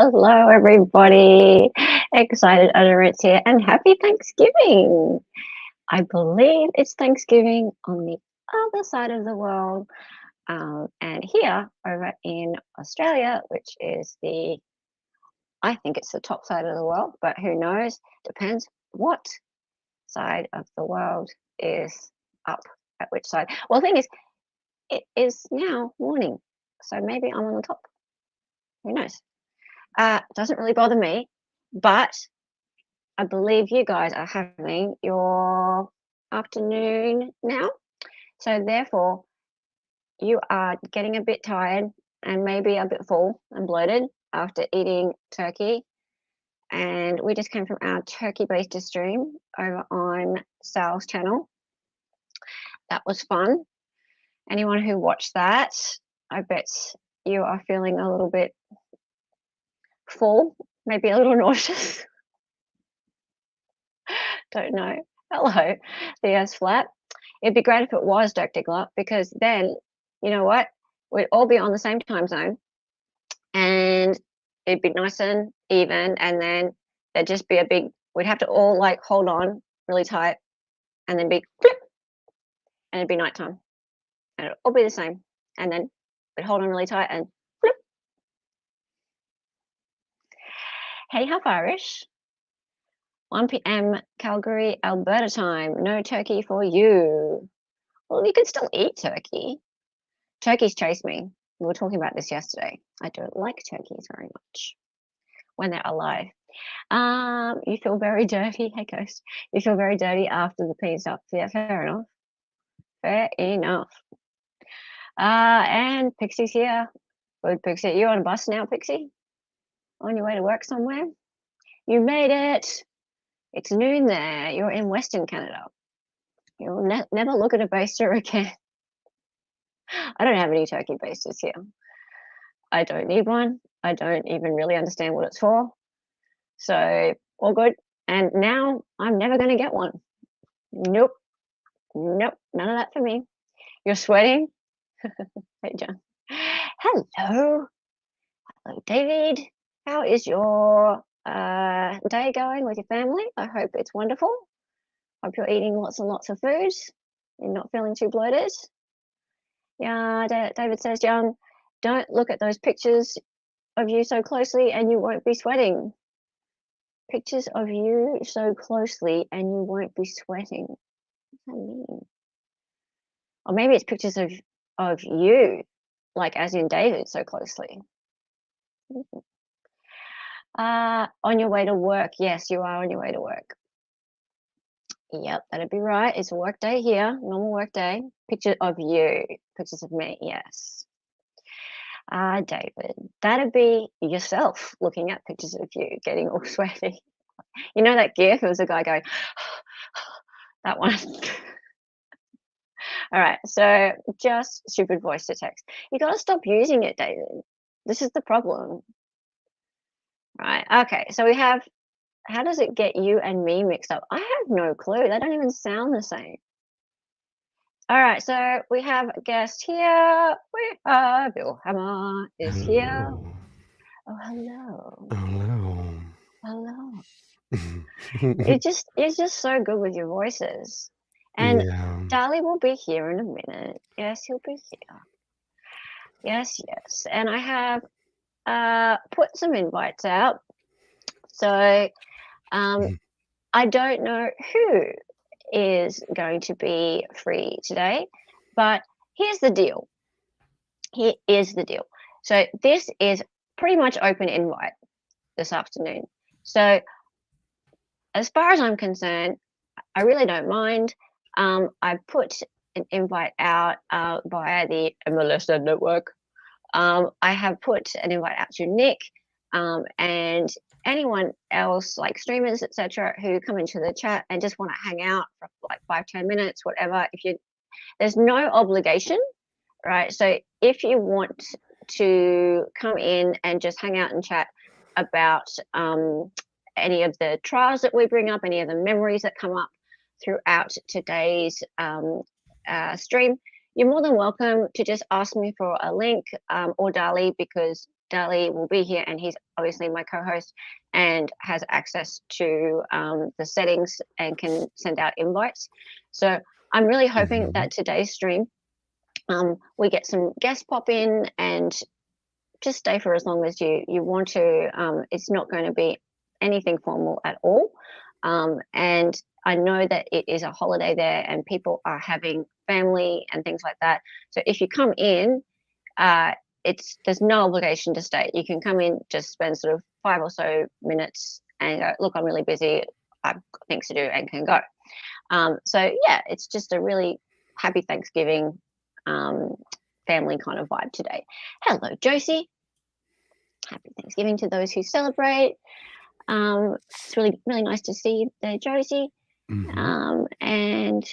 Hello, everybody. Excited utterance here, and happy Thanksgiving. I believe it's Thanksgiving on the other side of the world, and here over in Australia, which is I think it's the top side of the world, but who knows? Depends what side of the world is up at which side. Well, the thing is, it is now morning, so maybe I'm on the top. Who knows? Doesn't really bother me, but I believe you guys are having your afternoon now. So therefore, you are getting a bit tired and maybe a bit full and bloated after eating turkey. And we just came from our turkey-based stream over on Sal's channel. That was fun. Anyone who watched that, I bet you are feeling a little bit full, maybe a little nauseous. Don't know. Hello, the Earth's flat. It'd be great if it was, Dirk Diggler, because then, you know what? We'd all be on the same time zone and it'd be nice and even. And then there'd just be we'd have to all like hold on really tight and then be flip and it'd be nighttime. And it'd all be the same. And then we'd hold on really tight and flip. Hey, how far-ish? 1 p.m. Calgary, Alberta time. No turkey for you. Well, you can still eat turkey. Turkeys chase me. We were talking about this yesterday. I don't like turkeys very much when they're alive. You feel very dirty. Hey, Ghost. You feel very dirty after the pee stuff. Yeah, fair enough. Fair enough. And Pixie's here. Good, Pixie. You on a bus now, Pixie? On your way to work somewhere? You made it. It's noon there. You're in Western Canada. You'll never look at a baster again. I don't have any turkey basters here. I don't need one. I don't even really understand what it's for. So all good. And now I'm never going to get one. Nope. Nope. None of that for me. You're sweating? Hey, John. Hello. Hello, David. How is your day going with your family? I hope it's wonderful. Hope you're eating lots and lots of food and not feeling too bloated. Yeah, David says, Young, don't look at those pictures of you so closely and you won't be sweating. Pictures of you so closely and you won't be sweating. What does that mean? Or maybe it's pictures of you, like as in David, so closely. On your way to work. Yes, you are on your way to work. Yep, that'd be right. It's a work day here, normal work day. Picture of you, pictures of me, yes. David, that'd be yourself looking at pictures of you getting all sweaty. You know that gif? It was a guy going, that one. All right, so just stupid voice to text. You got to stop using it, David. This is the problem. Right, okay, so we have, how does it get you and me mixed up? I have no clue. They don't even sound the same. All right, so we have a guest here. We have Bill Hammer is Hello. here. Oh, hello. Hello. Hello. You're just so good with your voices. And Yeah. Darlie will be here in a minute. Yes, he'll be here. Yes, yes. And I have put some invites out. So I don't know who is going to be free today, but here's the deal. Here is the deal. So this is pretty much open invite this afternoon. So as far as I'm concerned, I really don't mind. I put an invite out via the MLS network. I have put an invite out to Nick and anyone else, like streamers, etc., who come into the chat and just want to hang out for like 5-10 minutes, whatever. There's no obligation, right? So if you want to come in and just hang out and chat about any of the trials that we bring up, any of the memories that come up throughout today's stream, you're more than welcome to just ask me for a link or Dali, because Dali will be here, and he's obviously my co-host and has access to the settings and can send out invites. So I'm really hoping that today's stream, we get some guests pop in and just stay for as long as you want to. It's not going to be anything formal at all. And I know that it is a holiday there and people are having family and things like that. So if you come in, there's no obligation to stay. You can come in, just spend sort of 5 or so minutes and go, look, I'm really busy, I've got things to do, and can go. So yeah, it's just a really happy Thanksgiving family kind of vibe today. Hello, Josie. Happy Thanksgiving to those who celebrate. It's really, really nice to see you there, Josie. And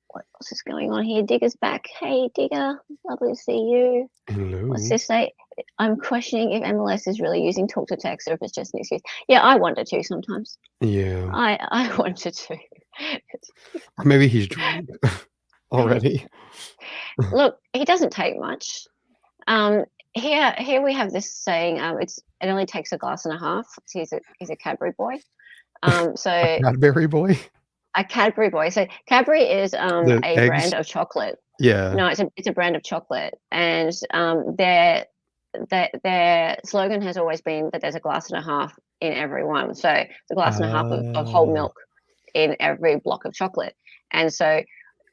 what else is going on here? Digger's back. Hey, Digger. Lovely to see you. Hello. What's this say? I'm questioning if MLS is really using talk to text or if it's just an excuse. Yeah, I wonder too sometimes. Yeah. I wonder too. Or maybe he's drunk already. Look, he doesn't take much. Here we have this saying. It only takes a glass and a half. He's a Cadbury boy. So a Cadbury boy. A Cadbury boy. So Cadbury is a eggs? brand of chocolate. Yeah. No, it's a brand of chocolate, and their slogan has always been that there's a glass and a half in every one. So the glass and a half of whole milk in every block of chocolate. And so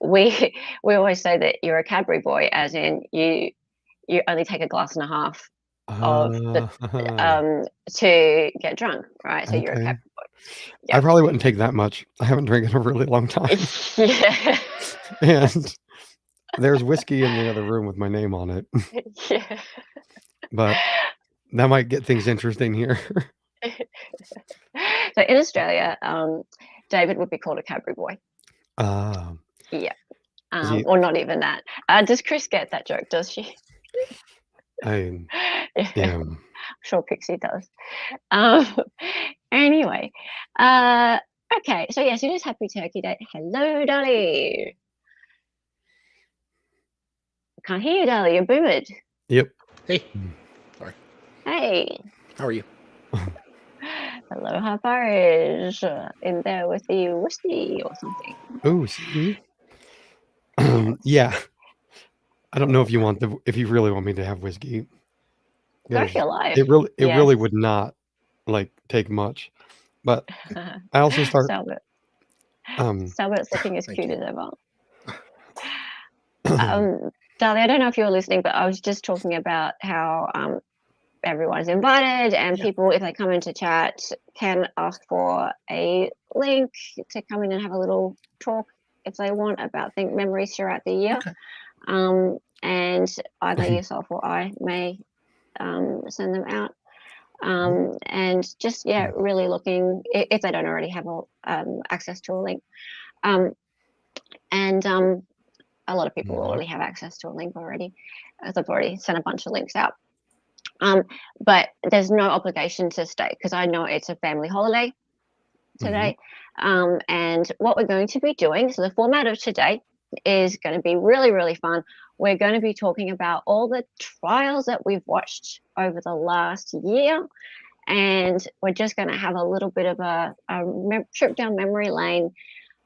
we always say that you're a Cadbury boy, as in you only take a glass and a half of to get drunk, right? So you're a Cadbury boy. Yep. I probably wouldn't take that much. I haven't drank in a really long time. Yeah. And there's whiskey in the other room with my name on it. Yeah. But that might get things interesting here. So in Australia, David would be called a Cadbury boy. Yeah. Or not even that. Does Chris get that joke? Does she? Yeah. I'm sure Pixie does. Anyway, okay. So yes, it is Happy Turkey Day. Hello, Dolly. Can't hear you, Dolly. You're boomed. Yep. Hey. Sorry. Hey. How are you? Aloha Porridge in there with the whiskey or something. Oh, see? Yeah. I don't know if you really want me to have whiskey. Go for your life. It really would not take much. But I also start Salbert looking as cute as ever. Darlie, I don't know if you were listening, but I was just talking about how everyone's invited and people, if they come into chat, can ask for a link to come in and have a little talk if they want about memories throughout the year. Okay. And either yourself or I may send them out. And just, really looking, if they don't already have access to a link. And a lot of people already have access to a link already, as I've already sent a bunch of links out. But there's no obligation to stay because I know it's a family holiday today. And what we're going to be doing, so the format of today is going to be really, really fun. We're going to be talking about all the trials that we've watched over the last year. And we're just going to have a little bit of a trip down memory lane.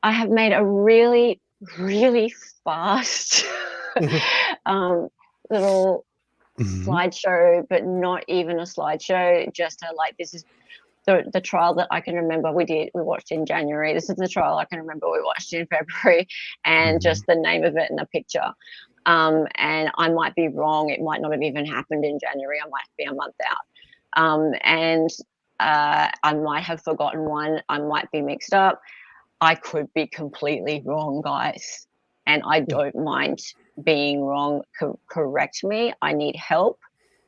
I have made a really, really fast little slideshow, but not even a slideshow, just this is the trial that I can remember we watched in January. This is the trial I can remember we watched in February, and just the name of it and a picture. And I might be wrong. It might not have even happened in January. I might be a month out. And I might have forgotten one. I might be mixed up. I could be completely wrong, guys. And I don't mind being wrong. Correct me. I need help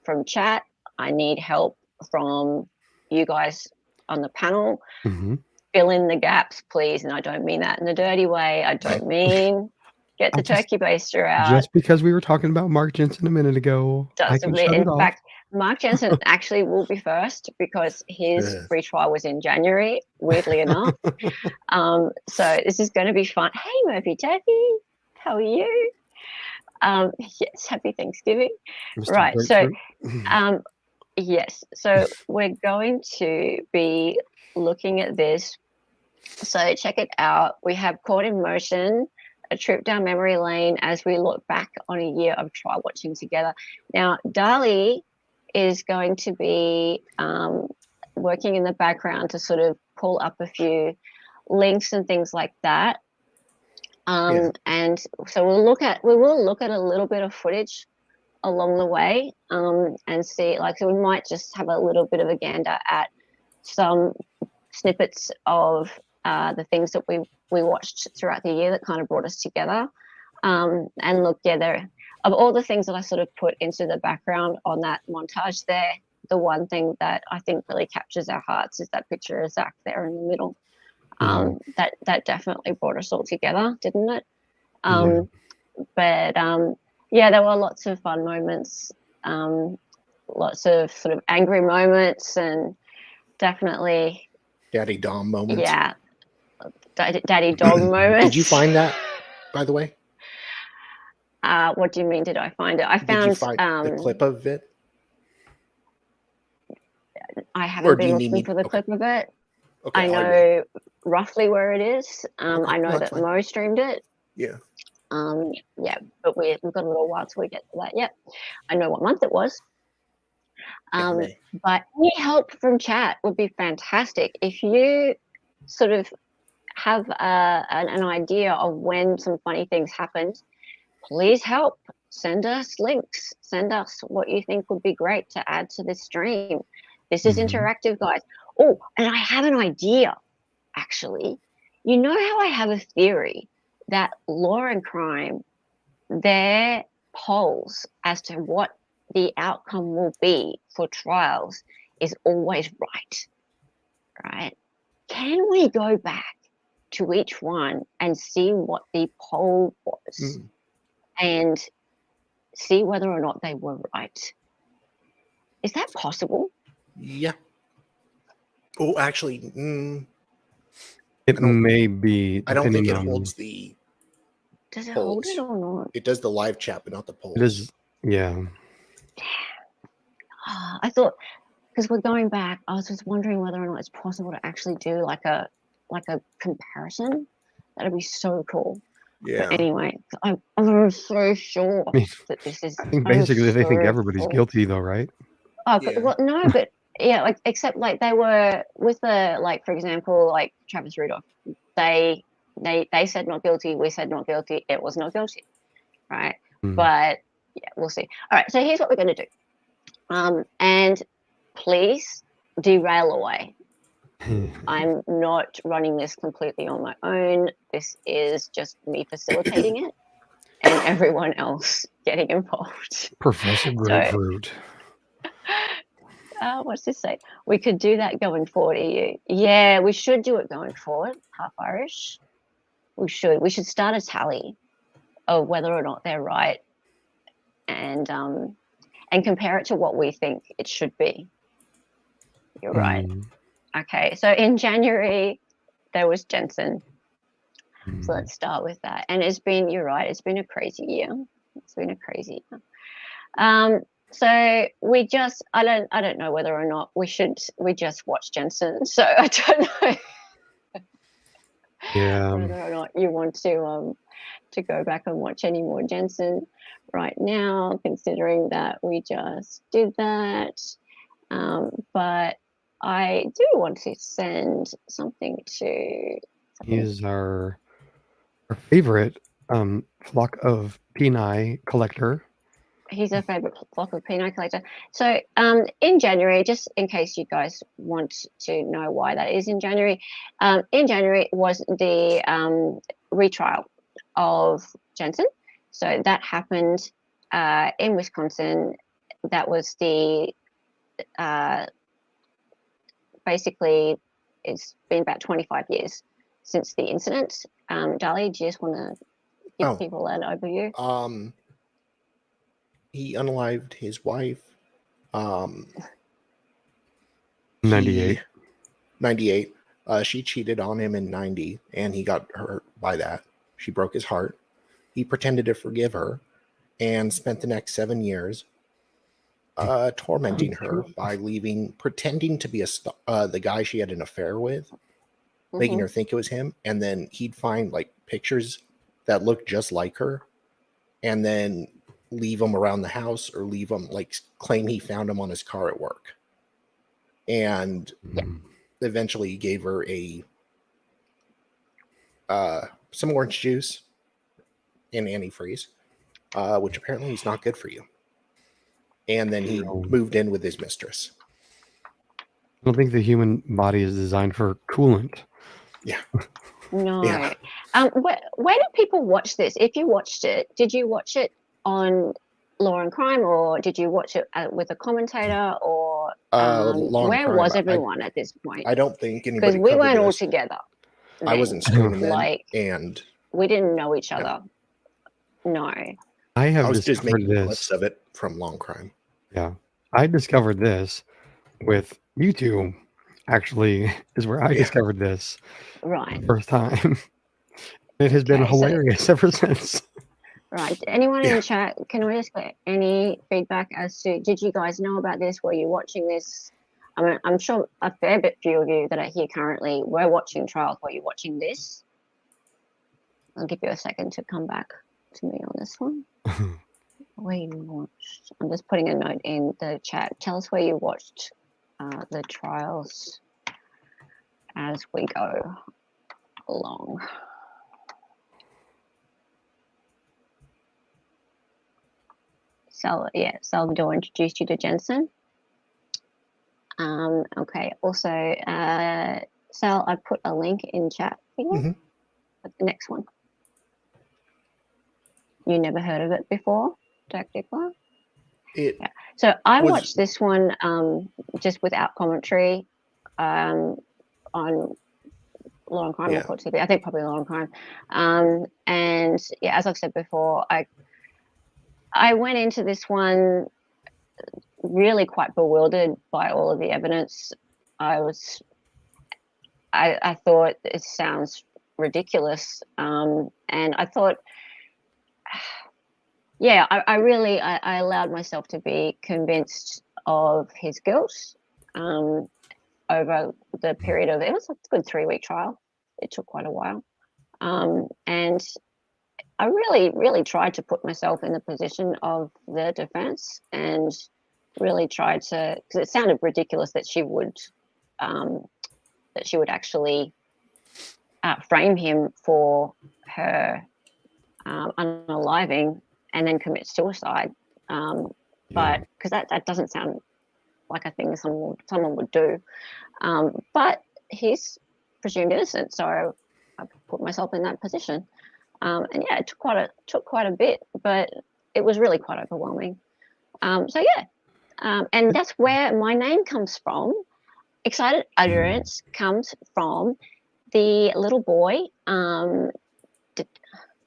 from chat. I need help from you guys on the panel. Fill in the gaps, please. And I don't mean that in a dirty way. I don't mean get the turkey baster out. Just because we were talking about Mark Jensen a minute ago. In fact, Mark Jensen actually will be first because his free trial was in January, weirdly enough. So this is going to be fun. Hey, Murphy Taffy, how are you? Yes, happy Thanksgiving. Mr. Right, so Grapefruit. yes, so we're going to be looking at this. So check it out. We have Caught in Motion, a trip down memory lane as we look back on a year of trial watching together. Now, Dali is going to be working in the background to sort of pull up a few links and things like that. And so we will look at a little bit of footage along the way and see, like, so we might just have a little bit of a gander at some snippets of the things that we watched throughout the year that kind of brought us together. And look, of all the things that I sort of put into the background on that montage there, the one thing that I think really captures our hearts is that picture of Zach there in the middle. That definitely brought us all together, didn't it? But yeah, there were lots of fun moments, lots of sort of angry moments, and definitely Daddy Dom moments. Yeah, daddy dog moments. Did you find that, by the way? What do you mean? Did I find it? I found Did you find the clip of it? I haven't been looking for the clip of it. Okay, I know roughly where it is. I know that Mo streamed it. Yeah. Yeah, but we've got a little while till we get to that. Yep. I know what month it was. But any help from chat would be fantastic. If you sort of have an idea of when some funny things happened, please help. Send us links. Send us what you think would be great to add to this stream. This is interactive, guys. Oh, and I have an idea, actually. You know how I have a theory that Law and Crime, their polls as to what the outcome will be for trials is always right? Can we go back to each one and see what the poll was and see whether or not they were right? Is that possible? Yeah. Oh, actually, it may be. I don't think it holds the. Does it hold it or not? It does the live chat, but not the polls. It is, yeah. I thought, because we're going back, I was just wondering whether or not it's possible to actually do like a comparison. That'd be so cool. Yeah. But anyway, I'm so sure that this is. I think basically they think everybody's guilty, though, right? Oh, yeah. Well, no, but yeah, like except like they were with the, like, for example, like Travis Rudolph, they said not guilty, we said not guilty, it was not guilty, right? But yeah, we'll see. All right, so here's what we're going to do, and please derail away. I'm not running this completely on my own. This is just me facilitating it and everyone else getting involved. Professor Grapefruit. What's this say? We could do that going forward, EU. Yeah, we should do it going forward. Half Irish. We should start a tally of whether or not they're right, and compare it to what we think it should be. You're right. Okay, so in January there was Jensen. So let's start with that. And you're right, it's been a crazy year. It's been a crazy year. So we just, I don't know whether or not we just watch Jensen. So I don't know whether or not you want to go back and watch any more Jensen right now, considering that we just did that. But I do want to send something to. He is our favorite flock of Peni collector. He's a favorite flock of Peni collector. So in January, just in case you guys want to know why that is in January was the retrial of Jensen. So that happened in Wisconsin. That was the basically it's been about 25 years since the incident. Dali, do you just want to give people an overview? He unalived his wife. 98. 98. She cheated on him in 90, and he got hurt by that. She broke his heart. He pretended to forgive her, and spent the next 7 years tormenting her by pretending to be the guy she had an affair with, making her think it was him, and then he'd find like pictures that looked just like her, and then leave them around the house or leave them like claim he found them on his car at work, and eventually he gave her some orange juice and antifreeze, which apparently is not good for you. And then he moved in with his mistress. I don't think the human body is designed for coolant. Yeah. No. Yeah. Where did people watch this? If you watched it, did you watch it on Law and Crime, or did you watch it with a commentator, or Law and where Crime. was everyone at this point? I don't think anybody Because we covered weren't all this. together. I wasn't streaming then, Like, and we didn't know each other. No. I was just discovered making clips of it from Law and Crime. Yeah. I discovered this with YouTube, actually, is where I discovered this Right. the first time. It has been hilarious ever since. Right. Anyone in the chat, can we just get any feedback as to, did you guys know about this? Were you watching this? I mean, I'm sure a fair few of you that are here currently were watching trials. Were you watching this? I'll give you a second to come back to me on this one. Where you watched? I'm just putting a note in the chat. Tell us where you watched the trials as we go along. Salvador introduced you to Jensen. Okay. Also, Sal, I put a link in chat for you. The next one. You never heard of it before, Jack Dickler? So I watched this one just without commentary on Law and Crime or Court TV. I think probably Law and Crime. And yeah, as I've said before, I went into this one really quite bewildered by all of the evidence. I thought it sounds ridiculous, and I thought, I allowed myself to be convinced of his guilt over the period of, it was a good 3-week trial. It took quite a while, and I really, really tried to put myself in the position of the defense and really tried to, because it sounded ridiculous that she would actually frame him for her unaliving and then commit suicide. But because that doesn't sound like a thing someone would do. But he's presumed innocent, so I put myself in that position. And yeah, it took quite a bit, but it was really quite overwhelming. And that's where my name comes from. Excited Utterance comes from the little boy,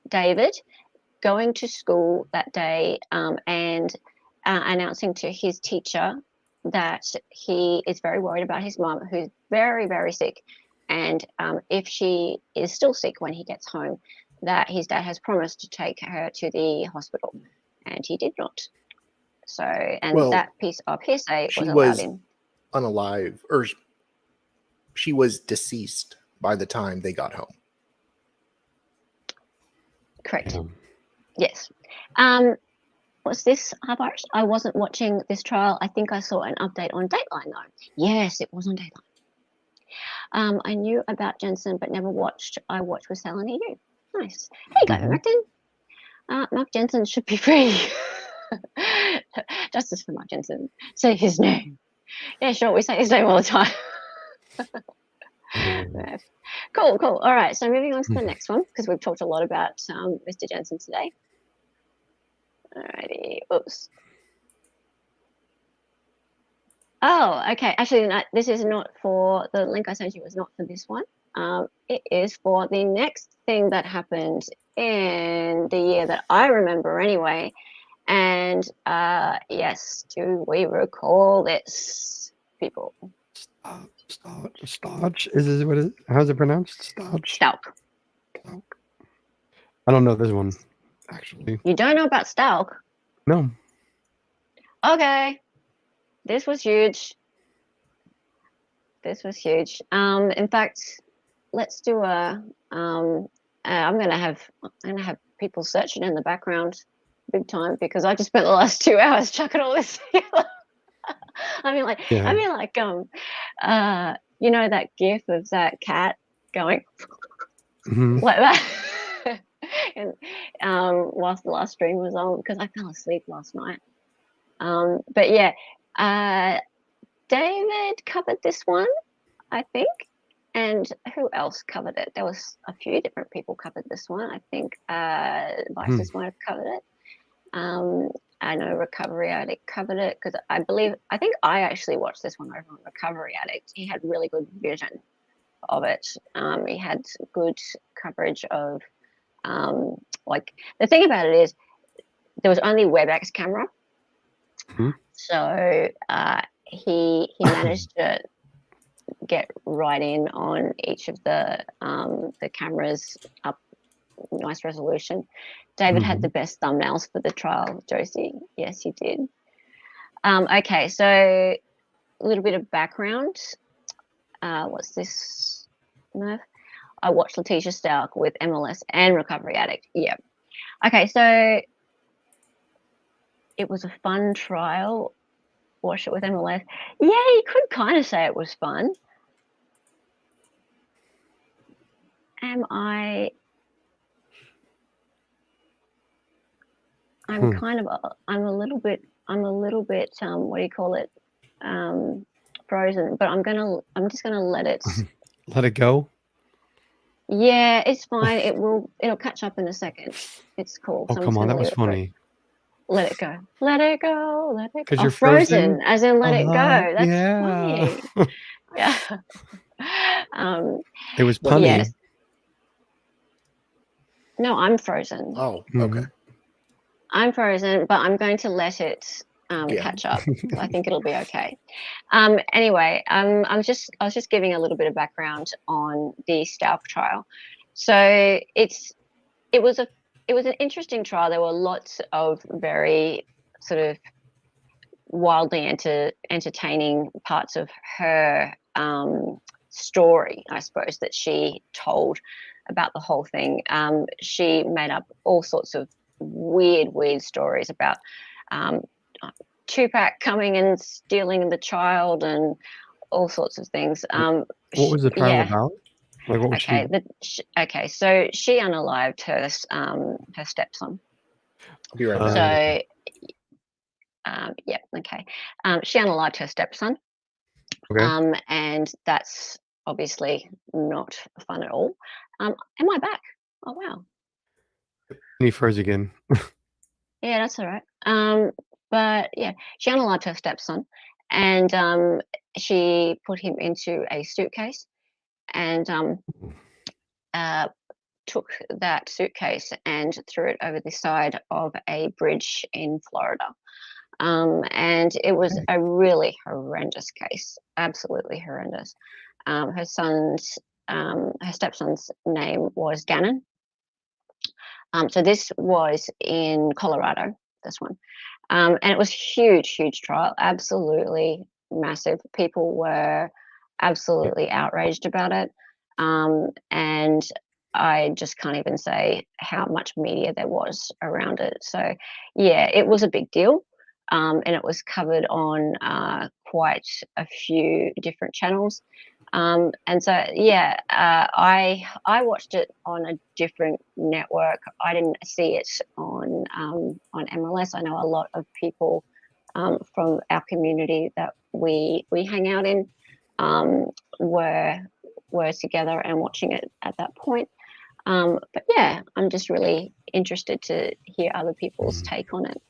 David, going to school that day and announcing to his teacher that he is very worried about his mum, who's very, very sick. And if she is still sick when he gets home, that his dad has promised to take her to the hospital, and he did not. So, and that piece of hearsay was allowed in. Unalive, or she was deceased by the time they got home. Correct. Yes. Was this Harvard? I wasn't watching this trial. I think I saw an update on Dateline though. Yes, it was on Dateline. I knew about Jensen, but never watched. I watched with Sal and you. Nice. Hey, Gavin Macton. Mark Jensen should be free. Justice for Mark Jensen. Say his name. Yeah, sure. We say his name all the time. Cool. All right. So moving on to the next one, because we've talked a lot about Mr. Jensen today. Alrighty. Oops. Oh, okay. Actually, this is not for the link I sent you. Was not for this one. It is for the next thing that happened in the year that I remember anyway. And yes, do we recall this, people? Stauch? Is this what it is? How's it pronounced? Stauch? Stalk. I don't know this one. actually. You don't know about Stalk? No. Okay. This was huge. This was huge. In fact, let's do a. I'm gonna have people searching in the background, big time, because I just spent the last 2 hours chucking all this together. I mean, like, Yeah. you know that GIF of that cat going Mhm. like that, and whilst the last stream was on, because I fell asleep last night. But yeah, David covered this one, I think. And who else covered it? There was a few different people covered this one. I think Vices might have covered it. I know Recovery Addict covered it, because I think I actually watched this one over on Recovery Addict. He had really good vision of it. He had good coverage of, like, the thing about it is there was only WebEx camera. Mhm. So he managed to get right in on each of the cameras, up nice resolution. David had the best thumbnails for the trial, Josie. Yes, he did. Okay, so a little bit of background. What's this, Murph? I watched Letitia Stalk with MLS and Recovery Addict. Yeah. Okay, so it was a fun trial. Watch it with MLS. Yeah, you could kind of say it was fun. I'm a little bit, what do you call it? Frozen, but I'm just gonna let it. Let it go. Yeah, it's fine. It'll catch up in a second. It's cool. Oh, So I'm come just on, gonna that was leave it for it. funny. Let it go. Let it go. Let it go. 'Cause Oh, you're frozen, frozen? as in let it go. That's Yeah. funny. Yeah. It was punny. Yes. No, I'm frozen. Oh, okay. I'm frozen, but I'm going to let it Yeah. catch up. I think it'll be okay. Anyway, I was just giving a little bit of background on the Stalk trial. So it was an interesting trial. There were lots of very sort of wildly entertaining parts of her story, I suppose, that she told about the whole thing. She made up all sorts of weird stories about Tupac coming and stealing the child and all sorts of things. What was the trial yeah. about? Like, what was Okay. Okay. So she unalived her stepson. I'll be right back. So, yeah. Okay. She unalived her stepson. Okay. And that's obviously not fun at all. Am I back? Oh wow. And he froze again. Yeah, that's all right. But yeah, she unalived her stepson, and she put him into a suitcase, and took that suitcase and threw it over the side of a bridge in Florida. And it was a really horrendous case, absolutely horrendous. Her stepson's name was Gannon. So this was in Colorado, this one. And it was huge trial, absolutely massive. People were absolutely outraged about it. And I just can't even say how much media there was around it. So yeah, it was a big deal. And it was covered on quite a few different channels. And so yeah, I watched it on a different network. I didn't see it on MLS. I know a lot of people from our community that we hang out in were together and watching it at that point. But yeah, I'm just really interested to hear other people's take on it.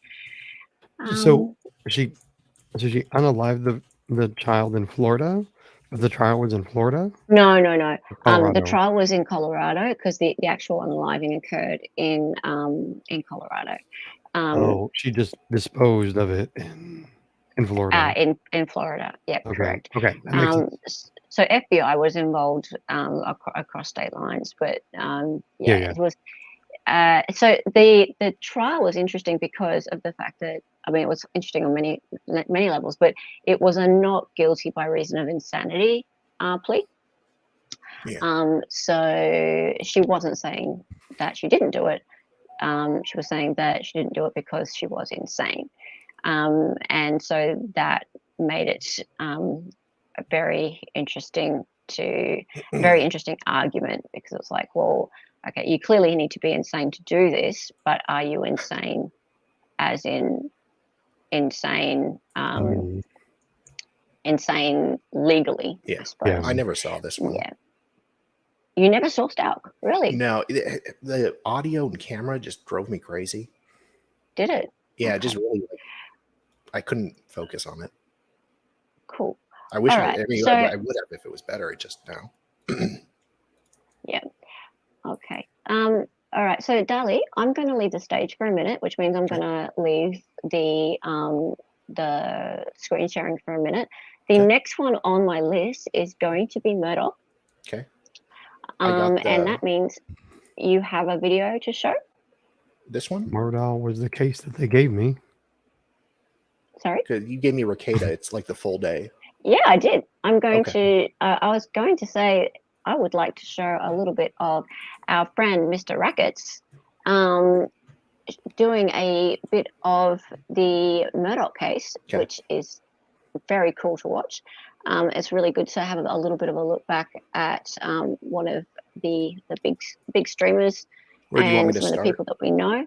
So she unalived the child in Florida? The trial was in Florida? No. Colorado. The trial was in Colorado because the actual unaliving occurred in Colorado. She just disposed of it in Florida. In Florida, yeah, Okay. correct. Okay, that makes sense. So FBI was involved across state lines, but yeah, it was. So the trial was interesting because of the fact that, I mean, it was interesting on many levels, but it was a not guilty by reason of insanity plea. Yeah. So she wasn't saying that she didn't do it. She was saying that she didn't do it because she was insane. And so that made it a very interesting argument, because it's like, well, okay, you clearly need to be insane to do this, but are you insane as in insane insane legally? Yeah. I suppose. I never saw this one. Yeah. You never saw Stalk, really? No, the audio and camera just drove me crazy. Did it? Yeah, Okay. just really, I couldn't focus on it. Cool. I wish All I right, would so- have if it was better. It just no. Yeah. Okay. All right. So, Dali, I'm going to leave the stage for a minute, which means I'm going to leave the screen sharing for a minute. The next one on my list is going to be Murdoch. Okay. And that means you have a video to show. This one? Murdoch was the case that they gave me. Sorry? Because you gave me Ricada. It's like the full day. Yeah, I did. I'm going Okay. to, I was going to say, I would like to show a little bit of our friend, Mr. Rackets, doing a bit of the Murdoch case, Okay. which is very cool to watch. It's really good to have a little bit of a look back at one of the big streamers Where do you want me and to some of the start? people that we know.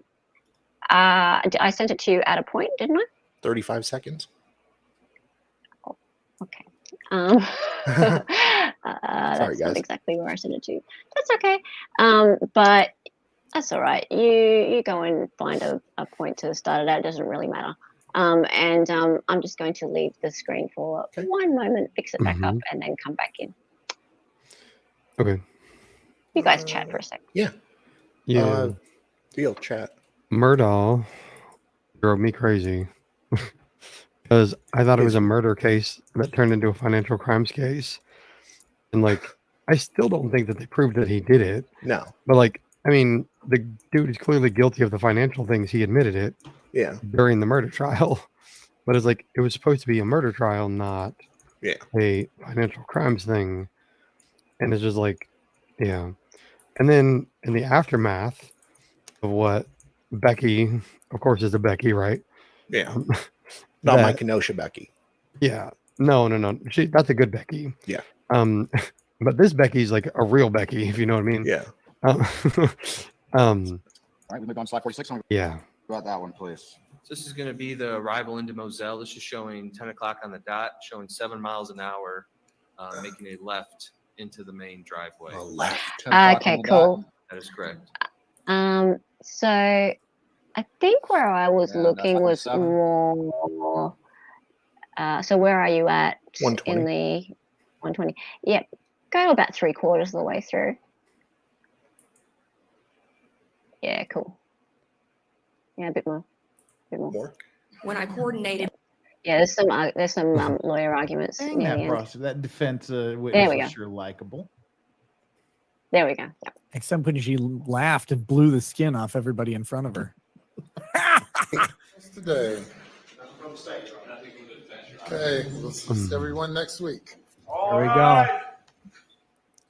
I sent it to you at a point, didn't I? 35 seconds. Okay. That's Sorry, guys. not exactly where I sent it to. That's okay. But that's all right. You go and find a point to start it out. It doesn't really matter. And I'm just going to leave the screen for one moment, fix it back up, and then come back in. Okay. You guys chat for a sec. Yeah. Yeah. Deal chat. Murdoch drove me crazy because I thought it was a murder case that turned into a financial crimes case. And like, I still don't think that they proved that he did it. No. But like, I mean, the dude is clearly guilty of the financial things. He admitted it. Yeah. During the murder trial. But it's like, it was supposed to be a murder trial, not a financial crimes thing. And it's just like, yeah. And then in the aftermath of what Becky, of course, is a Becky, right? Yeah. Not my Kenosha Becky. Yeah. No. That's a good Becky. Yeah. But this Becky's like a real Becky, if you know what I mean. Yeah. All right, we move on to slide 46. Yeah. About that one, please. So this is going to be the arrival into Moselle. This is showing 10 o'clock on the dot, showing 7 miles an hour, making a left into the main driveway. Left. Okay, cool. That is correct. So I think where I was looking was 7. more. So where are you at 120. in the 120? Yep, go about 3/4 of the way through. Yeah, cool. Yeah, a bit more. More. When I coordinated. Yeah, there's some lawyer arguments Dang near that the end. process. That defense we witness go. is sure likable. There we go. Yep. Except when she laughed and blew the skin off everybody in front of her. What's today? Okay, we'll see everyone next week. There we go.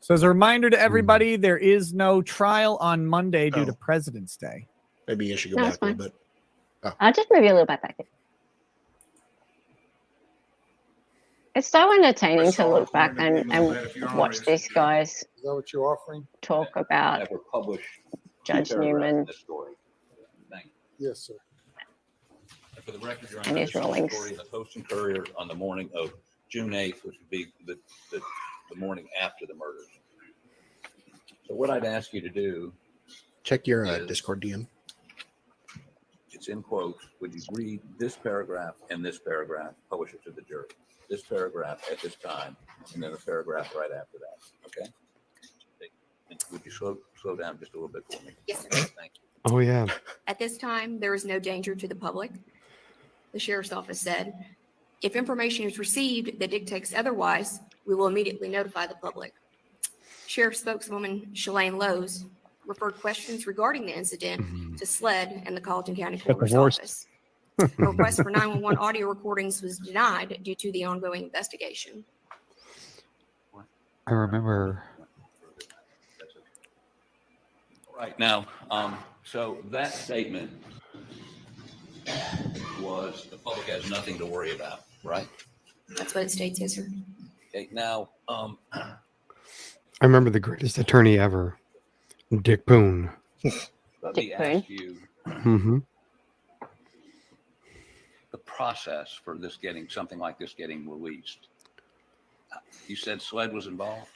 So as a reminder to everybody, there is no trial on Monday due to President's Day. Maybe you should go No, back it's a little fine. bit. I'll just move you a little bit back there. It's so entertaining to look back and watch these guys Is that what you're offering? talk about Never publish Judge Newman this story. Thank Yes, sir. you. For the record, Your and Honor, his this is the rulings. story in the Post and Courier on the morning of June 8th, which would be the morning after the murders. So what I'd ask you to do, Check your Yes. Discord DM. it's in quotes, would you read this paragraph and this paragraph, publish it to the jury? This paragraph at this time, and then a paragraph right after that, okay? And would you slow down just a little bit for me? Yes, sir. Thank you. Oh, yeah. At this time, there is no danger to the public. The sheriff's office said, if information is received that dictates otherwise, we will immediately notify the public. Sheriff spokeswoman Shalane Lowe's referred questions regarding the incident Mhm. to SLED and the Colleton County Got Coroner's divorced. Office. A request for 911 audio recordings was denied due to the ongoing investigation. I remember. Right now, so that statement was the public has nothing to worry about, right? That's what it states, yes, sir. Okay, now, I remember the greatest attorney ever, Dick Boone. let me Dick ask you Mm-hmm. the process for this getting, something like this getting released. You said SLED was involved?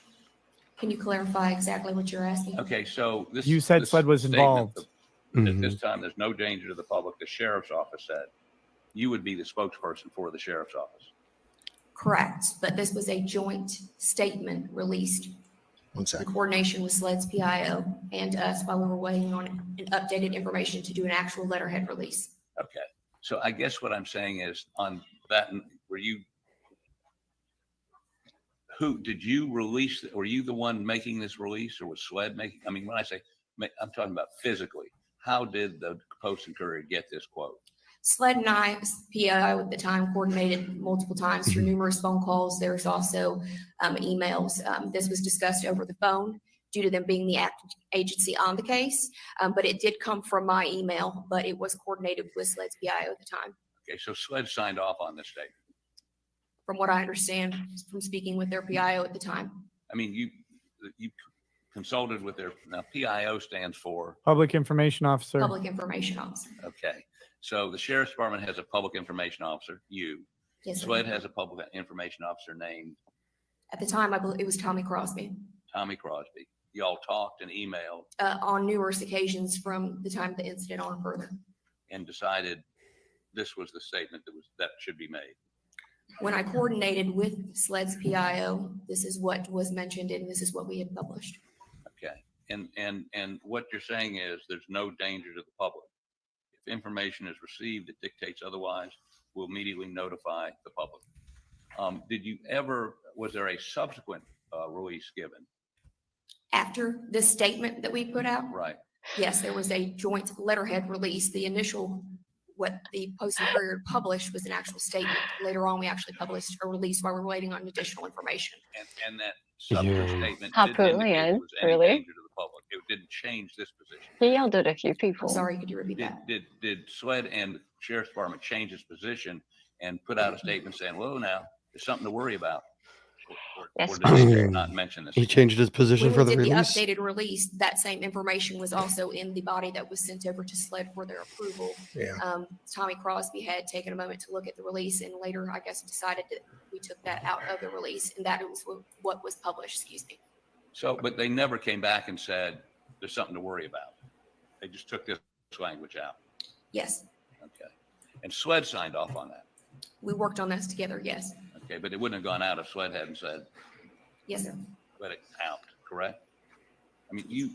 Can you clarify exactly what you're asking? Okay, so this. You said this SLED was statement involved. At this time, there's no danger to the public. The sheriff's office said you would be the spokesperson for the sheriff's office. Correct, but this was a joint statement released One in second. coordination with SLED's PIO and us while we were waiting on an updated information to do an actual letterhead release. Okay, so I guess what I'm saying is on that, who did you release? Were you the one making this release, or was SLED making? I mean, when I say, I'm talking about physically. How did the Post and Courier get this quote? SLED and I, PIO at the time, coordinated multiple times through numerous phone calls. There's also emails. This was discussed over the phone due to them being the agency on the case. But it did come from my email, but it was coordinated with SLED's PIO at the time. Okay, so SLED signed off on this statement. From what I understand from speaking with their PIO at the time. I mean, you consulted with their, now PIO stands for, Public Information Officer. Public Information Officer. okay. So the sheriff's department has a public information officer, you. Yes, sir. SLED has a public information officer named At the time, I believe it was Tommy Crosby. Tommy Crosby. Y'all talked and emailed On numerous occasions from the time of the incident on further. and decided this was the statement that should be made. When I coordinated with SLED's PIO, this is what was mentioned and this is what we had published. Okay. And what you're saying is there's no danger to the public. If information is received that dictates otherwise, we'll immediately notify the public. Was there a subsequent release given? After this statement that we put out, Right. yes, there was a joint letterhead release. The initial, what the Post and Courier published was an actual statement. Later on, we actually published a release while we're waiting on additional information. And that subsequent Yeah. statement How didn't indicate brilliant, there was any really? danger to the public. It didn't change this position. He yelled at a few I'm people. sorry, could you repeat that? Did SLED and Sheriff's Department change its position and put out a statement saying, whoa, now, there's something to worry about? Yes. Or did they not mention this? He changed his position When for we the did the release. updated release, that same information was also in the body that was sent over to SLED for their approval. Yeah. Tommy Crosby had taken a moment to look at the release and later, I guess, decided that we took that out of the release and that was what was published, excuse me. So, but they never came back and said, there's something to worry about. They just took this language out. Yes, Okay. And SLED signed off on that. we worked on this together, yes. Okay, but it wouldn't have gone out if SLED hadn't said, Yes, sir. let it out, correct? I mean, you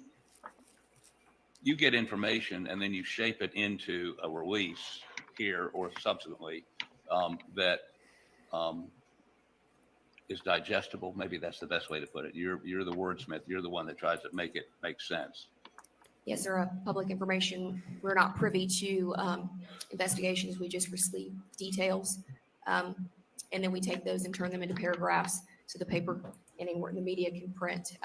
get information and then you shape it into a release here or subsequently that is digestible. Maybe that's the best way to put it. You're the wordsmith. You're the one that tries to make it make sense. Yes, sir. Public information, we're not privy to investigations. We just receive details. And then we take those and turn them into paragraphs so the paper and the media can print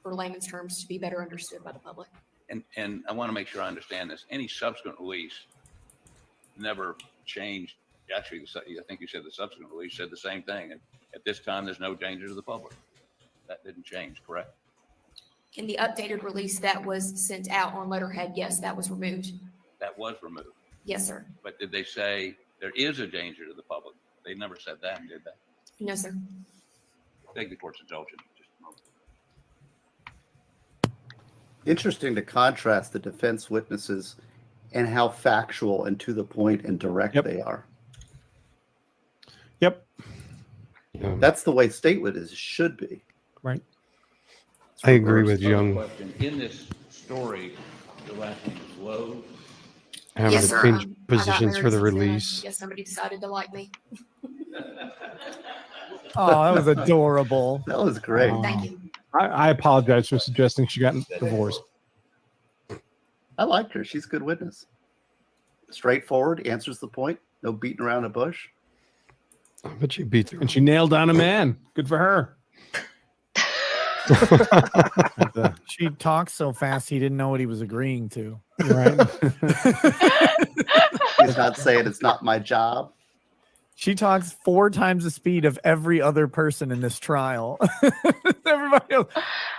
for layman's terms to be better understood by the public. And I want to make sure I understand this. Any subsequent release never changed. Actually, I think you said the subsequent release said the same thing. At this time, there's no danger to the public. That didn't change, correct? In the updated release that was sent out on letterhead, yes, that was removed. That was removed. Yes, sir. But did they say there is a danger to the public? They never said that, did they? No, sir. Beg the court's indulgence. Just a moment. Interesting to contrast the defense witnesses and how factual and to the point and direct Yep. they are. Yep. Yeah. That's the way state witnesses should be. Right. I agree with Other Young. question. In this story, the last name is Lowe. Having Yes, to sir. change I got positions for married the since then. release. Yes, somebody decided to like me. Oh, that was adorable. That was great. Aw. Thank you. I apologize for suggesting she got divorced. I like her. She's a good witness. Straightforward, answers the point. No beating around the bush. I bet she beat her. And she nailed down a man. Good for her. She talked so fast he didn't know what he was agreeing to. Right. He's not saying it's not my job. She talks 4 times the speed of every other person in this trial. Everybody else.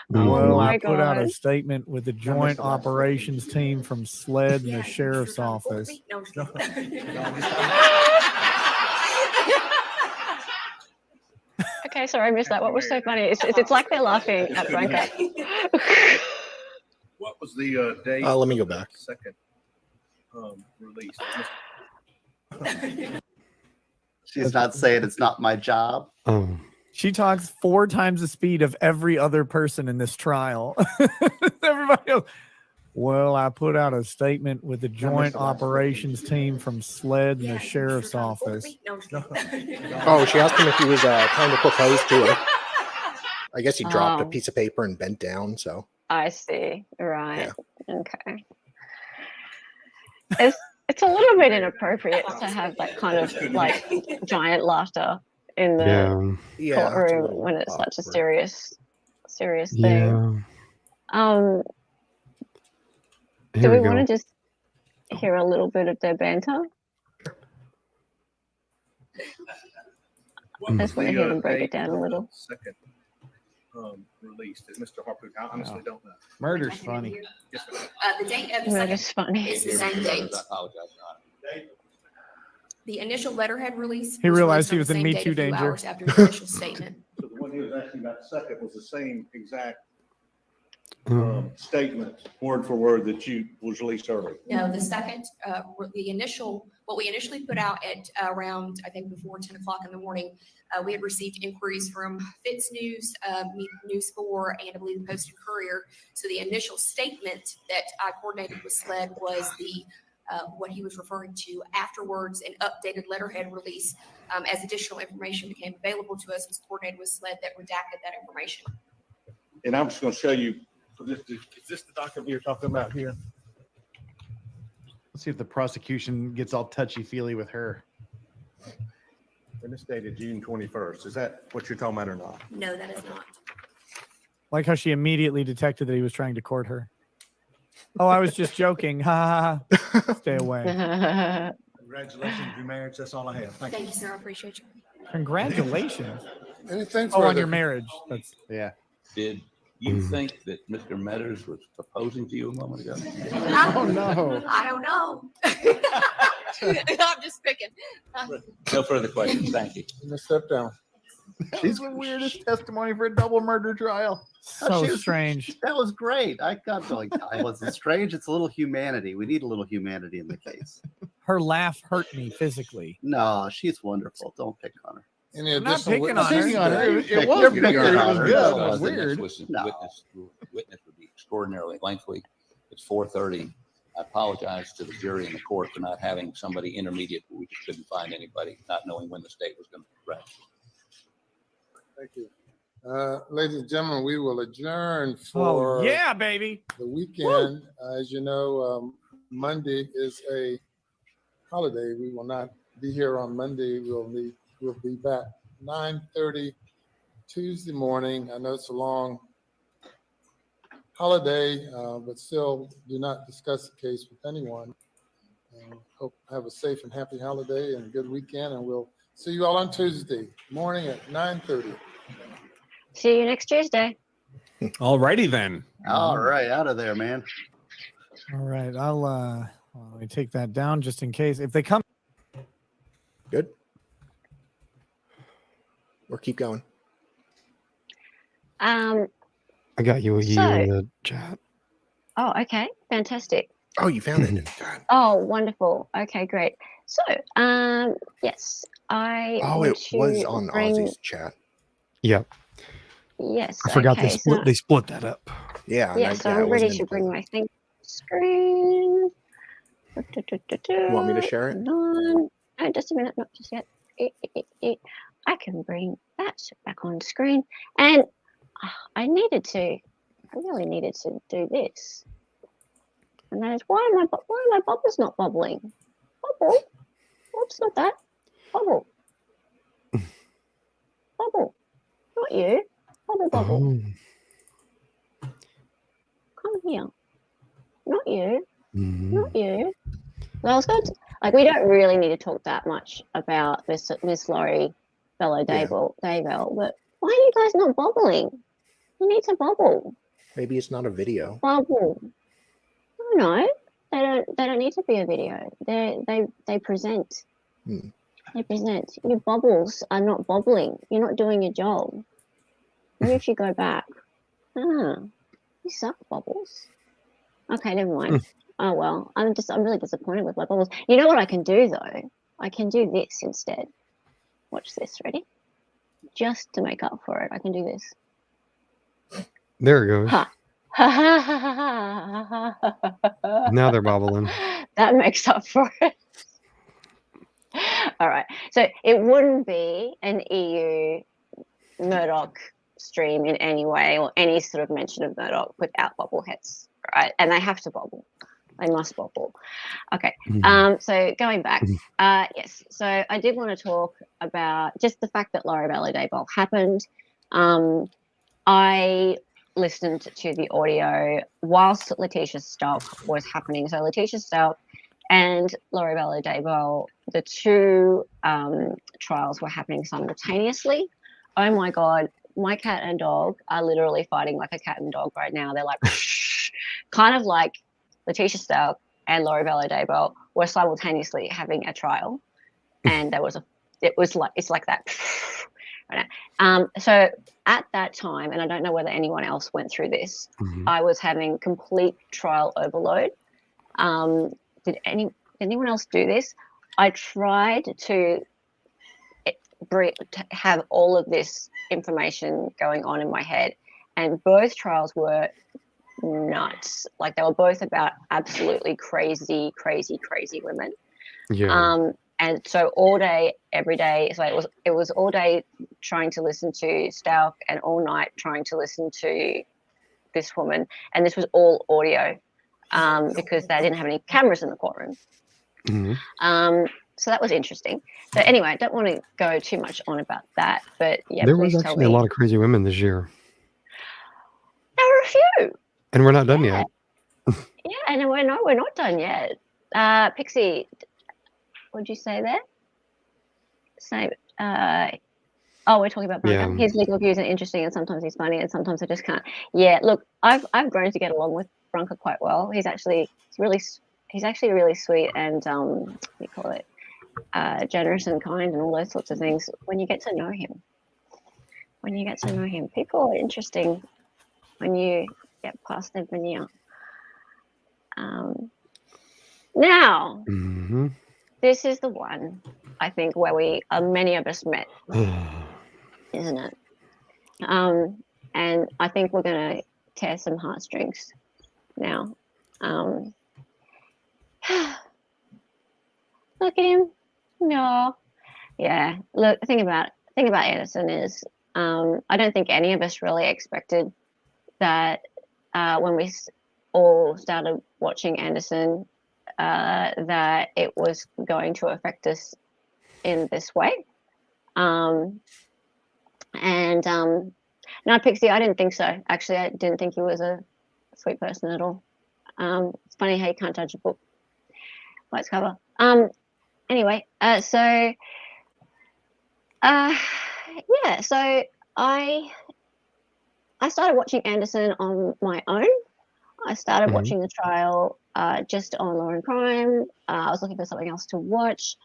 Well, I put out a statement with the joint operations team from SLED and the sheriff's office. Okay, sorry, I missed that. What was so funny? It's like they're laughing at Branca. What was the date? Let me go back. Second release. She's not saying it's not my job. Oh. She talks 4 times the speed of every other person in this trial. Everybody else. Well, I put out a statement with the joint operations team from SLED and the sheriff's office. Oh, she asked him if he was trying to propose to her. I guess he dropped a piece of paper and bent down. So I see. Right. Yeah. Okay. It's a little bit inappropriate to have that kind of like giant laughter in the courtroom when it's such a serious thing. Do we want to just hear a little bit of their banter? I just want to hear them break it down a little. Second released. Mr. Harpoon, I honestly don't know. Murder's funny. The date of the Murder's second funny. is the same date. I apologize, Your Honor. The initial letterhead release. He realized released he on was the in same Me date Too a few danger. hours after the initial statement. So the one he was asking about second was the same exact Mm. statement, word for word, that was released early. No, the second, what we initially put out at around, I think before 10 o'clock in the morning, we had received inquiries from Fitz News, News 4, and I believe the Post and Courier. So the initial statement that I coordinated with SLED was the what he was referring to. Afterwards, an updated letterhead release as additional information became available to us was coordinated with SLED that redacted that information. And I'm just going to show you. Is this the document you're talking about here? Let's see if the prosecution gets all touchy-feely with her. And it's dated June 21st. Is that what you're talking about or not? No, that is not. Like how she immediately detected that he was trying to court her. Oh, I was just joking. Ha ha ha. Stay away. Congratulations on your marriage. That's all I have. Thank you. Thank you, sir. I appreciate you. Congratulations. Anything Oh, on further? your marriage. That's Yeah. Did you think that Mr. Metters was proposing to you a moment ago? Oh no. I don't know. I'm just picking. No further questions. Thank you. Let's step down. She's the weirdest testimony for a double murder trial. So She was- strange. That was great. I got going. It wasn't strange. It's a little humanity. We need a little humanity in the case. Her laugh hurt me physically. No, she's wonderful. Don't pick on her. Any I'm not additional picking on her. witnesses? Picking on her. It You're was picking weird. It on was her. good. It No, was The next weird. witness would be extraordinarily lengthy. It's 4:30. I apologize to the jury and the court for not having somebody intermediate, but we just couldn't find anybody, not knowing when the state was going to progress. Thank you. Ladies and gentlemen, we will adjourn for Oh yeah, baby. the weekend. As you know, Monday is a holiday. We will not be here on Monday. We'll be back 9:30 Tuesday morning. I know it's a long holiday, but still do not discuss the case with anyone. Hope have a safe and happy holiday and a good weekend, and we'll see you all on Tuesday morning at 9:30. See you next Tuesday. All righty then. All right, out of there, man. All right. I'll let me take that down just in case. If they come. Good. Or keep going. Um. I got you a So- in the chat. Oh, okay. Fantastic. Oh, you found it. God. Oh, wonderful. Okay, great. So, yes, I. Oh, want it was to on bring- Ozzy's chat. Yep. Yes. I forgot okay, so- they split that up. Yeah. Yeah, so I'm ready to bring my thing screen. You want me to share it? No, just a minute, not just yet. I can bring that back on screen. And I really needed to do this. And that is, why are my bubbles not bubbling? Bubble? Oops, not that. Bubble. Bubble. Not you. Bubble, bubble. Oh. Come here. Not you. Mhm. Not you. Well, I was going to, like, we don't really need to talk that much about Miss Laurie Bello Daybell, but why are you guys not bubbling? You need to bubble. Maybe it's not a video. Bubble. No, they don't need to be a video. They present. They present. Your bubbles are not bubbling. You're not doing your job. Maybe if you go back. You suck, Bubbles. Okay, never mind. Oh well, I'm really disappointed with my bubbles. You know what I can do though? I can do this instead. Watch this. Ready? Just to make up for it, I can do this. There it goes. Ha. Now they're bobbling. That makes up for it. All right. So it wouldn't be an EU Murdoch stream in any way or any sort of mention of Murdoch without bobbleheads, right? And they have to bobble. They must bobble. Okay. So going back, yes. So I did want to talk about just the fact that Laurie Bello Daybell happened. I listened to the audio whilst Letitia Stalk was happening. So Letitia Stalk and Laurie Bello Daybell, the two trials were happening simultaneously. Oh my God, my cat and dog are literally fighting like a cat and dog right now. They're like, kind of like Letitia Stalk and Laurie Bello Daybell were simultaneously having a trial, and it's like that. Right now. So at that time, and I don't know whether anyone else went through this, I was having complete trial overload. Did anyone else do this? I tried to have all of this information going on in my head, and both trials were nuts. Like they were both about absolutely crazy women. Yeah. And so all day, every day, so it was all day trying to listen to Stalk and all night trying to listen to this woman, and this was all audio because they didn't have any cameras in the courtroom. So that was interesting. So anyway, I don't want to go too much on about that, but yeah, there please was tell actually me. a lot of crazy women this year. There were a few. And we're not done yet. Yeah, and we're not done yet. Pixie, what'd you say there? Same. We're talking about Branca. His legal views are interesting, and sometimes he's funny, and sometimes I just can't. Yeah, look, I've grown to get along with Branca quite well. He's actually really sweet and what do you call it? Generous and kind and all those sorts of things. When you get to know him, people are interesting when you get past their veneer. Now, this is the one I think where many of us met, isn't it? And I think we're going to tear some heartstrings now. Look at him. No. Yeah. Look, the thing about Adelson is I don't think any of us really expected that when we all started watching Anderson that it was going to affect us in this way. No, Pixie, I didn't think so. Actually, I didn't think he was a sweet person at all. It's funny how you can't judge a book by its cover. Anyway, so I started watching Anderson on my own. I started watching the trial just on Law and Crime. I was looking for something else to watch.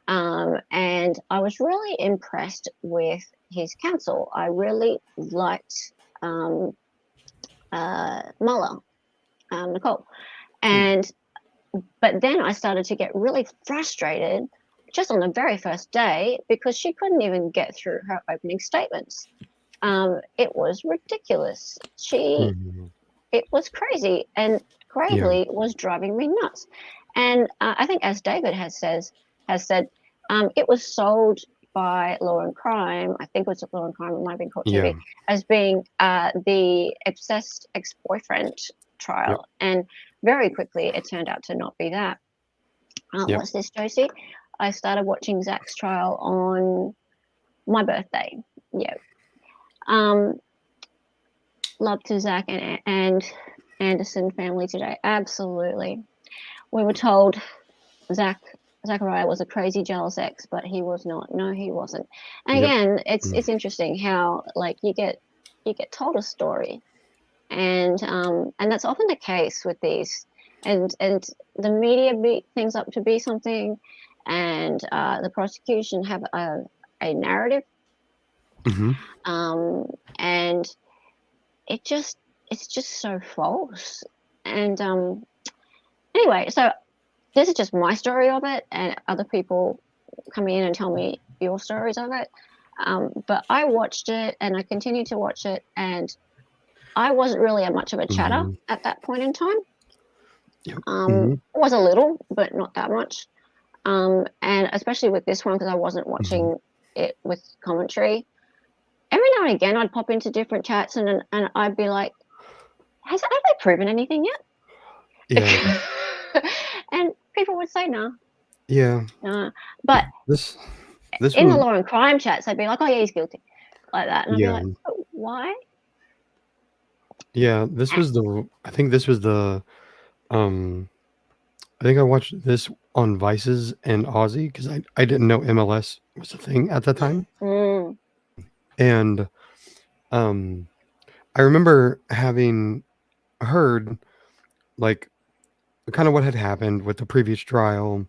And I was really impressed with his counsel. I really liked Muller, Nicole. But then I started to get really frustrated just on the very first day because she couldn't even get through her opening statements. It was ridiculous. It was crazy, and Gravely was driving me nuts. And I think, as David has said, it was sold by Law and Crime. I think it was Law and Crime. It might have been called TV as being the obsessed ex-boyfriend trial. And very quickly, it turned out to not be that. What's this, Josie? I started watching Zach's trial on my birthday. Yeah. Love to Zach and Anderson family today. Absolutely. We were told Zachariah was a crazy, jealous ex, but he was not. No, he wasn't. And again, it's interesting how like you get told a story, and that's often the case with these, and the media beat things up to be something, and the prosecution have a narrative, and it's just so false. And anyway, so this is just my story of it, and other people come in and tell me your stories of it. But I watched it, and I continued to watch it, and I wasn't really much of a chatter at that point in time. It was a little, but not that much. And especially with this one, because I wasn't watching it with commentary. Every now and again, I'd pop into different chats, and I'd be like, have they proven anything yet? Yeah. And people would say no. Yeah. But this in the law and crime chats, they'd be like, oh yeah, he's guilty. Like that. And I'd be like, oh, why? Yeah, I think I watched this on Vices and Aussie because I didn't know MLS was a thing at the time. And I remember having heard like kind of what had happened with the previous trial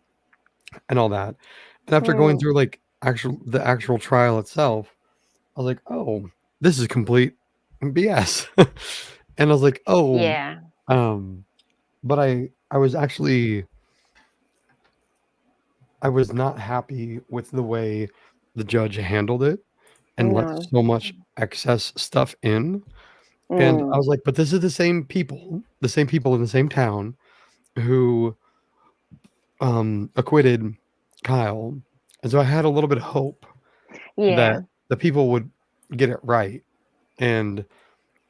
and all that. And after going through like the actual trial itself, I was like, oh, this is complete BS. And I was like, oh, yeah. But I was actually, I was not happy with the way the judge handled it and let so much excess stuff in. And I was like, but this is the same people in the same town who acquitted Kyle. And so I had a little bit of hope that the people would get it right. And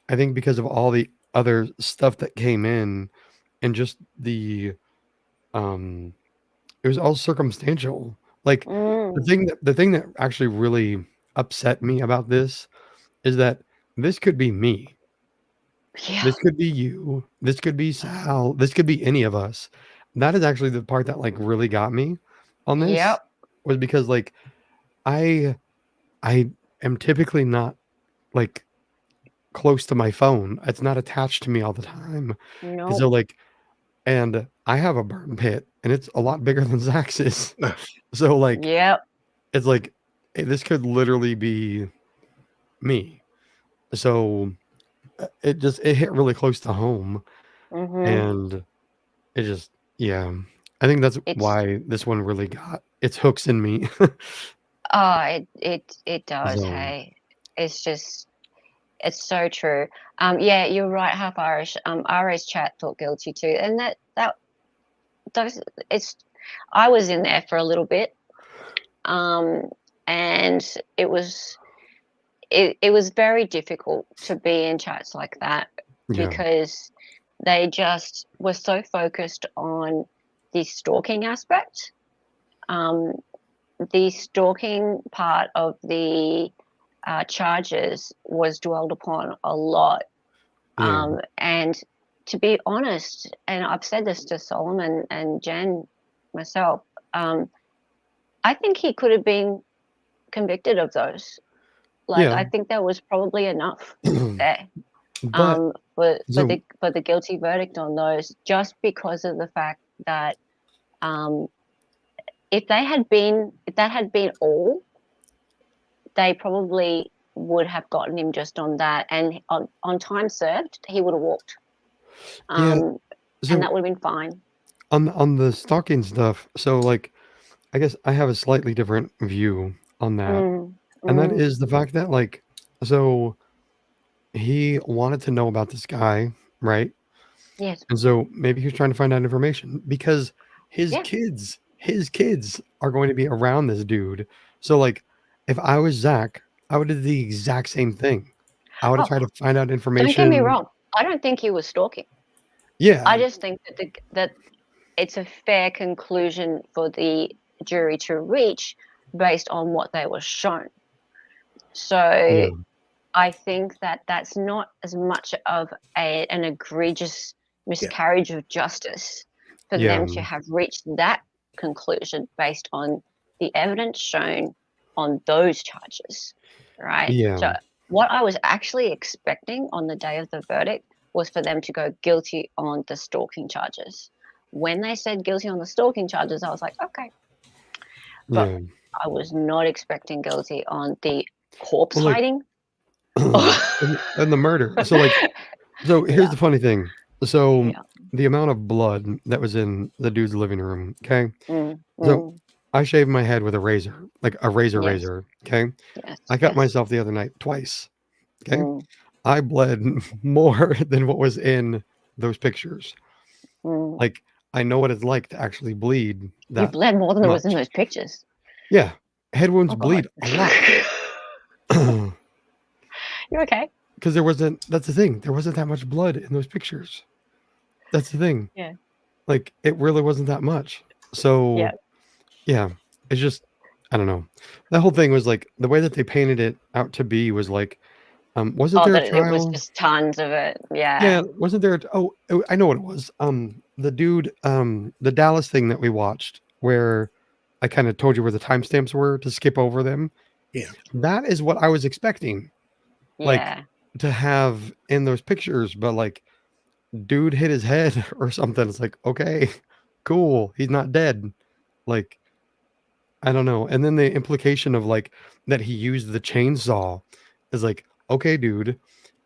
I think because of all the other stuff that came in and just it was all circumstantial. Like the thing that actually really upset me about this is that this could be me. Yeah. This could be you. This could be Sal. This could be any of us. That is actually the part that like really got me on this. Was because like I am typically not like close to my phone. It's not attached to me all the time. And so like, and I have a burn pit and it's a lot bigger than Zach's is. So like, it's like, hey, this could literally be me. So it hit really close to home. And it just, I think that's why this one really got its hooks in me. It does. Hey, it's so true. Yeah, you're right. Half Irish. Irish chat thought guilty too, and I was in there for a little bit, and it was very difficult to be in chats like that because they just were so focused on the stalking aspect. The stalking part of the charges was dwelled upon a lot. And to be honest, and I've said this to Solomon and Jen myself, I think he could have been convicted of those. Like, I think there was probably enough there for the guilty verdict on those, just because of the fact that if that had been all, they probably would have gotten him just on that, and on time served, he would have walked. And that would have been fine. On the stalking stuff, so like, I guess I have a slightly different view on that. And that is the fact that like, so he wanted to know about this guy, right? Yes. And so maybe he was trying to find out information because his kids are going to be around this dude. So like, if I was Zach, I would do the exact same thing. I would have tried to find out information. Don't get me wrong. I don't think he was stalking. Yeah. I just think that it's a fair conclusion for the jury to reach based on what they were shown. So I think that that's not as much of an egregious miscarriage of justice for them to have reached that conclusion based on the evidence shown on those charges, right? Yeah. So what I was actually expecting on the day of the verdict was for them to go guilty on the stalking charges. When they said guilty on the stalking charges, I was like, okay. But I was not expecting guilty on the corpse hiding. and the murder. So here's the funny thing. So the amount of blood that was in the dude's living room. Okay. So I shaved my head with a razor, like a razor. Okay. I cut myself the other night twice. Okay. I bled more than what was in those pictures. Like I know what it's like to actually bleed. You bled more than was in those pictures. Yeah. Head wounds bleed a lot. You're okay. Because that's the thing. There wasn't that much blood in those pictures. That's the thing. Yeah. Like, it really wasn't that much. So, yeah, it's just, I don't know. That whole thing was like, the way that they painted it out to be was like, wasn't there a trial? It was just tons of it. Yeah. Yeah. Wasn't there? I know what it was. The dude, the Dallas thing that we watched where I kind of told you where the timestamps were to skip over them. Yeah. That is what I was expecting. Like to have in those pictures, but like dude hit his head or something. It's like, okay, cool. He's not dead. Like, I don't know. And then the implication of like that he used the chainsaw is like, okay, dude,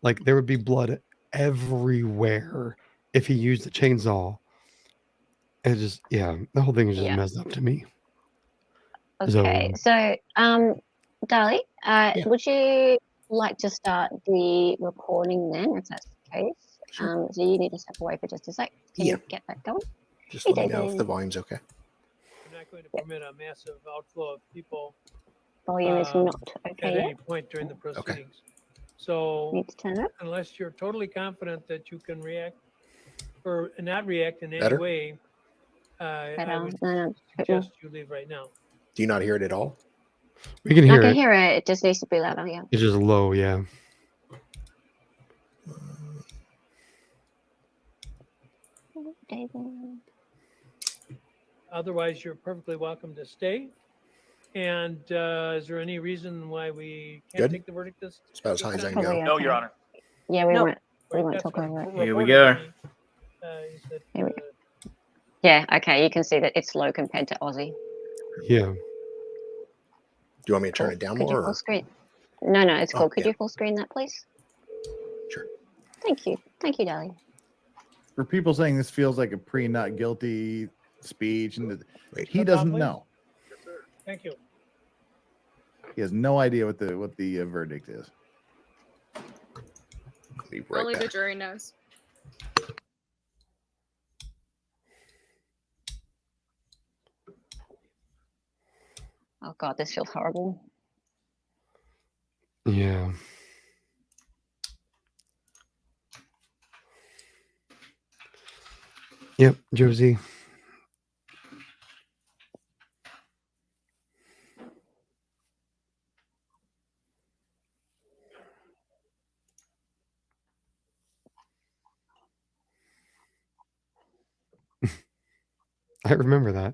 like there would be blood everywhere if he used the chainsaw. And it just, the whole thing is just messed up to me. Okay. So, Dali, would you like to start the recording then, if that's the case? So you need to step away for just a sec. Can you get that going? Just let me know if the volume's okay. We're not going to permit a massive outflow of people. Volume is not okay at yet. any point during the proceedings. So Need to turn up. unless you're totally confident that you can react or not react in any Better? way, I would No, suggest you leave right now. Do you not hear it at all? We can hear I can it. hear it. It just needs to be louder. Yeah. It's just low, yeah. Otherwise, you're perfectly welcome to stay. And is there any reason why we can't Good. take the verdict this? It's about as high as I can Probably go. No, Your Honor. Yeah, we No. won't. We won't That's talk what over it. Here we reported go. to me, is that, Here we go. Yeah. Okay. You can see that it's low compared to Aussie. Yeah. Do you want me to turn it down Could you more? full Or? screen? No, it's Oh, cool. Could yeah. you full screen that, please? Sure. Thank you. Thank you, darling. For people saying this feels like a pre-not guilty speech, and he Tom, doesn't please. know. Thank you. He has no idea what the verdict is. Be right Only back. the jury knows. Oh God, this feels horrible. Yeah. Yep, Josie. I remember that.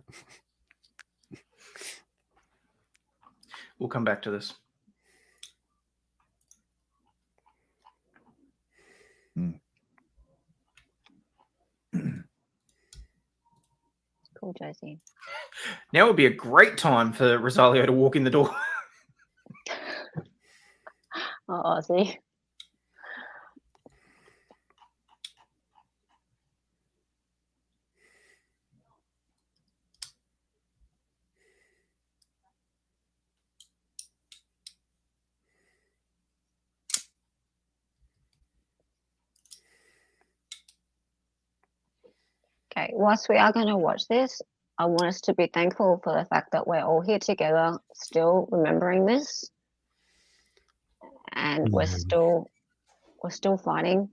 We'll come back to this. Cool, Josie. Now would be a great time for Rosalio to walk in the door. Oh, Aussie. Okay, whilst we are going to watch this, I want us to be thankful for the fact that we're all here together, still remembering this, and we're still fighting.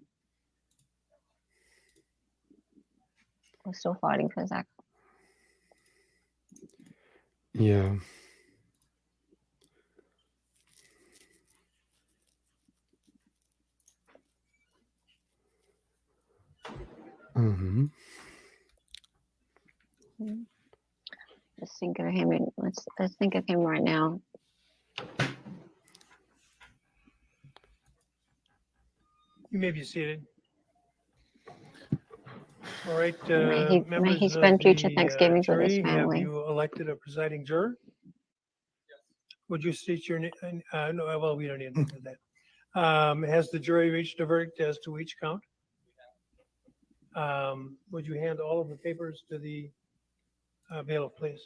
We're still fighting for Zach. Yeah. Mm-hmm. Let's think of him. Let's think of him right now. You may be seated. All right, May he members spend of future the Thanksgivings with his jury, have family. you elected a presiding juror? Would you state your name? No, well, we don't need to do that. Has the jury reached a verdict as to each count? Would you hand all of the papers to the bailiff, please?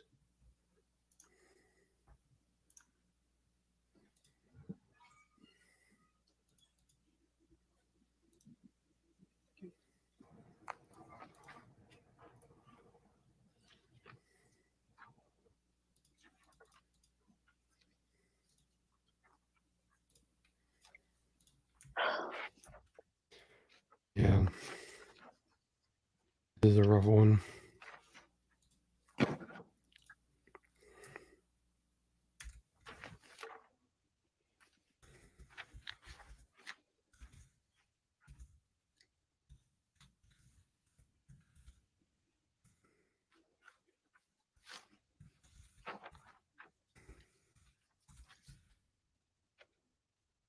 Yeah. This is a rough one.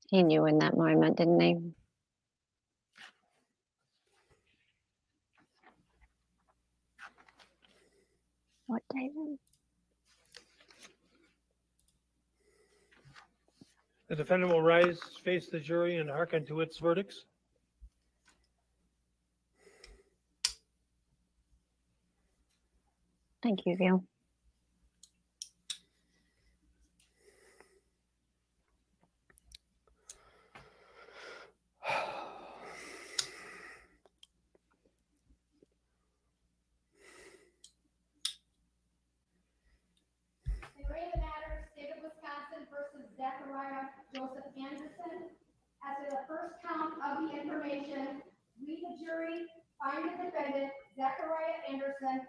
He knew in that moment, didn't he? What, David? The defendant will rise, face the jury, and hearken to its verdicts. Thank you, Gil. Versus Zachariah Joseph Anderson. As to the first count of the information, we, the jury, find the defendant, Zachariah Anderson,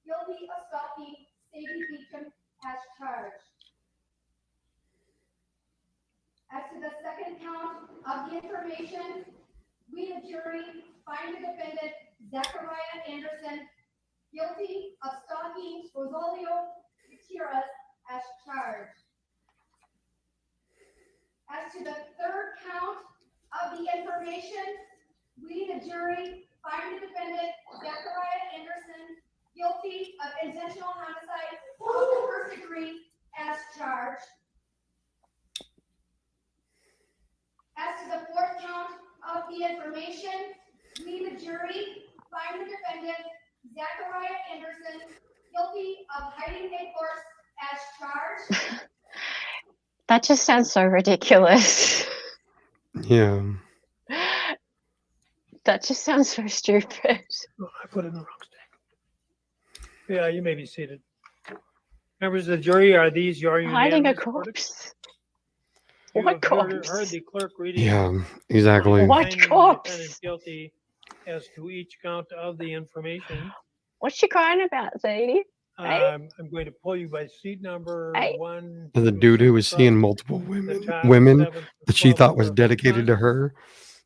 guilty of stalking Sadie Beecham as charged. As to the second count of the information, we, the jury, find the defendant, Zachariah Anderson, guilty of stalking Rosalio Gutierrez as charged. As to the third count of the information, we, the jury, find the defendant, Zachariah Anderson, guilty of intentional homicide of the first degree as charged. As to the fourth count of the information, we, the jury, find the defendant, Zachariah Anderson, guilty of hiding a corpse as charged. That just sounds so ridiculous. Yeah. That just sounds so stupid. Oh, I put it in the wrong stack. Yeah, you may be seated. Members of the jury, are these your Hiding a unanimous verdicts? corpse. You What have heard corpse? the clerk reading. Yeah, exactly. What finding the corpse? defendant guilty as to each count of the information. What's she crying about, Sadie? I'm going to pull you by seat number Hey. 1. The two, dude who was from seeing multiple the women top, 7th to that she 12th thought was for dedicated to response. her.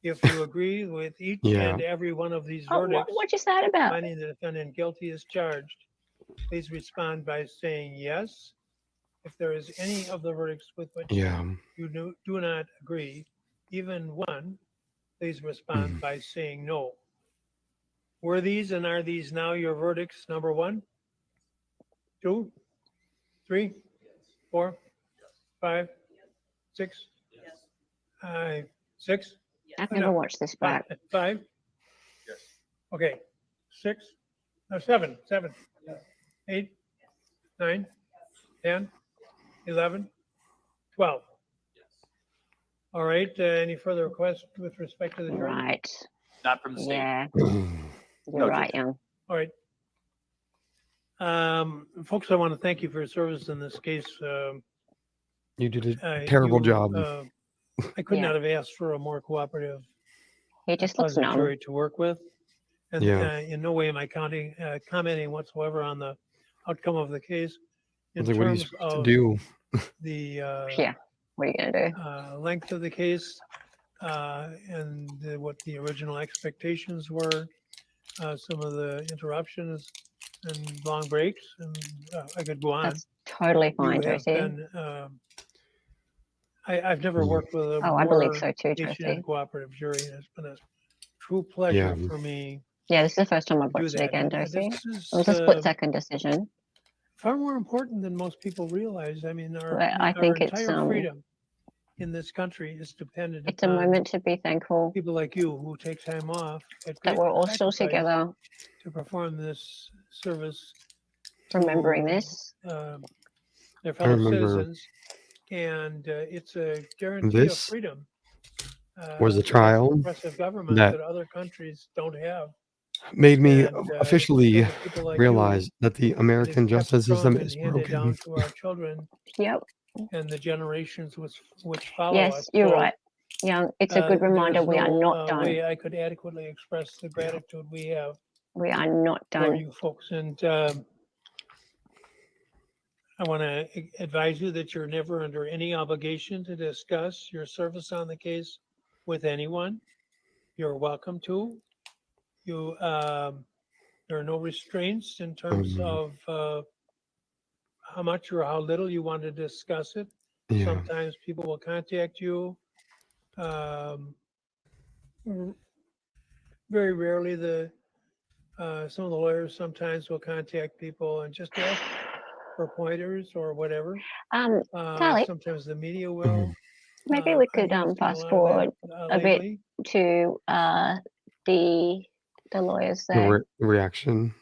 If you agree with each Yeah. and every one of these Oh, verdicts, what's that about? finding the defendant guilty as charged, please respond by saying yes. If there is any of the verdicts with which Yeah. you do not agree, even one, please respond by saying no. Were these and are these now your verdicts? Number 1, 2, 3, 4, 5, 6, 6. I've never watched this back. 5. Yes. Okay. 6. No, 7. 8, 9, 10, 11, 12. All right. Any further requests with respect to the jury? Right. Not from the state. Yeah. You're No, right, Young. All right. Folks, I want to thank you for your service in this case. You did a terrible job. I could Yeah. not have asked for a more cooperative, He just looks pleasant numb. jury to work with. And in no way am I commenting whatsoever on the outcome of the case. In Like, what are you terms supposed to of do? the what are you gonna do? length of the case and what the original expectations were, some of the interruptions and long breaks, and I could go on. That's totally fine, You have Josie. been, I've never worked with a I believe more so too, patient Josie. and cooperative jury, and it's been a true pleasure for me. Yeah, this is the first time I've to do watched it that. again, And Josie. this is It was a split-second decision. far more important than most people realize. I mean, But I our think it's entire freedom in this country is dependent it's a upon moment to be thankful people like you who take time off at that great we're all still sacrifice together, to perform this service remembering to, this. their fellow remember citizens, and it's a guarantee of this freedom. was the It's an trial impressive government that that other countries don't have. made me And officially because of people like realize you, that the it is American kept justice strong system and is handed broken. down to our children. Yep. And the generations which follow Yes, us. you're So, right. Yeah, it's a good reminder. there's We are no not done. way I could adequately express the gratitude we have We are not for done. you folks. And I want to advise you that you're never under any obligation to discuss your service on the case with anyone. You're welcome to. You, there are no restraints in terms of how much or how little you want to discuss it. Yeah. Sometimes people will contact you. Very rarely some of the lawyers sometimes will contact people and just ask for pointers or whatever. Charlie, Sometimes the media will. maybe we could I'm using a fast lot of forward that, a bit lately. to the lawyers The there. reaction.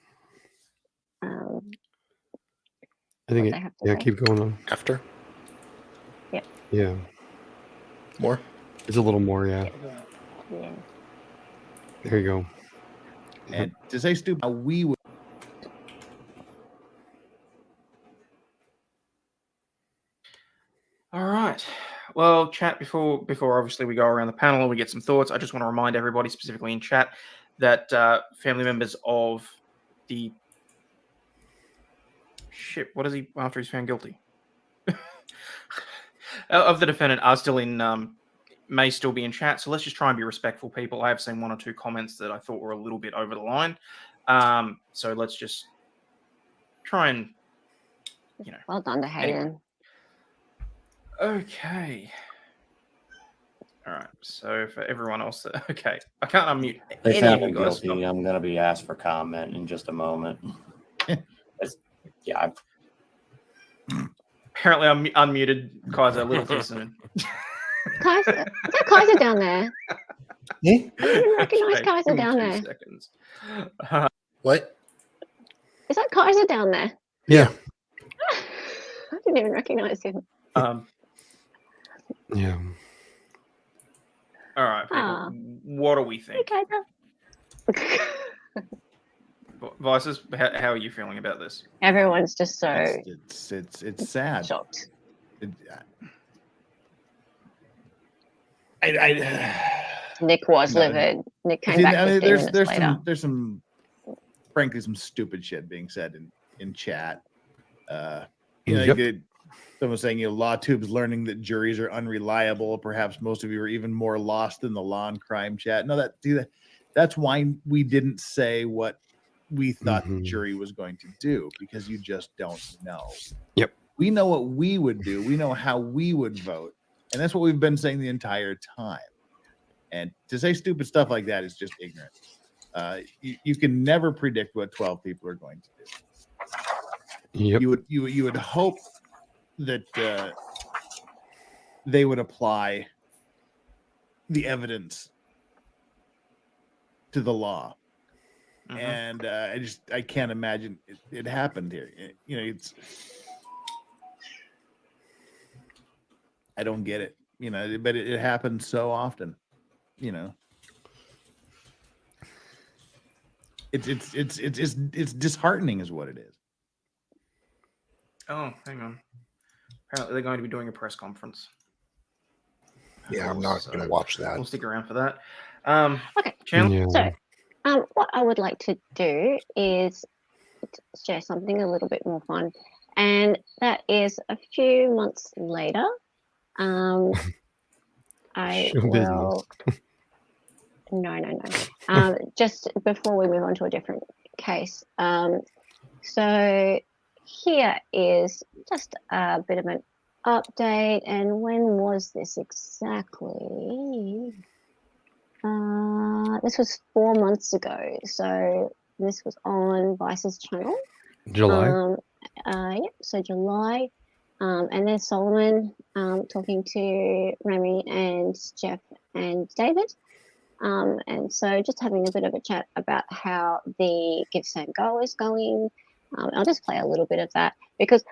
I think what it, they have to yeah, say. keep going on. After? Yeah. Yeah. More? It's a little more, yeah. Yeah. There you go. And to say stupid, how we would. All right. Well, chat, before obviously we go around the panel and we get some thoughts, I just want to remind everybody, specifically in chat, that family members of the what is he after he's found guilty? Of the defendant are still in, may still be in chat. So let's just try and be respectful, people. I have seen one or two comments that I thought were a little bit over the line. So let's just try and, Well done to Hayden. Anyway. Okay. All right. So for everyone else, okay, I can't unmute They any found of him you guys. guilty. I'm going to be asked for comment in just a moment. Yeah. Apparently, I'm unmuted. Kaiser, a little too soon. Kaiser, is that Kaiser down there? Yeah. I didn't recognize Okay, Kaiser give me down 2 there. seconds. What? Is that Kaiser down there? Yeah. I didn't even recognize him. Yeah. All right, people. What do we think? Okay. Vices, how are you feeling about this? Everyone's just so It's sad. shocked. Nick was livid. Nick came back 15 minutes later. There's some frankly some stupid shit being said in chat. Someone saying LawTube's learning that juries are unreliable. Perhaps most of you are even more lost in the law and crime chat. No, that's why we didn't say what we thought the jury was going to do, because you just don't know. Yep. We know what we would do. We know how we would vote. And that's what we've been saying the entire time. And to say stupid stuff like that is just ignorant. You can never predict what 12 people are going to do. Yep. You would hope that they would apply the evidence to the law. And I can't imagine it happened here. I don't get it, but it happens so often, It's disheartening is what it is. Oh, hang on. Apparently they're going to be doing a press conference. Yeah, I'm not going to watch that. We'll stick around for that. Okay. Chandler? So, what I would like to do is share something a little bit more fun, and that is a few months later. I Show will. No. Just before we move on to a different case. So here is just a bit of an update. And when was this exactly? This was 4 months ago. So this was on Vice's channel. July. So July. And then Solomon talking to Remy and Jeff and David. And so just having a bit of a chat about how the Give, Send, Go is going. I'll just play a little bit of that because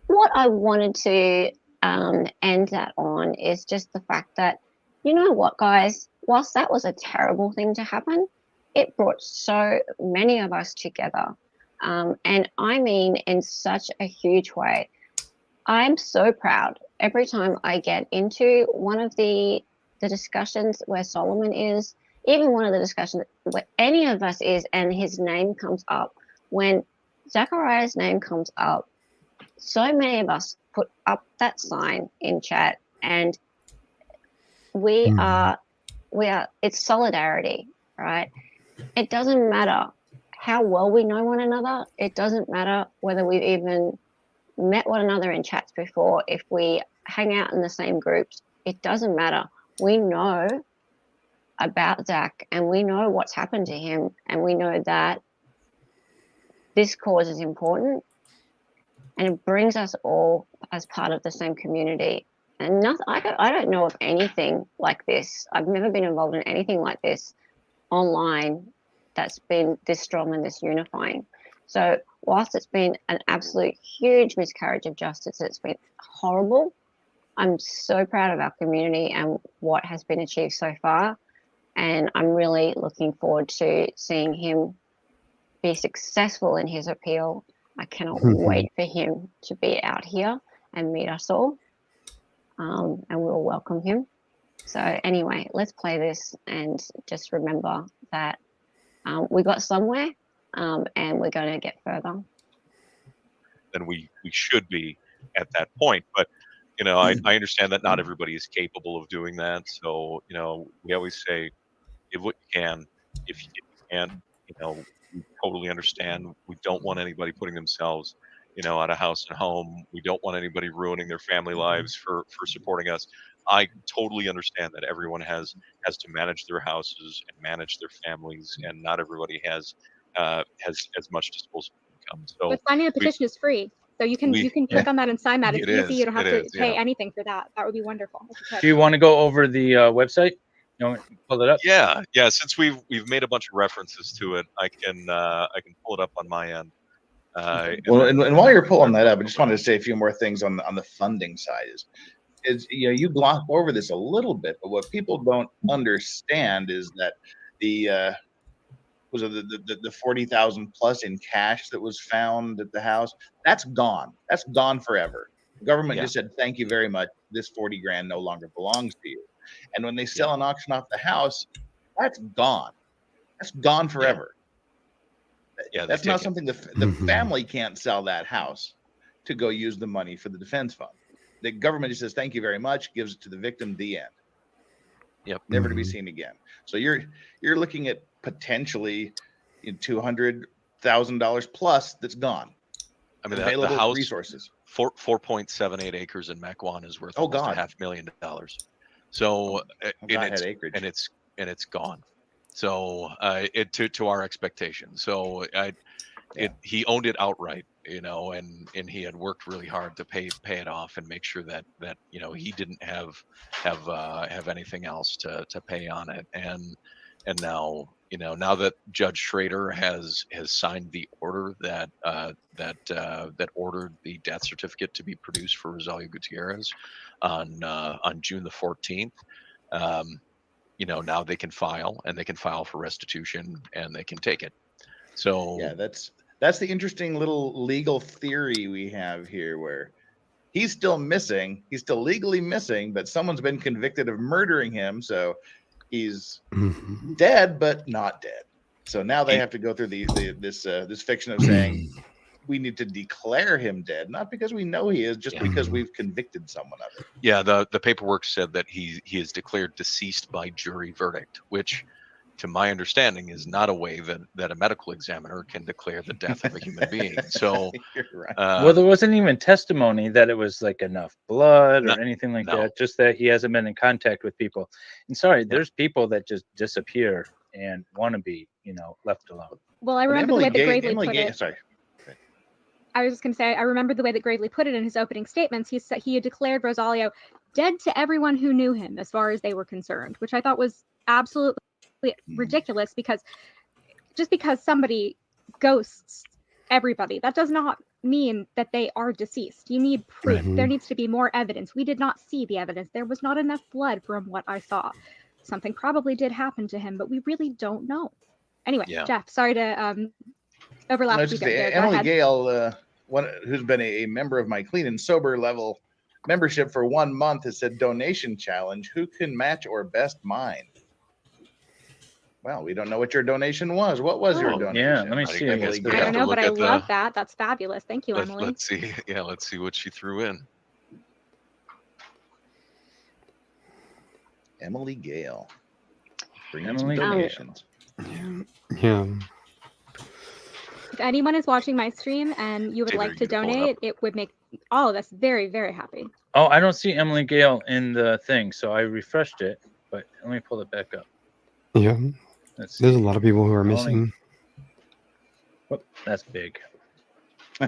what I wanted to end that on is just the fact that, you know what, guys, whilst that was a terrible thing to happen, it brought so many of us together. And I mean in such a huge way. I'm so proud every time I get into one of the discussions where Solomon is, even one of the discussions where any of us is, and his name comes up. When Zachariah's name comes up, so many of us put up that sign in chat, and we are, it's solidarity, right? It doesn't matter how well we know one another. It doesn't matter whether we've even met one another in chats before. If we hang out in the same groups, it doesn't matter. We know about Zach and we know what's happened to him, and we know that this cause is important and it brings us all as part of the same community. And I don't know of anything like this. I've never been involved in anything like this online that's been this strong and this unifying. So whilst it's been an absolute huge miscarriage of justice, it's been horrible, I'm so proud of our community and what has been achieved so far. And I'm really looking forward to seeing him be successful in his appeal. I cannot wait for him to be out here and meet us all. And we'll welcome him. So anyway, let's play this and just remember that we got somewhere and we're going to get further. Than we should be at that point. But, you know, I understand that not everybody is capable of doing that. So, you know, we always say, give what you can. If you can't, you know, we totally understand. We don't want anybody putting themselves, you know, out of house and home. We don't want anybody ruining their family lives for supporting us. I totally understand that everyone has to manage their houses and manage their families, and not everybody has as much disposable income. So but signing a petition is free, so you can click on that and sign that. It's easy. You don't have to pay anything for that. That would be wonderful. Do you want to go over the website? You want to pull it up? Yeah. Since we've made a bunch of references to it, I can pull it up on my end. Well, and while you're pulling that up, I just wanted to say a few more things on the funding side. Is you know, you gloss over this a little bit, but what people don't understand is that the 40,000 plus in cash that was found at the house, that's gone. That's gone forever. The government just said, thank you very much. This 40 grand no longer belongs to you. And when they sell and auction off the house, that's gone. That's gone forever. That's not something the family can't sell that house to go use the money for the defense fund. The government just says, thank you very much, gives it to the victim, the end. Yep. Never to be seen again. So you're looking at potentially $200,000 plus that's gone. I mean, available the house, resources. 4.78 acres in Mequon is worth almost $500,000. So it's gone. So to our expectations. So he owned it outright, you know, and he had worked really hard to pay it off and make sure that you know, he didn't have anything else to pay on it. And now, you know, now that Judge Schrader has signed the order that ordered the death certificate to be produced for Rosalia Gutierrez on June the 14th, you know, now they can file for restitution and they can take it. So yeah, that's the interesting little legal theory we have here, where he's still missing. He's still legally missing, but someone's been convicted of murdering him. So he's dead, but not dead. So now they have to go through this fiction of saying we need to declare him dead, not because we know he is, just because we've convicted someone of it. Yeah, the paperwork said that he is declared deceased by jury verdict, which, to my understanding, is not a way that a medical examiner can declare the death of a human being. So, You're right. Well, there wasn't even testimony that it was like enough blood or anything like that. Just that he hasn't been in contact with people. And sorry, there's people that just disappear and want to be, left alone. Well, I remember the way that Gravely put it. Sorry. I was just going to say, I remember the way that Gravely put it in his opening statements. He said he had declared Rosalio dead to everyone who knew him, as far as they were concerned, which I thought was absolutely ridiculous, because just because somebody ghosts everybody, that does not mean that they are deceased. You need proof. There needs to be more evidence. We did not see the evidence. There was not enough blood from what I saw. Something probably did happen to him, but we really don't know. Anyway, Jeff, sorry to overlap. No, just Emily Gale, who's been a member of my clean and sober level membership for 1 month, has said donation challenge. Who can match or best mine? Well, we don't know what your donation was. What was your donation? Yeah, let me see. I don't know, but I love that. That's fabulous. Thank you, Emily. Let's see. Yeah, let's see what she threw in. Emily Gale. Emily donations. Yeah. If anyone is watching my stream and you would like to donate, it would make all of us very, very happy. Oh, I don't see Emily Gale in the thing, so I refreshed it, but let me pull it back up. Yeah. There's a lot of people who are missing. Whoop, that's big. So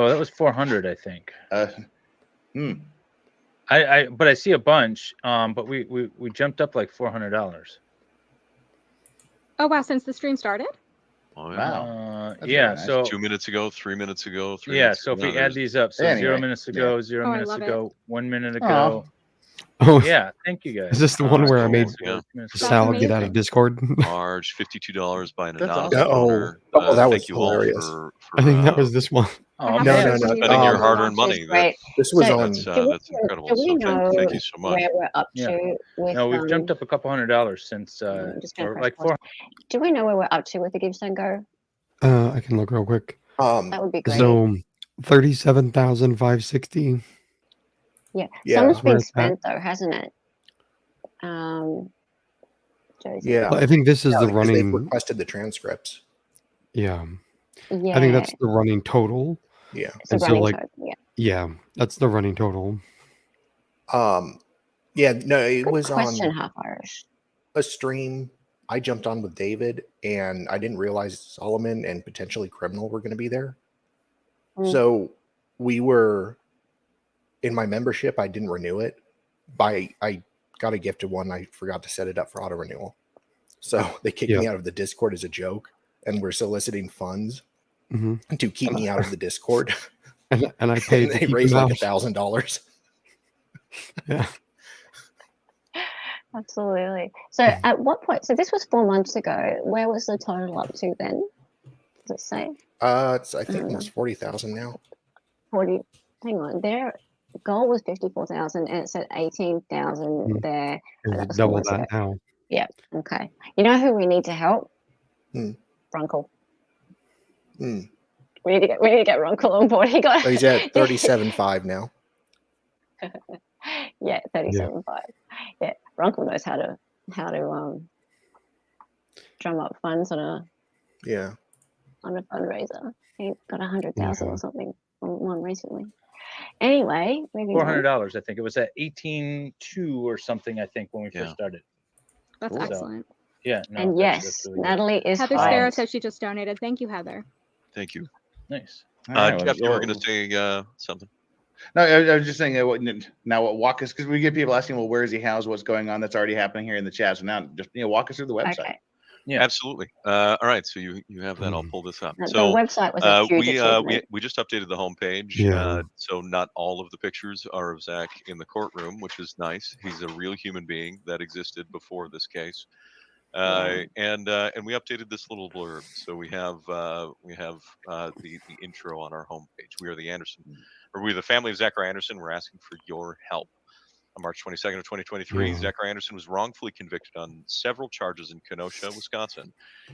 that was 400, I think. But I see a bunch. But we jumped up like $400. Oh wow! Since the stream started. Oh, wow. That's Yeah. nice. So 2 minutes ago, 3 minutes ago, 3 yeah. minutes So ago. if we add these up, so 0 minutes ago, 0 Oh, I minutes love ago, 1 minute Aw. ago. Oh, Yeah. Thank you guys. Is this the one where I made That's Sal get out of Discord? March $52 by an That's anonymous awesome. donor. Oh, that was thank you all hilarious. for I think that was this one. for No. spending your hard-earned money. Great. This was So, on. That's incredible. Do we So know thank you so much. where we're up Yeah. to with? No, we've jumped up a couple $100 since I'm just gonna or press like pause. 4. Do we know where we're up to with the Gives Don't Go? I can look real quick. That would be great. So 37,560. Yeah, Yeah. some's That's where been it's at. spent though, hasn't it? Josie. Yeah. Well, I think this is the because they've running. requested the transcripts. Yeah. Yeah. I think that's the running total. Yeah. It's a And so, running like, total, yeah. yeah, that's the running total. Yeah. No, it Good was question, on Half Irish. a stream. I jumped on with David, and I didn't realize Solomon and potentially Criminal were going to be there. So we were in my membership. I didn't renew it. I got a gift of one. I forgot to set it up for auto renewal. So they kicked me out of the Discord as a joke, and we're soliciting funds to keep me out of the Discord. And I paid. And to they keep raised him like out. $1,000. Yeah. Absolutely. So at what point? So this was 4 months ago. Where was the total up to then? Does it say? It's I think almost 40,000 now. 40. Hang on. Their goal was 54,000, and it said 18,000 there. and that It's was 4 double months that ago. now. Yeah. Okay. You know who we need to help? Hmm. Runkle. Hmm. We need to get Runkle on board. He got. Oh, he's at 37.5 now. Yeah, 37.5. Yeah, Runkle knows how to drum up funds on a fundraiser. He got 100,000 or something on one recently. Anyway, maybe $400. I think it was at 18.2 or something. I think when we first started. That's So, excellent. yeah. No, And that's yes, really good. Natalie is Heather fine. Sparrow says she just donated. Thank you, Heather. Thank you. Nice. Jeff, you were going to say something? No, I was just saying now what walk us, because we get people asking, well, where is he housed? What's going on? That's already happening here in the chat. So now just walk us through the website. Okay. Yeah, absolutely. All right, so you have that. I'll pull this up. The So website was a huge achievement. we just updated the homepage. Yeah. So not all of the pictures are of Zach in the courtroom, which is nice. He's a real human being that existed before this case. And we updated this little blurb. So we have the intro on our homepage. We are the Anderson, or we're the family of Zachary Anderson. We're asking for your help. On March 22nd of 2023, Yeah. Zachary Anderson was wrongfully convicted on several charges in Kenosha, Wisconsin.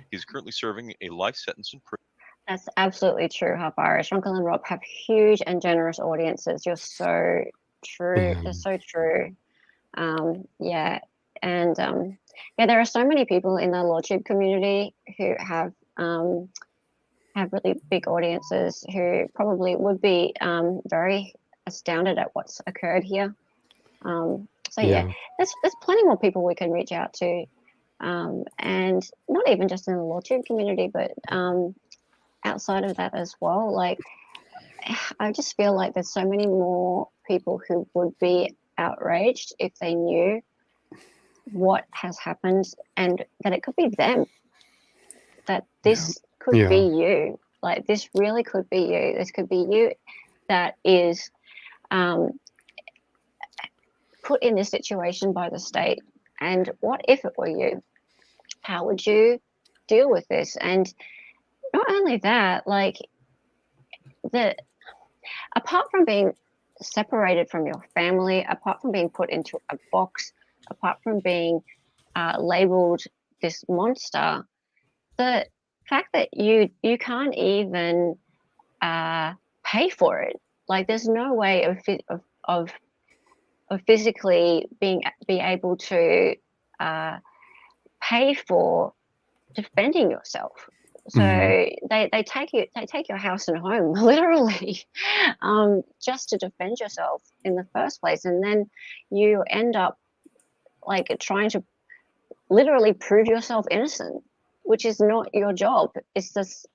He's currently serving a life sentence in prison. That's absolutely true, Irish. Uncle and Rob have huge and generous audiences. You're so true. Yeah. They're so true. Yeah. And yeah, there are so many people in the LordTube community who have really big audiences who probably would be very astounded at what's occurred here. So yeah, there's plenty more people we can reach out to, and not even just in the LordTube community, but outside of that as well. Like, I just feel like there's so many more people who would be outraged if they knew what has happened and that it could be them, that this could be you. Like, this really could be you. This could be you that is put in this situation by the state. And what if it were you? How would you deal with this? And not only that, like, apart from being separated from your family, apart from being put into a box, apart from being labeled this monster, the fact that you can't even pay for it. Like, there's no way of physically be able to pay for defending yourself. So they take your house and home literally, just to defend yourself in the first place, and then you end up like trying to literally prove yourself innocent, which is not your job. It's just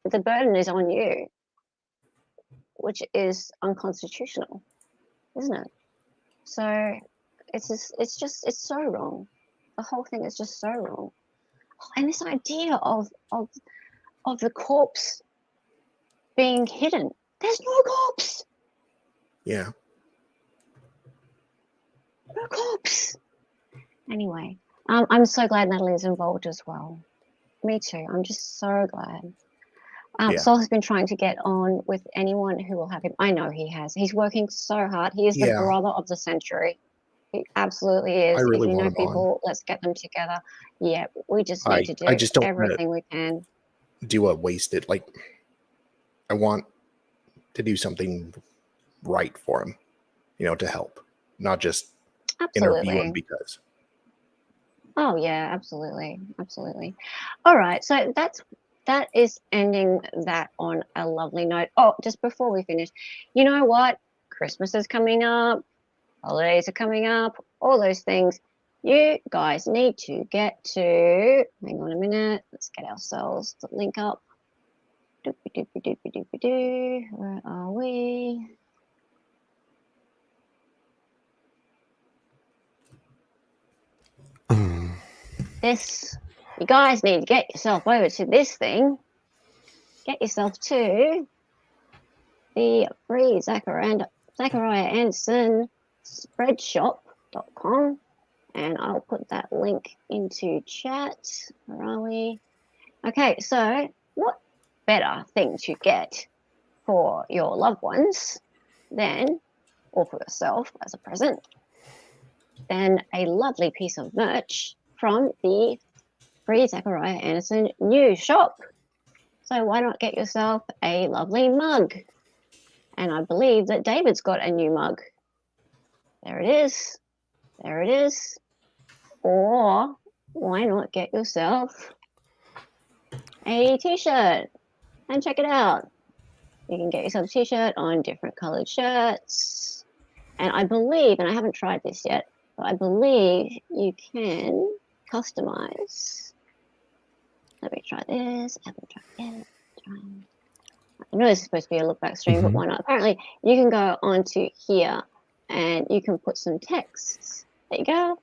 the burden is on you, which is unconstitutional, isn't it? So it's so wrong. The whole thing is just so wrong. And this idea of the corpse being hidden. There's no corpse. Yeah. No corpse. Anyway, I'm so glad Natalie's involved as well. Me too. I'm just so glad. Saul has been trying to get on with anyone who will have him. I know he has. He's working so hard. He is the brother of the century. He absolutely is. I really if you know want him on. people, let's get them together. Yeah, we just need to do just don't everything we can. Do a wasted, like, I want to do something right for him, to help, not just interview him because. Oh yeah, absolutely. All right, so that is ending that on a lovely note. Oh, just before we finish, you know what? Christmas is coming up, holidays are coming up, all those things. You guys need to get to, hang on a minute, let's get ourselves the link up. Where are we? You guys need to get yourself over to this thing. Get yourself to the free Zachariah Anderson spreadshop.com, and I'll put that link into chat. Where are we? Okay, so what better thing to get for your loved ones than, or for yourself as a present, than a lovely piece of merch from the free Zachariah Anderson new shop. So why not get yourself a lovely mug? And I believe that David's got a new mug. There it is. Or why not get yourself a t-shirt and check it out. You can get yourself a t-shirt on different colored shirts. And I believe, and I haven't tried this yet, but I believe you can customize. Let me try this. I haven't tried it. I know this is supposed to be a look back stream, but why not? Apparently, you can go onto here and you can put some text. There you go.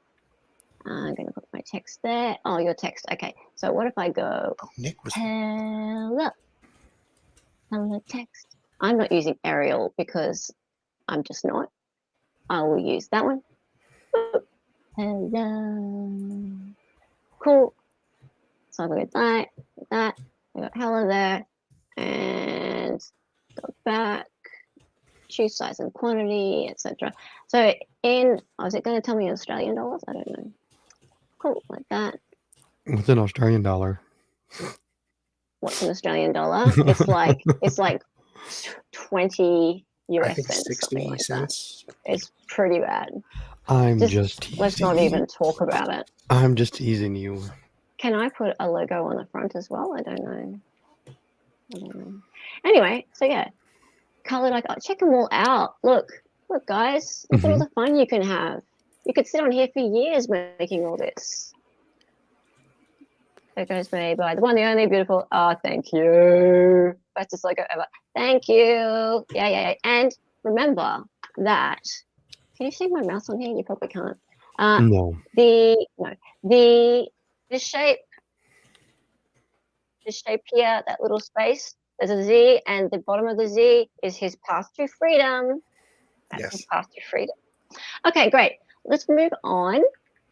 I'm going to put my text there. Oh, your text. Okay. So what if I go, hello text. I'm not using Arial because I'm just not. I will use that one. Hello. Cool. So I've got that. I got hello there. And go back, choose size and quantity, etc. So is it going to tell me Australian dollars? I don't know. Cool, like that. What's an Australian dollar? What's an Australian dollar? It's like 20 US I think cents, 60 something like cents. that. It's pretty bad. teasing Let's not even talk about it. I'm just teasing you. Can I put a logo on the front as well? I don't know. Anyway, so yeah, colored icon. Check them all out. Look, guys. Look at all the fun you can have. You could sit on here for years making all this. It goes made by the one, the only, beautiful. Oh, thank you. Bestest logo ever. Thank you. Yeah. And remember that. Can you see my mouse on here? You probably can't. No. The shape here, that little space, there's a Z, and the bottom of the Z is his path to freedom. That's his path to freedom. Okay, great. Let's move on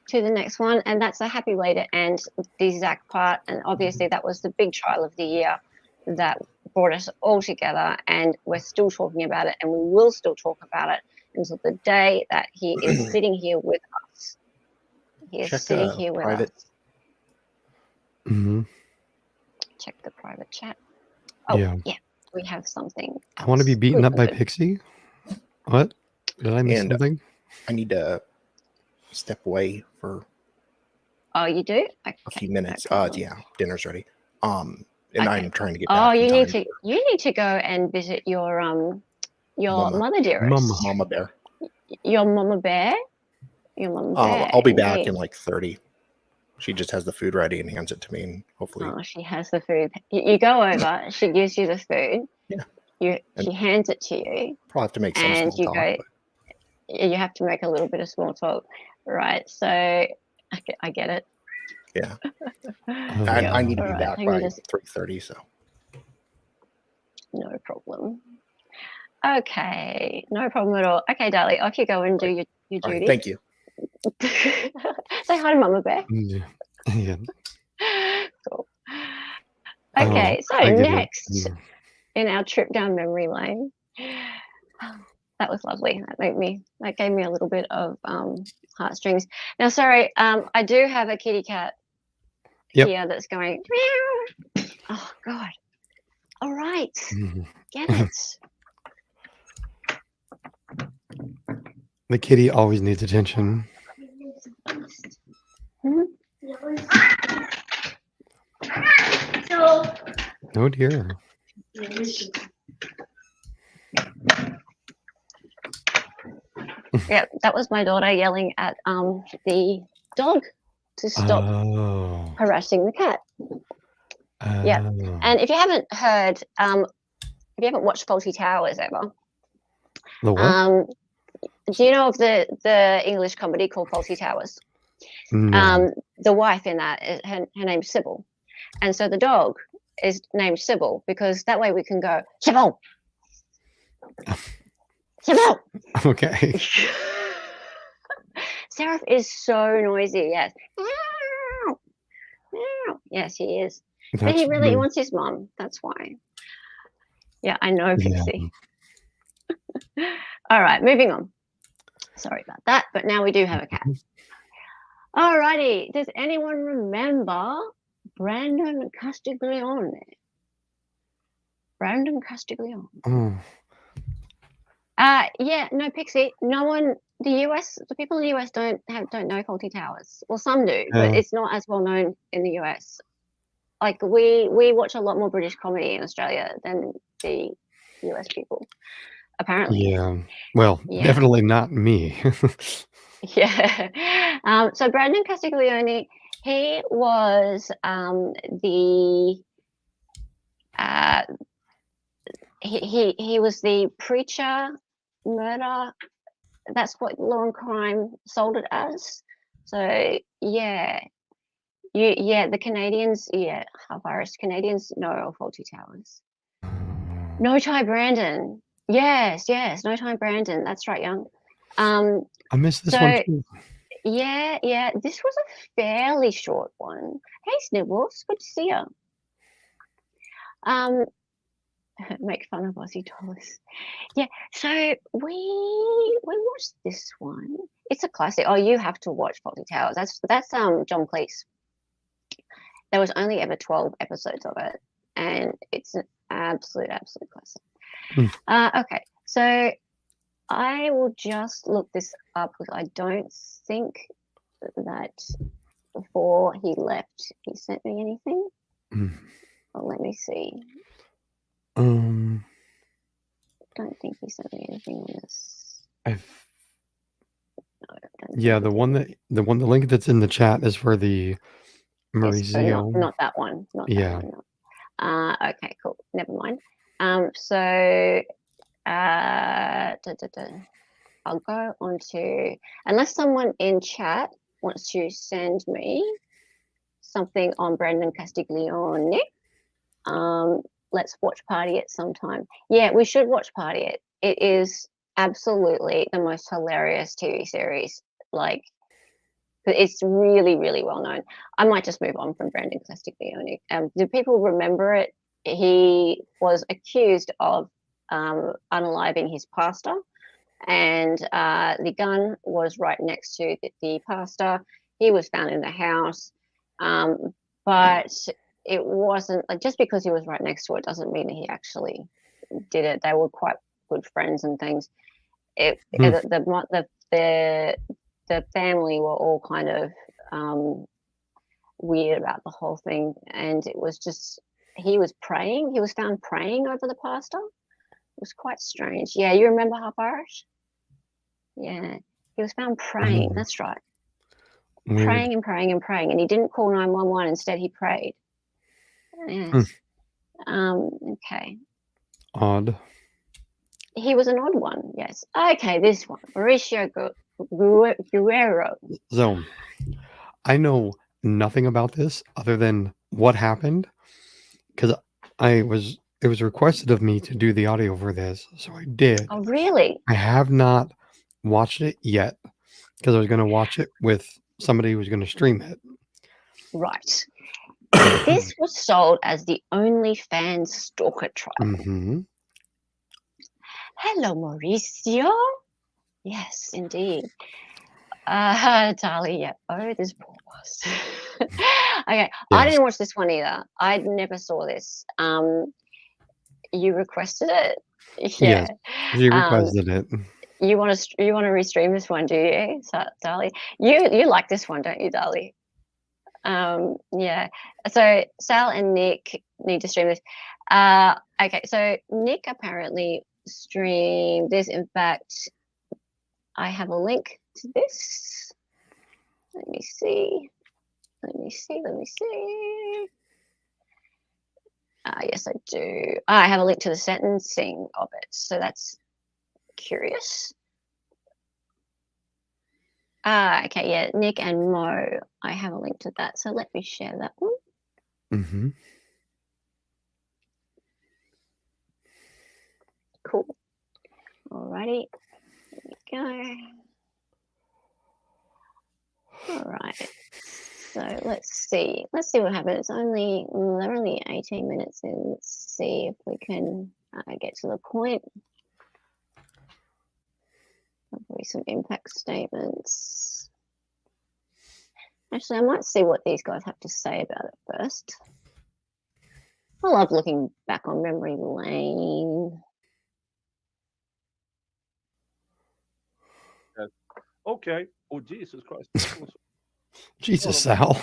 to the next one, and that's a happy way to end the Zach part. And obviously, that was the big trial of the year that brought us all together, and we're still talking about it, and we will still talk about it until the day that he is sitting here with us. He is sitting here with us. Mm-hmm. Check the private chat. Oh, yeah. We have something. I want to be beaten up by Pixie. What? Did I miss something? I need to step away for Oh, you do? a few minutes. Yeah, dinner's ready. And I'm trying to get back. Oh, you need to go and visit your mother dearest. Mama bear. Your mama bear? Your mama bear. I'll be back in like 30. She just has the food ready and hands it to me, and hopefully. Oh, she has the food. You go over. She gives you the food. Yeah. She hands it to you. Probably have to make some small talk. You have to make a little bit of small talk, right? So I get it. Yeah. I need to be back by 3:30. So. No problem. Okay, no problem at all. Okay, darling, off you go and do your duty. Right, thank you. Say hi to Mama Bear. Yeah. Cool. Okay, so next in our trip down memory lane, that was lovely. That gave me a little bit of heartstrings. Now, sorry, I do have a kitty cat here that's going. Meow. Oh God! All right, get it. The kitty always needs attention. Oh dear. Yeah, that was my daughter yelling at the dog to stop harassing the cat. Yeah, and if you haven't heard, if you haven't watched Fawlty Towers ever, the what? Do you know of the English comedy called Fawlty Towers? No. The wife in that, her name's Sybil, and so the dog is named Sybil because that way we can go Sybil. Sybil. Okay. Seraph is so noisy. Yes. Yes, he is. But he really wants his mom. That's why. Yeah, I know, Pixie. Yeah. All right, moving on. Sorry about that, but now we do have a cat. All righty. Does anyone remember Brandon Castiglione? Brandon Castiglione. Oh. Yeah, no, Pixie. No one. The people in the US don't know Fawlty Towers. Well, some do, but it's not as well known in the US. Like we watch a lot more British comedy in Australia than the US people, apparently. Yeah. Well, definitely not me. Yeah. So Brandon Castiglione, he was he was the preacher murder. That's what Law and Crime sold it as. So yeah. The Canadians, half Irish Canadians know of Fawlty Towers. No Ty Brandon. Yes, No Ty Brandon. That's right, young. I missed this one too. Yeah. This was a fairly short one. Hey, Snibbles, good to see you. make fun of Aussie dollars. Yeah, so we watched this one. It's a classic. Oh, you have to watch Fawlty Towers. That's John Cleese. There was only ever 12 episodes of it, and it's an absolute classic. Okay, so I will just look this up because I don't think that before he left he sent me anything. Well, let me see. Don't think he sent me anything on this. Yeah, the link that's in the chat is for the Mauricio. Not that one. Not yeah. that one. Okay, cool. Never mind. So I'll go on to, unless someone in chat wants to send me something on Brandon Castiglione, let's watch party it sometime. Yeah, we should watch party it. It is absolutely the most hilarious TV series. Like, it's really, really well known. I might just move on from Brandon Castiglione. Do people remember it? He was accused of unaliving his pastor, and the gun was right next to the pastor. He was found in the house, but it wasn't like, just because he was right next to it doesn't mean that he actually did it. They were quite good friends and things. The family were all kind of weird about the whole thing, and it was just, he was found praying over the pastor. It was quite strange. Yeah, you remember Half Irish? Yeah, he was found praying. That's right. Weird. Praying and praying and praying, and he didn't call 911. Instead, he prayed. Yes. Okay. Odd. He was an odd one. Yes. Okay, this one, Mauricio Guerrero. So, I know nothing about this other than what happened, because it was requested of me to do the audio for this, so I did. Oh, really? I have not watched it yet because I was going to watch it with somebody who was going to stream it. Right. This was sold as the OnlyFans stalker trial. Hello, Mauricio. Yes, indeed. Charlie, yeah. Oh, this poor was. Okay, yes. I didn't watch this one either. I never saw this. You requested it? Yeah. Yes, you requested it. You want to restream this one, do you, Dali? You like this one, don't you, Dali? Yeah. So Sal and Nick need to stream this. Okay. So Nick apparently streamed this. In fact, I have a link to this. Let me see. Yes, I do. I have a link to the sentencing of it. So that's curious. Okay, yeah, Nick and Mo. I have a link to that. So let me share that one. Cool. Alrighty. There we go. All right. So let's see. Let's see what happens. They're only 18 minutes in. Let's see if we can get to the point. Probably some impact statements. Actually, I might see what these guys have to say about it first. I love looking back on memory lane. Okay. Oh, Jesus Christ. Jesus, Sal.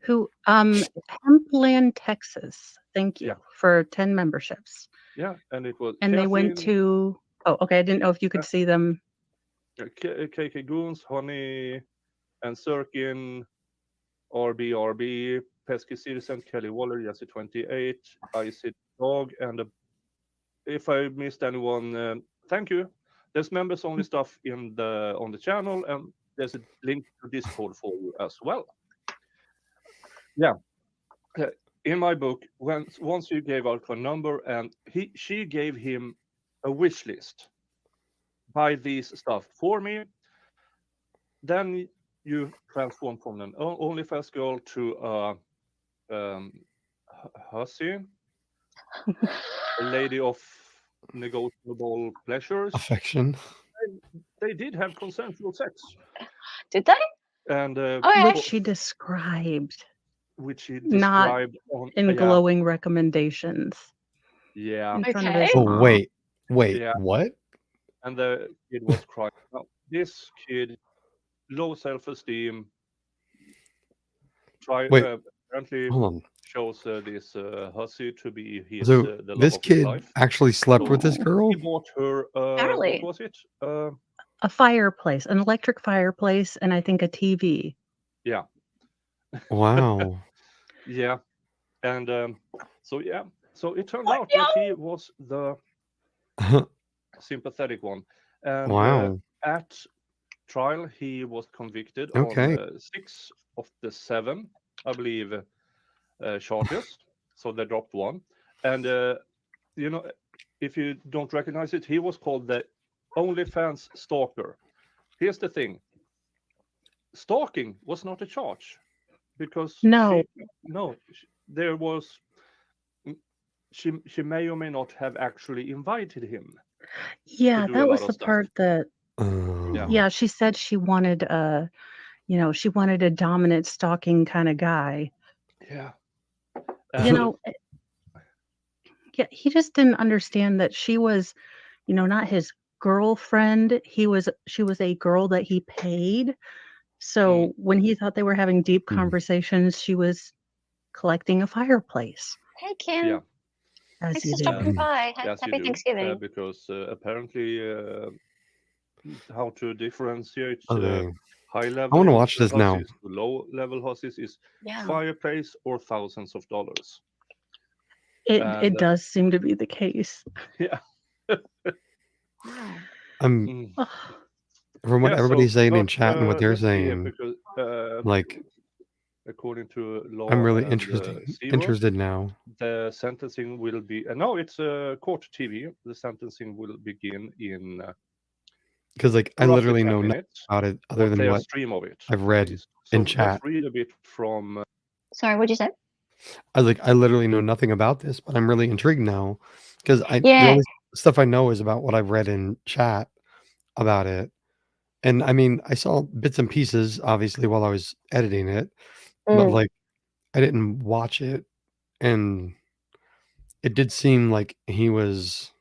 Who, Hempland, Texas. Thank you for 10 memberships. Yeah, and it was. And they went to. Oh, okay. I didn't know if you could see them. KK Goons, Honey, and Sirkin, RBRB, Pesky Citizen, Kelly Waller, Jesse 28, Icy Dog, and if I missed anyone, thank you. There's members only stuff on the channel, and there's a link to Discord for you as well. Yeah. In my book, once you gave out her number, and she gave him a wish list. Buy these stuff for me. Then you transform from an OnlyFans girl to a hussy. a lady of negotiable pleasures. Affection. They did have consensual sex. Did they? And Which she described. Which she Not described on in glowing recommendations. Yeah. In front of his Oh mom. wait, Yeah. what? And the kid was crying. Now, this kid, low self-esteem, Wait, apparently hold on. shows this hussy to be his So the love this of his kid life. actually slept So with this girl? he bought her Apparently. what was it? A fireplace, an electric fireplace, and I think a TV. Yeah. Wow. Yeah. And so it turned out that he was the sympathetic one. And Wow. at trial, he was convicted Okay. on 6 of the 7, I believe, charges. So they dropped one. And, if you don't recognize it, he was called the OnlyFans stalker. Here's the thing. Stalking was not a charge because there was she may or may not have actually invited him. Yeah, do a that lot was of the stuff. part that yeah, she said she wanted she wanted a dominant stalking kind of guy. Yeah. Yeah, he just didn't understand that she was, not his girlfriend. She was a girl that he paid. So when he thought they were having deep conversations, she was collecting a fireplace. Hey, Kim. Yeah. As Thanks you for do. stopping by. Yes, you Happy do. Thanksgiving. Because apparently, how to differentiate Okay. high I level want to watch this now. hussies to low level hussies is Yeah. fireplace or thousands of dollars. It does seem to be the case. Yeah. I'm from what Yeah, everybody's saying in but, chat and what they're let's see here, saying, because like according to law I'm really and interested now. the sentencing will be no, it's court TV. The sentencing will begin in Because like I roughly literally 10 know nothing minutes. about it other than their what stream of it I've read is. in So chat. let's read a bit from. Sorry, what'd you say? I was like, I literally know nothing about this, but I'm really intrigued now because the Yeah. only stuff I know is about what I've read in chat about it. And I mean, I saw bits and pieces obviously while I was editing it, but like I didn't watch it, and it did seem like he was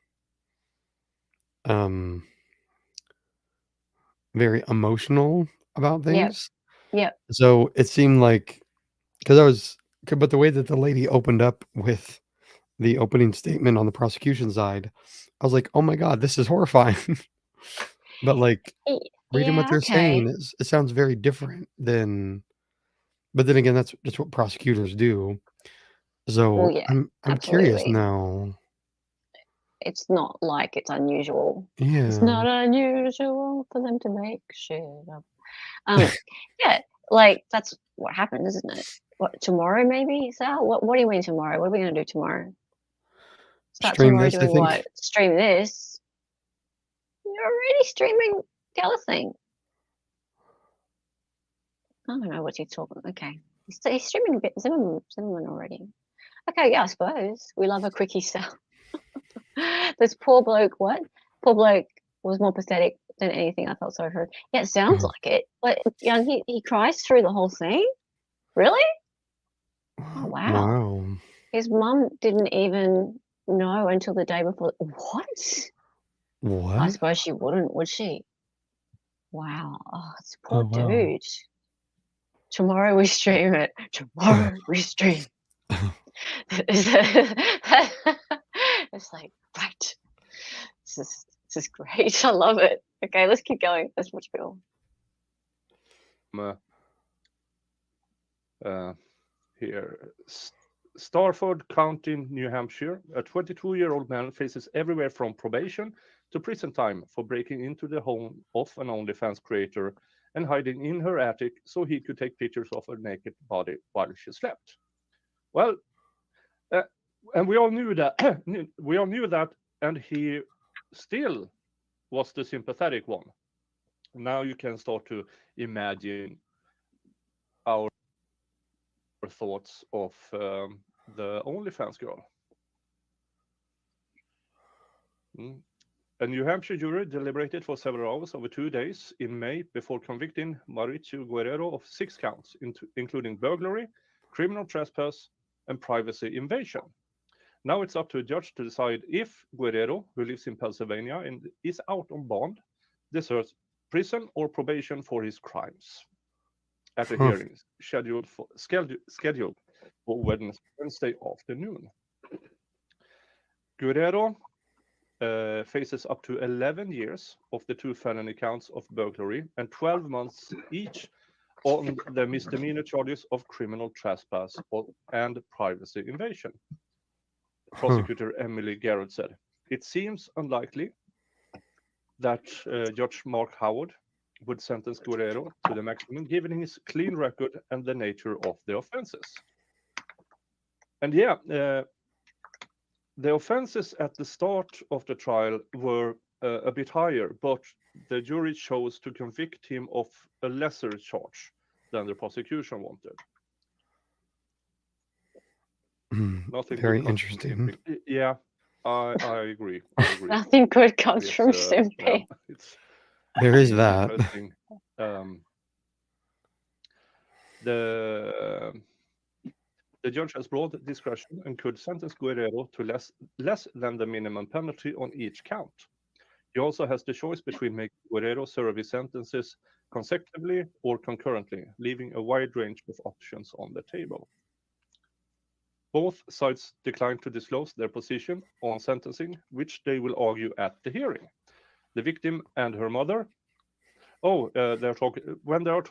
very emotional about things. Yep. So it seemed like but the way that the lady opened up with the opening statement on the prosecution side, I was like, oh my God, this is horrifying. But like reading what they're saying it sounds very different than, but then again, that's just what prosecutors do. So Well, yeah, I'm curious absolutely. now. It's not like it's unusual. Yeah. It's not unusual for them to make shit up. Yeah, like that's what happens, isn't it? What, tomorrow maybe, Sal? What do you mean tomorrow? What are we gonna do tomorrow? Start Stream tomorrow this, I doing think. what? Stream this. You're already streaming the other thing. I don't know what you're talking. Okay, he's streaming a bit Zimmerman already. Okay, yeah, I suppose we love a quickie, Sal. This poor bloke. What? Poor bloke was more pathetic than anything I felt sorry for. Yeah, it sounds like it. But he cries through the whole thing. Really? Oh wow. Wow. His mum didn't even know until the day before. What? I What? suppose she wouldn't, would she? Wow. Oh, it's Oh, poor wow. dude. Tomorrow we stream it. Tomorrow we stream. It's like, right. This is great. I love it. Okay, let's keep going. Let's watch film. Here, Starford County, New Hampshire. A 22-year-old man faces everywhere from probation to prison time for breaking into the home of an OnlyFans creator and hiding in her attic so he could take pictures of her naked body while she slept. Well, and we all knew that. We all knew that, and he still was the sympathetic one. Now you can start to imagine our thoughts of the OnlyFans girl. A New Hampshire jury deliberated for several hours over 2 days in May before convicting Mauricio Guerrero of 6 counts, including burglary, criminal trespass, and privacy invasion. Now it's up to a judge to decide if Guerrero, who lives in Pennsylvania and is out on bond, deserves prison or probation for his crimes. At a hearing scheduled for Wednesday afternoon. Guerrero faces up to 11 years of the 2 felony counts of burglary and 12 months each on the misdemeanor charges of criminal trespass and privacy invasion. Prosecutor Emily Garrett said, "It seems unlikely that Judge Mark Howard would sentence Guerrero to the maximum given his clean record and the nature of the offenses." And the offenses at the start of the trial were a bit higher, but the jury chose to convict him of a lesser charge than the prosecution wanted. Nothing Very good interesting. Yeah, I agree. Nothing good comes It's, from Simpy. There is that. Interesting. The judge has broad discretion and could sentence Guerrero to less than the minimum penalty on each count. He also has the choice between making Guerrero serve his sentences consecutively or concurrently, leaving a wide range of options on the table. Both sides declined to disclose their position on sentencing, which they will argue at the hearing. The victim and her mother. They're talking when they are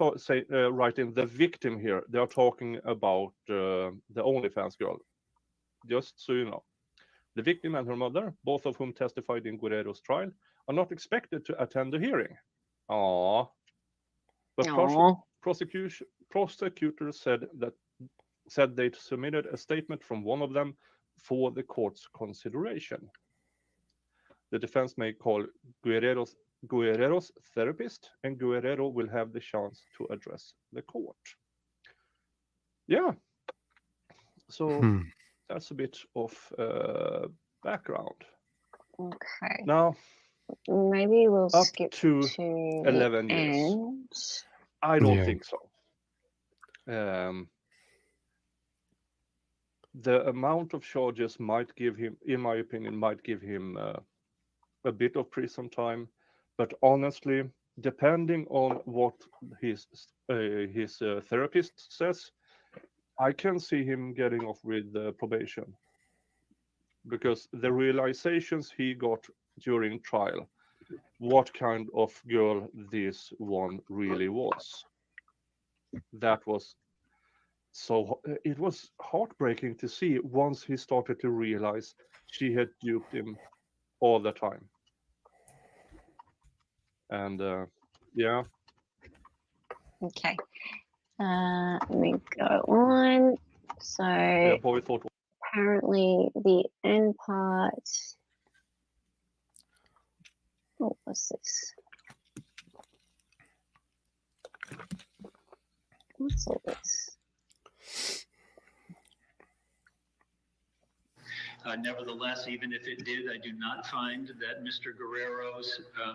writing the victim here. They are talking about the OnlyFans girl. Just so you know, the victim and her mother, both of whom testified in Guerrero's trial, are not expected to attend the hearing. But prosecutor said they submitted a statement from one of them for the court's consideration. The defense may call Guerrero's therapist, and Guerrero will have the chance to address the court. Yeah. So that's a bit of background. Okay. Now, maybe we'll up skip to 11 years. end. I don't think so. The amount of charges might give him, in my opinion, a bit of prison time. But honestly, depending on what his therapist says, I can see him getting off with probation. Because the realizations he got during trial, what kind of girl this one really was. It was heartbreaking to see once he started to realize she had duped him all the time. And yeah. Okay. Let me go on. So apparently the end part. What was this? What's all this? Nevertheless, even if it did, I do not find that Mr. Guerrero's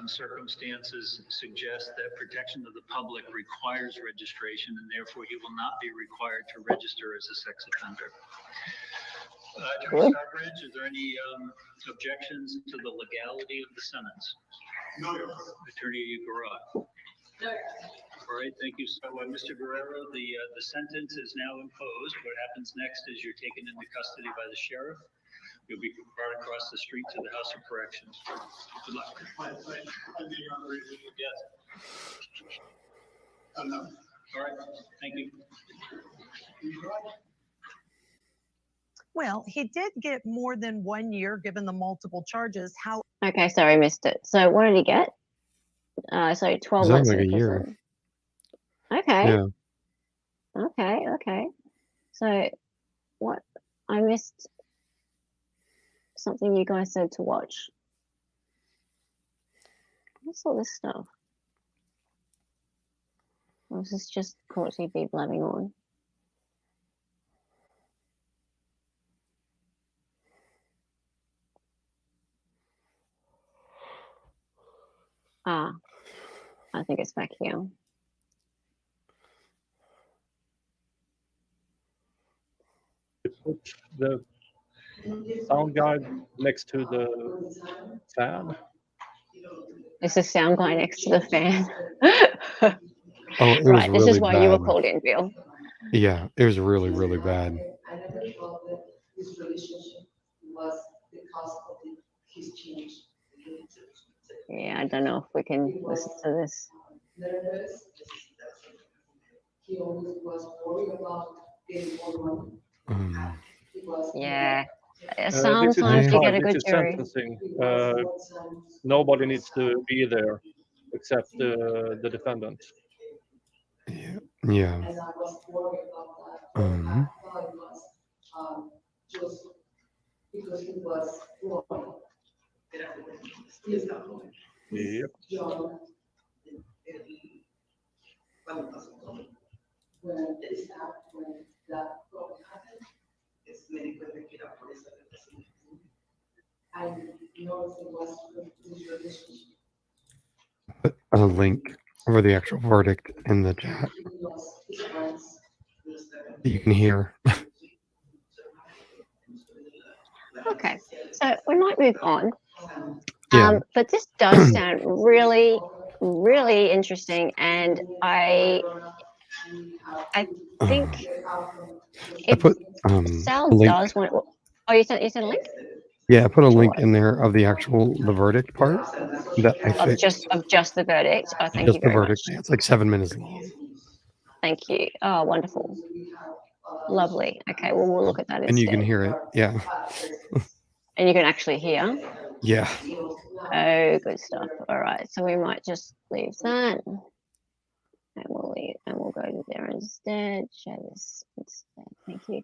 circumstances suggest that protection of the public requires registration, and therefore he will not be required to register as a sex offender. Attorney Starbridge, is there any objections to the legality of the sentence? No, Your Honor. Attorney Garrett? No. All right, thank you. So, Mr. Guerrero, the sentence is now imposed. What happens next is you're taken into custody by the sheriff. You'll be brought across the street to the House of Corrections. Good luck. Yes. All right, thank you. Well, he did get more than 1 year given the multiple charges. Okay, sorry, missed it. So what did he get? So 12 months like in a year. prison. Okay. Yeah. Okay. So what? I missed something you guys said to watch. What's all this stuff? Or is this just Court TV blabbing on? I think it's back here. Put the sound guide next to the fan. It's the sound guy next to the fan. Oh, it was Right, this is really why you were bad. called in, Bill. Yeah, it was really, really bad. I never thought that this relationship was because of his change. Yeah, I don't know if we can listen to this. Nervous. He always was worried about getting more money. He was Yeah, This sometimes is you get a this good is jury. sentencing. Nobody needs to be there except the defendant. Yeah. And I was worried about that. I thought it was just because he was wrong. Yep. John, when that happened, I noticed it was this relationship. Put a link for the actual verdict in the chat that you can hear. Okay, so we might move on. Yeah. But this does sound really, really interesting, and I think I put Sal a link. does want. Oh, you sent a link Yeah, I put a link in there of the verdict part that I of fixed. just the verdict. Oh, thank you Just the very much. verdict. Yeah, it's like 7 minutes long. Thank you. Oh, wonderful, lovely. Okay, well we'll look at that And you instead. can hear it. Yeah. And you can actually hear. Yeah. Oh, good stuff. All right, so we might just leave that, and we'll go to there instead. Share this instead. Thank you.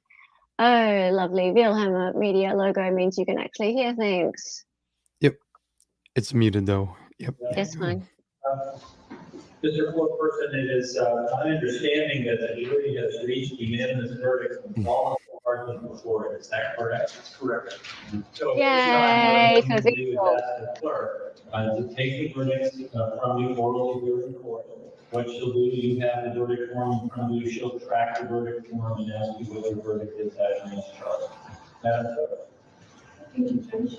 Oh, lovely. Wilhelm Media logo means you can actually hear things. Yep. It's muted though. Yep. Yes, fine. Mr. Foreperson, it is my understanding that the jury has reached unanimous verdict on all of the arguments before it. Is that correct? That's correct. So Yay, what you do is ask the clerk to take the verdicts from you orally here in court. What she'll do, you have the verdict form in front of you. She'll track the verdict form and ask you what your verdict is as you charge. Madam Clerk. Thank you, Judge.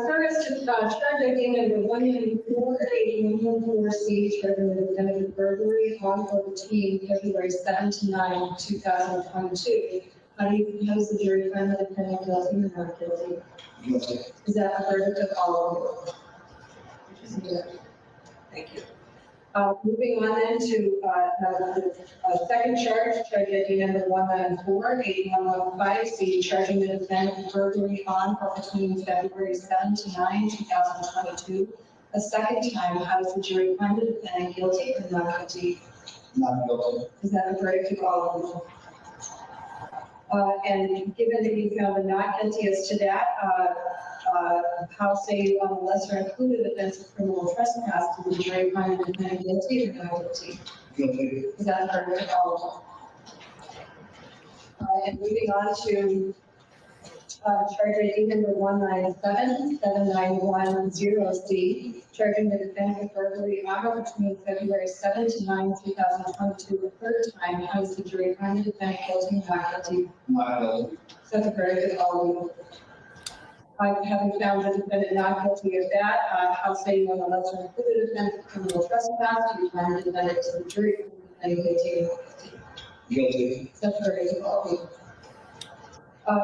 First, charge ID number 194-8114C, charging the defendant with burglary on or between February 7 to 9, 2022. How does the jury find the defendant guilty or not guilty? Guilty. Is that a verdict of all of you? Thank you. Moving on then to the second charge ID number 194-8115C, charging the defendant with burglary on or between February 7 to 9, 2022. A second time, how does the jury find the defendant guilty or not guilty? Not guilty. Is that a verdict of all of you? And given that you found a not guilty as to that, how say you on the lesser included offense of criminal trespass, did the jury find the defendant guilty or not guilty? Guilty. Is that a verdict of all of them? And moving on to charge ID number 197-7910C, charging the defendant with burglary on or between February 7 to 9, 2022, a third time. How does the jury find the defendant guilty or not guilty? Not guilty. So that's a verdict of all of you. Having found the defendant not guilty of that, how say you on the lesser included offense of criminal trespass, do you find the defendant to the jury and guilty or not guilty? Guilty. So that's a verdict of all of you.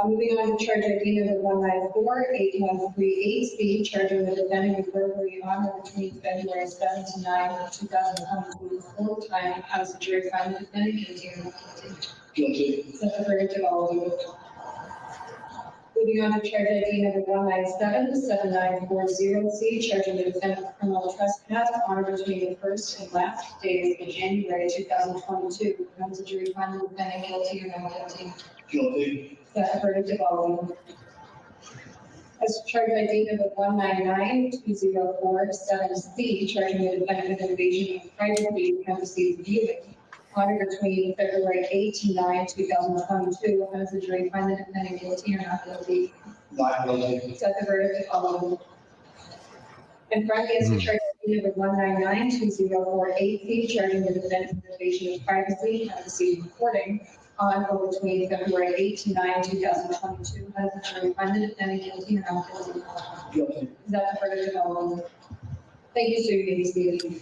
Moving on to charge ID number 194-8138C, charging the defendant with burglary on or between February 7 to 9, 2022, fourth time. How does the jury find the defendant guilty or not guilty? Guilty. So that's a verdict of all of you. Moving on to charge ID number 197-7940C, charging the defendant with criminal trespass on or between the first and last days of January 2022. How does the jury find the defendant guilty or not guilty? Guilty. That's a verdict of all of you. As charge ID number 199-2047C, charging the defendant with invasion of privacy, parentheses, viewing, on or between February 8 to 9, 2022. How does the jury find the defendant guilty or not guilty? Not guilty. Is that the verdict of all of you? And Frank is charged number 1992048, charging the defendant with invasion of privacy and the recording on or between February 8 to 9, 2022. Has the jury find the defendant guilty or not guilty? Guilty. Is that the further development? Thank you, sir. You may be seated.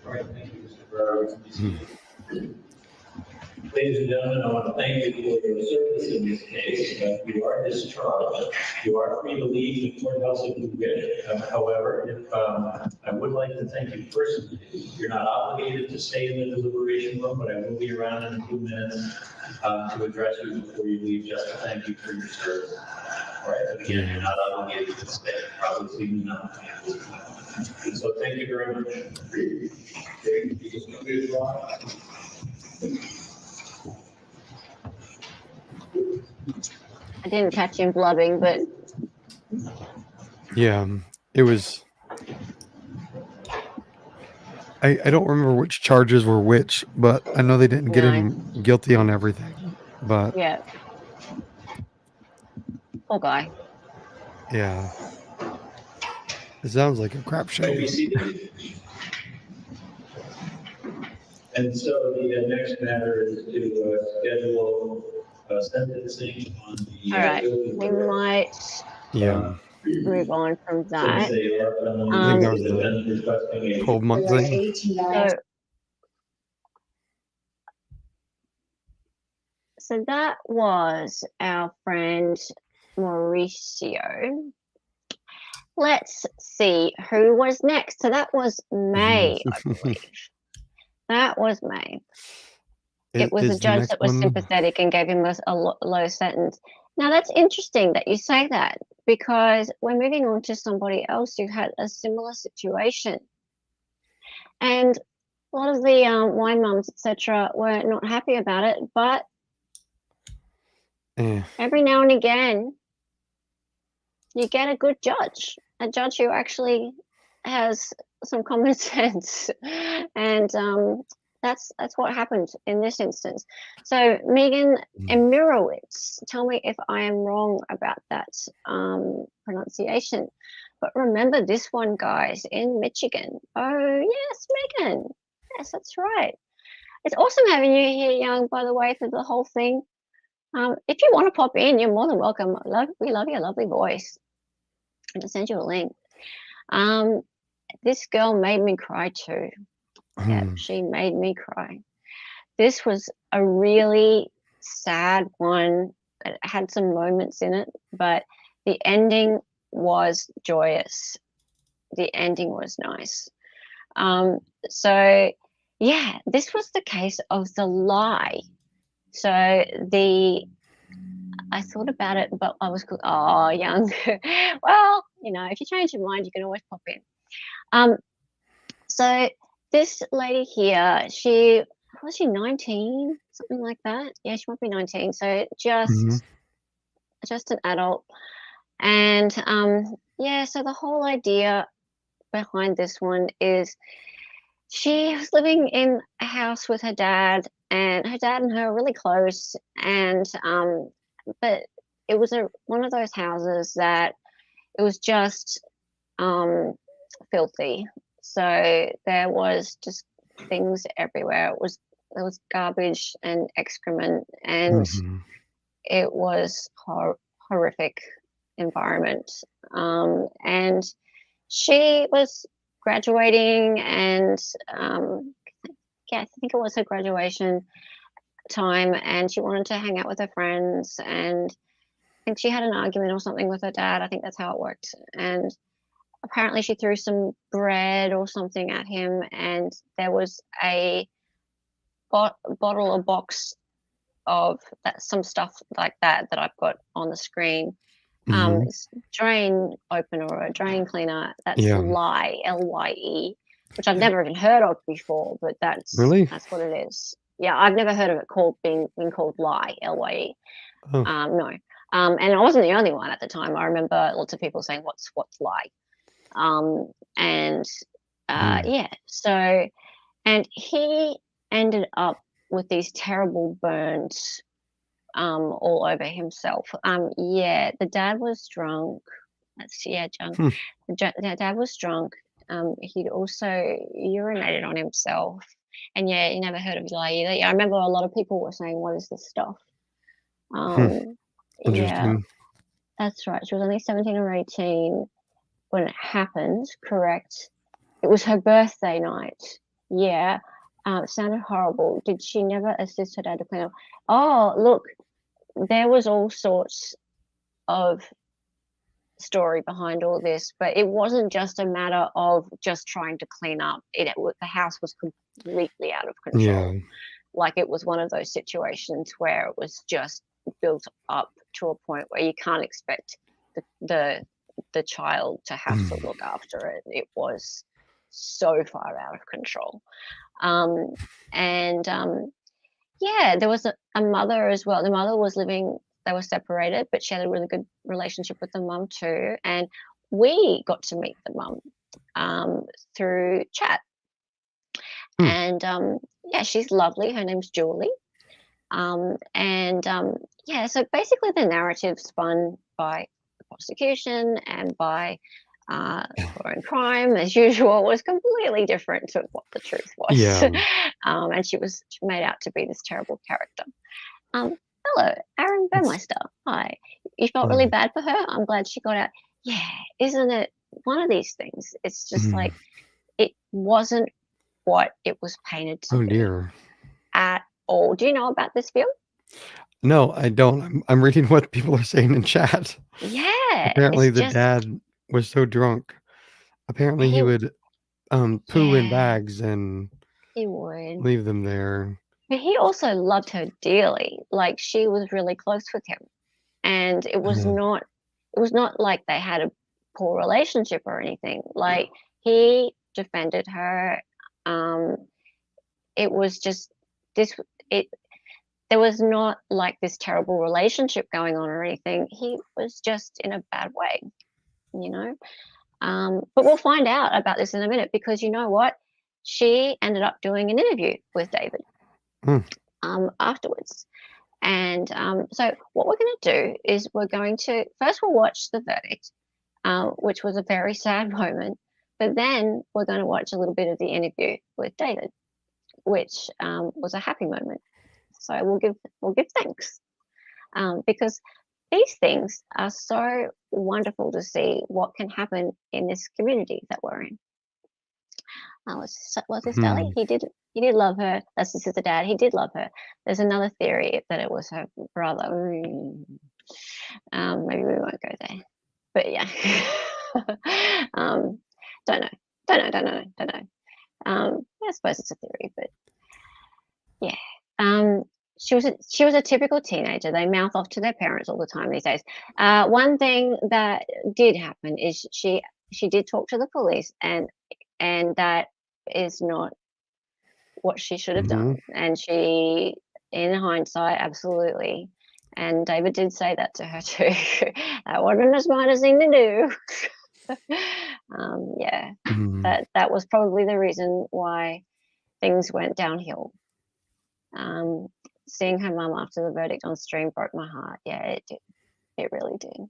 All right, thank you, Mr. Burrows. Ladies and gentlemen, I want to thank you for your service in this case. You are discharged. You are free to leave the courthouse if you wish. However, I would like to thank you personally. You're not obligated to stay in the deliberation room, but I will be around in a few minutes to address you before you leave, just to thank you for your service. All right, but again, you're not obligated to stay. Probably see you now. So thank you very much. I didn't catch him blubbing, but yeah, it was. I don't remember which charges were which, but I know they didn't get him guilty on everything. But yeah, poor guy. Yeah, it sounds like a crap show. And so the next matter is to schedule sentencing on the. All right, we might move on from that. I think that was the 12-month thing. So that was our friend Mauricio. Let's see who was next. So that was May, I believe. That was May. It was a judge that was sympathetic and gave him a low sentence. Now, that's interesting that you say that, because we're moving on to somebody else who had a similar situation. And a lot of the wine mums, etc., were not happy about it, but every now and again, you get a good judge, a judge who actually has some common sense. And that's what happened in this instance. So Megan Emirowitz, tell me if I am wrong about that pronunciation. But remember this one, guys, in Michigan. Oh, yes, Megan. Yes, that's right. It's awesome having you here, Young, by the way, for the whole thing. If you want to pop in, you're more than welcome. We love your lovely voice. I'm going to send you a link. This girl made me cry too. Yeah, she made me cry. This was a really sad one. It had some moments in it, but the ending was joyous. The ending was nice. So, yeah, this was the case of the lie. So I thought about it, but I was, oh, Young. Well, you know, if you change your mind, you can always pop in. So this lady here, was she 19, something like that? Yeah, she might be 19. So just an adult. And yeah, so the whole idea behind this one is she was living in a house with her dad, and her dad and her are really close. And but it was one of those houses that it was just filthy. So there was just things everywhere. There was garbage and excrement, and it was horrific environment. And she was graduating, and yeah, I think it was her graduation time, and she wanted to hang out with her friends, and I think she had an argument or something with her dad. I think that's how it worked. And apparently she threw some bread or something at him, and there was a bottle or box of some stuff like that I've got on the screen. Drain opener or a drain cleaner. That's Lye, Lye, which I've never even heard of before, but that's what it is. Yeah, I've never heard of it being called Lye, Lye. No. And I wasn't the only one at the time. I remember lots of people saying, what's Lye? Yeah, so, and he ended up with these terrible burns all over himself. Yeah, the dad was drunk. John. Hmm. Dad was drunk. He'd also urinated on himself. And yeah, you never heard of Eli either. Yeah, I remember a lot of people were saying, "What is this stuff?" Yeah, Interesting. that's right. She was only 17 or 18 when it happened. Correct. It was her birthday night. Yeah. It sounded horrible. Did she never assist her dad to clean up? Oh, look, there was all sorts of story behind all this, but it wasn't just a matter of just trying to clean up. The house was completely out of control. Yeah. Like it was one of those situations where it was just built up to a point where you can't expect the child to have to look after it. It was so far out of control. Yeah, there was a mother as well. The mother was living, they were separated, but she had a really good relationship with the mum too. And we got to meet the mum through chat. And yeah, she's lovely. Her name's Julie. Yeah, so basically the narrative spun by the prosecution and by law and crime, as usual, was completely different to what the truth was. Yeah. And she was made out to be this terrible character. Hello, Aaron Burmeister. Hi. You felt really bad for her? I'm glad she got out. Yeah, isn't it one of these things? It's just like, it wasn't what it was painted to Oh be dear. at all. Do you know about this film? No, I don't. I'm reading what people are saying in chat. Yeah. Apparently it's the just, dad was so drunk. Apparently he He- would poo in Yeah. bags and he would. leave them there. But he also loved her dearly. Like she was really close with him. And it was not like they had a poor relationship or anything. Like he defended her. It was just there was not like this terrible relationship going on or anything. He was just in a bad way, you know. But we'll find out about this in a minute, because you know what? She ended up doing an interview with David afterwards. And so what we're going to do is we'll watch the verdict, which was a very sad moment, but then we're going to watch a little bit of the interview with David, which was a happy moment. So we'll give thanks, because these things are so wonderful to see what can happen in this community that we're in. Was this Sally? He did love her. This is the dad. He did love her. There's another theory that it was her brother. Maybe we won't go there. But yeah, don't know. I suppose it's a theory, but yeah. She was a typical teenager. They mouth off to their parents all the time these days. One thing that did happen is she did talk to the police, and that is not what she should have done. And she, in hindsight, absolutely. And David did say that to her too. That wasn't the smartest thing to do. Yeah, that was probably the reason why things went downhill. Seeing her mum after the verdict on stream broke my heart. Yeah, it did. It really did.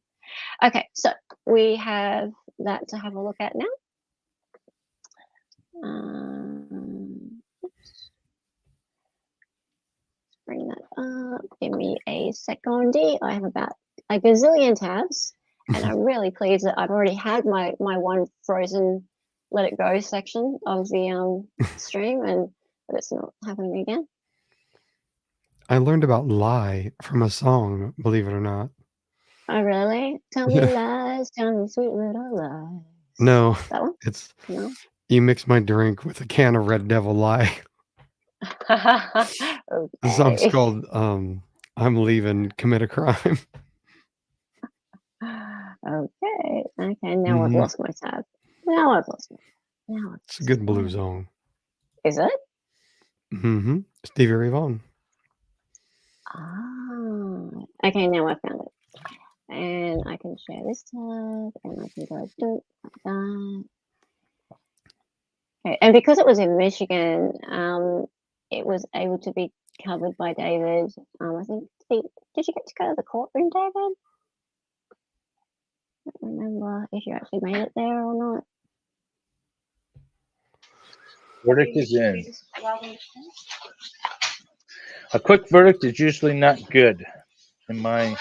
Okay, so we have that to have a look at now. Let's bring that up. Give me a secondie. I have about a gazillion tabs, and I'm really pleased that I've already had my one frozen let it go section of the stream, but it's not happening again. I learned about lie from a song, believe it or not. Oh, really? Tell me lies, tell me sweet little lies. No, That one? it's No. You mix my drink with a can of Red Devil Lie. Okay. The song's called I'm Leaving, Commit a Crime. Okay. Now I've lost my tab. It's a good blues song. Is it? Stevie Ray Vaughan. Okay, now I found it. And I can share this tab, and I can go do like that. Okay, and because it was in Michigan, it was able to be covered by David. I think, did you get to go to the courtroom, David? don't remember if you actually made it there or not. Verdict is in. A quick verdict is usually not good. In my,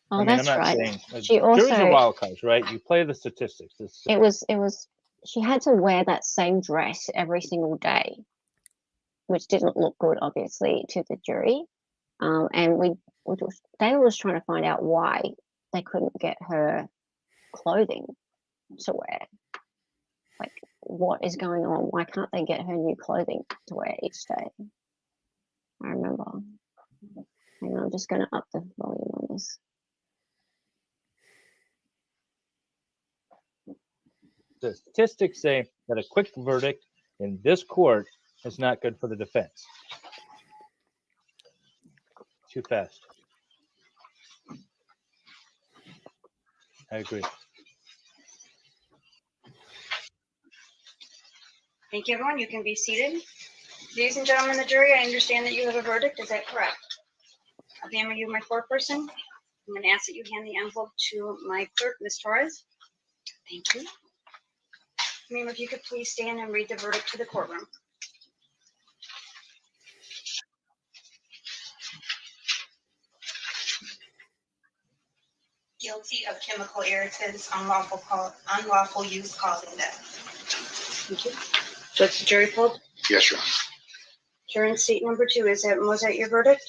Oh, I mean, that's I'm not right. saying She juries are also, wild cards, right? You play the statistics. it was, she had to wear that same dress every single day, which didn't look good, obviously, to the jury. And David was trying to find out why they couldn't get her clothing to wear. Like, what is going on? Why can't they get her new clothing to wear each day? I remember. Hang on, I'm just going to up the volume on this. The statistics say that a quick verdict in this court is not good for the defense. Too fast. I agree. Thank you, everyone. You can be seated. Ladies and gentlemen of the jury, I understand that you have a verdict. Is that correct? Ma'am, are you my foreperson? I'm going to ask that you hand the envelope to my clerk, Ms. Torres. Thank you. Ma'am, if you could please stand and read the verdict to the courtroom. Guilty of chemical irritants, unlawful use causing death. Thank you. So it's the jury poll? Yes, Your Honor. Jury seat number 2, is that your verdict?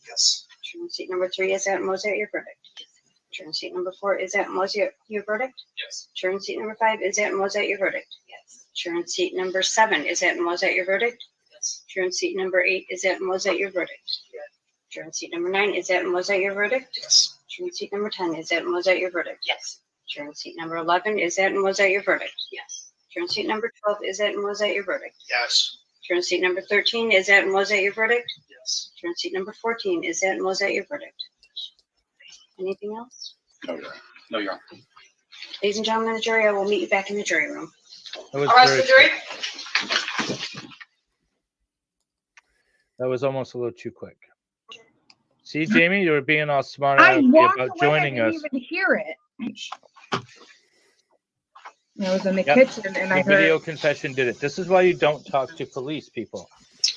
Yes. Jury seat number 3, is that your verdict? Jury seat number 4, is that your verdict? Yes. Jury seat number 5, is that your verdict? Yes. Jury seat number 7, is that your verdict? Yes. Jury seat number 8, is that your verdict? Yes. Jury seat number 9, is that your verdict? Yes. Jury seat number 10, is that your verdict? Yes. Jury seat number 11, is that your verdict? Yes. Jury seat number 12, is that your verdict? Yes. Jury seat number 13, is that your verdict? Yes. Jury seat number 14, is that your verdict? Anything else? No, Your Honor. No, Your Honor. Ladies and gentlemen of the jury, I will meet you back in the jury room. That was All right, very the jury. That was almost a little too quick. See, Jamie, you were being all smart I walked about away. joining I us. didn't even hear it. I was in the Yep. kitchen and The I video heard. confession did it. This is why you don't talk to police people.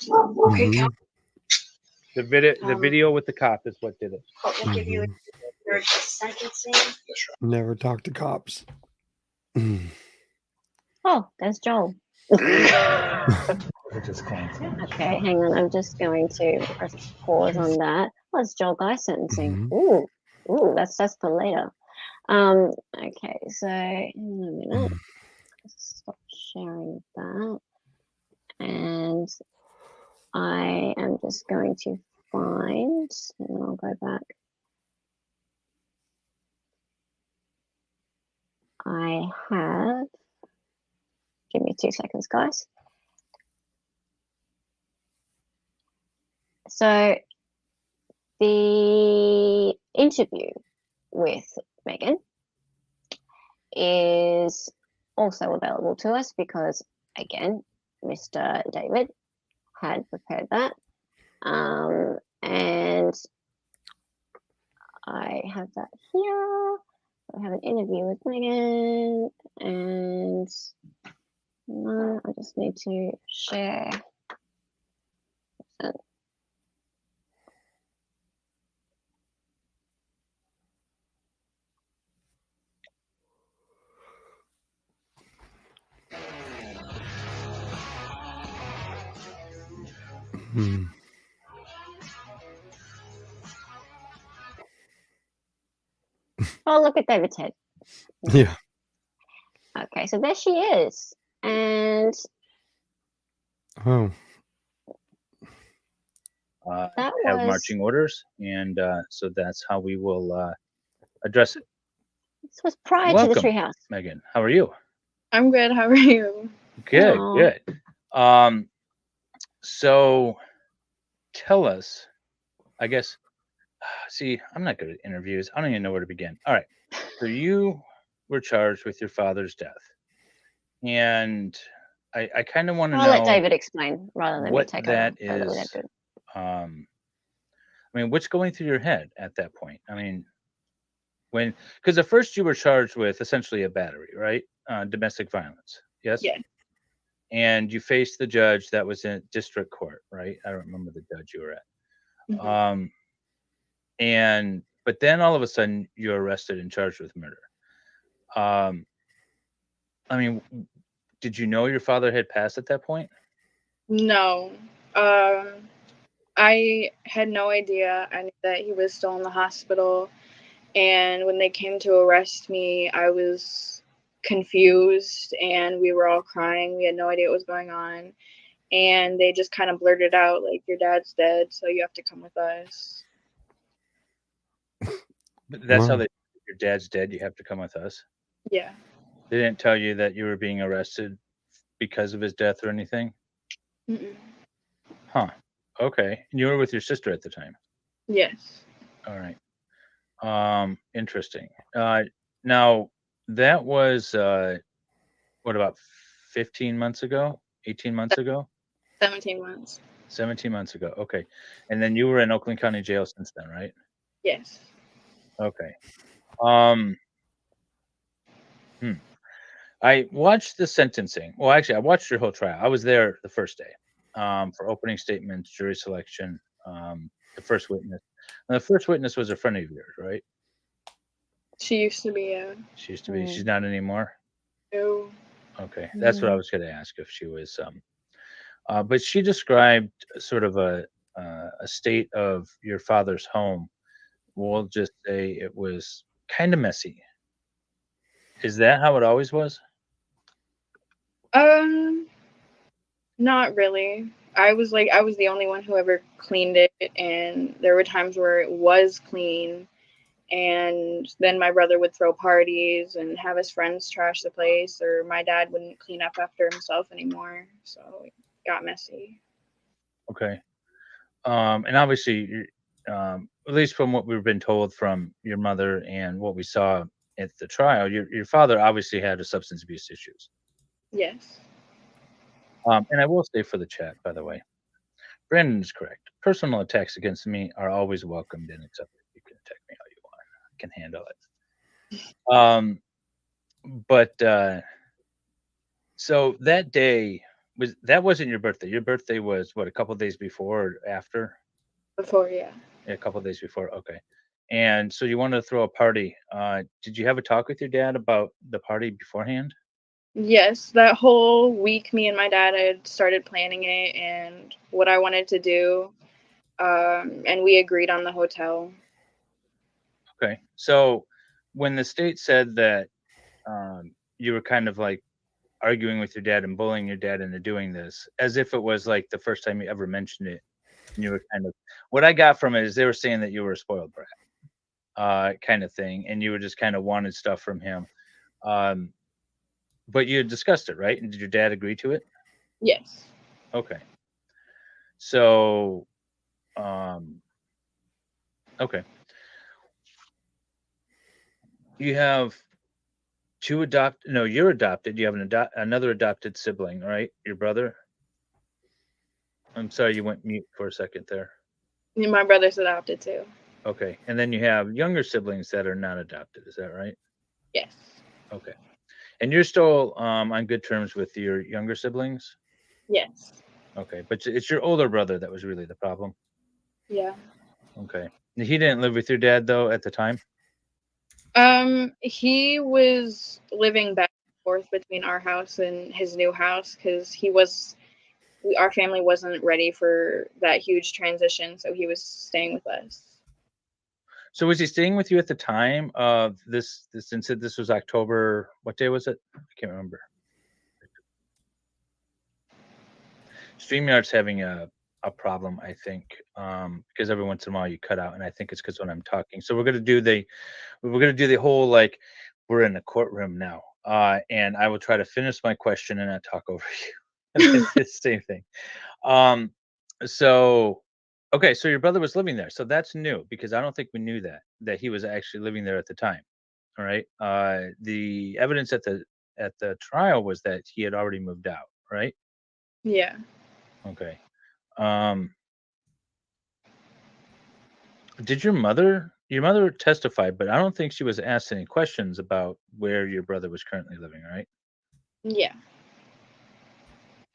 Okay, The video with the cop is what did it. I'll give you your sentencing. Never talk to cops. Oh, there's Joel. Just claims. Okay, hang on. I'm just going to press pause on that. What's Joel Guy sentencing? Ooh, that's for later. Okay, so hang on a minute. Stop sharing that, and I am just going to find, and then I'll go back. I have. Give me 2 seconds, guys. So the interview with Megan is also available to us because, again, Mr. David had prepared that. And I have that here. I have an interview with Megan, and I just need to share. Oh, look at David's head. Yeah. Okay, so there she is. And oh, that have was marching orders, and so that's how we will address it. This was prior Welcome, to the treehouse. Megan. How are you? I'm good. How are you? Good, Aw. good. So tell us, I guess, see, I'm not good at interviews. I don't even know where to begin. All right. So you were charged with your father's death. And I kind of want to know. I'll let David explain rather than me what take that over. is. I mean, what's going through your head at that point? I mean, because at first you were charged with essentially a battery, right? Domestic violence. Yes. Yeah. And you faced the judge that was in district court, right? I don't remember the judge you were at. Mhm. But then all of a sudden you're arrested and charged with murder. I mean, did you know your father had passed at that point? No. I had no idea. I knew that he was still in the hospital. And when they came to arrest me, I was confused and we were all crying. We had no idea what was going on. And they just kind of blurted out, like, your dad's dead, so you have to come with us. That's how they, your dad's dead, you have to come with us. Yeah. They didn't tell you that you were being arrested because of his death or anything? Mm-mm. Huh. Okay. And you were with your sister at the time? Yes. All right. Interesting. Now that was what, about 15 months ago? 18 months ago? 17 months. 17 months ago. Okay. And then you were in Oakland County Jail since then, right? Yes. Okay. I watched the sentencing. Well, actually, I watched your whole trial. I was there the first day for opening statements, jury selection, the first witness. And the first witness was a friend of yours, right? She used to be a. She used to be. She's not anymore. No. Okay, that's what I was going to ask, if she was. But she described sort of a state of your father's home. We'll just say it was kind of messy. Is that how it always was? Not really. I was the only one who ever cleaned it, and there were times where it was clean, and then my brother would throw parties and have his friends trash the place, or my dad wouldn't clean up after himself anymore, so it got messy. Okay. And obviously, at least from what we've been told from your mother and what we saw at the trial, your father obviously had a substance abuse issues. Yes. And I will say for the chat, by the way, Brandon is correct. Personal attacks against me are always welcomed and accepted. You can attack me all you want. I can handle it. But so that day wasn't your birthday. Your birthday was what, a couple of days before or after? Before, yeah. Yeah, a couple of days before. Okay. And so you wanted to throw a party. Did you have a talk with your dad about the party beforehand? Yes, that whole week, me and my dad had started planning it and what I wanted to do, and we agreed on the hotel. Okay. So when the state said that you were kind of like arguing with your dad and bullying your dad into doing this, as if it was like the first time you ever mentioned it, and you were kind of, what I got from it is they were saying that you were a spoiled brat, kind of thing, and you were just kind of wanted stuff from him. But you had discussed it, right? And did your dad agree to it? Yes. Okay. So, okay. You have you're adopted. You have another adopted sibling, right? Your brother? I'm sorry, you went mute for a second there. My brother's adopted too. Okay. And then you have younger siblings that are not adopted. Is that right? Yes. Okay. And you're still on good terms with your younger siblings? Yes. Okay. But it's your older brother that was really the problem? Yeah. Okay. He didn't live with your dad, though, at the time? He was living back and forth between our house and his new house because our family wasn't ready for that huge transition, so he was staying with us. So was he staying with you at the time of this and said this was October? What day was it? I can't remember. StreamYard's having a problem, I think, because every once in a while you cut out, and I think it's because when I'm talking. So we're gonna do the whole, like, we're in a courtroom now, and I will try to finish my question and not talk over you. It's the same thing. So okay, so your brother was living there, so that's new because I don't think we knew that he was actually living there at the time. All right. The evidence at the trial was that he had already moved out, right? Yeah. Okay. Did your mother your mother testified, but I don't think she was asked any questions about where your brother was currently living, right? Yeah.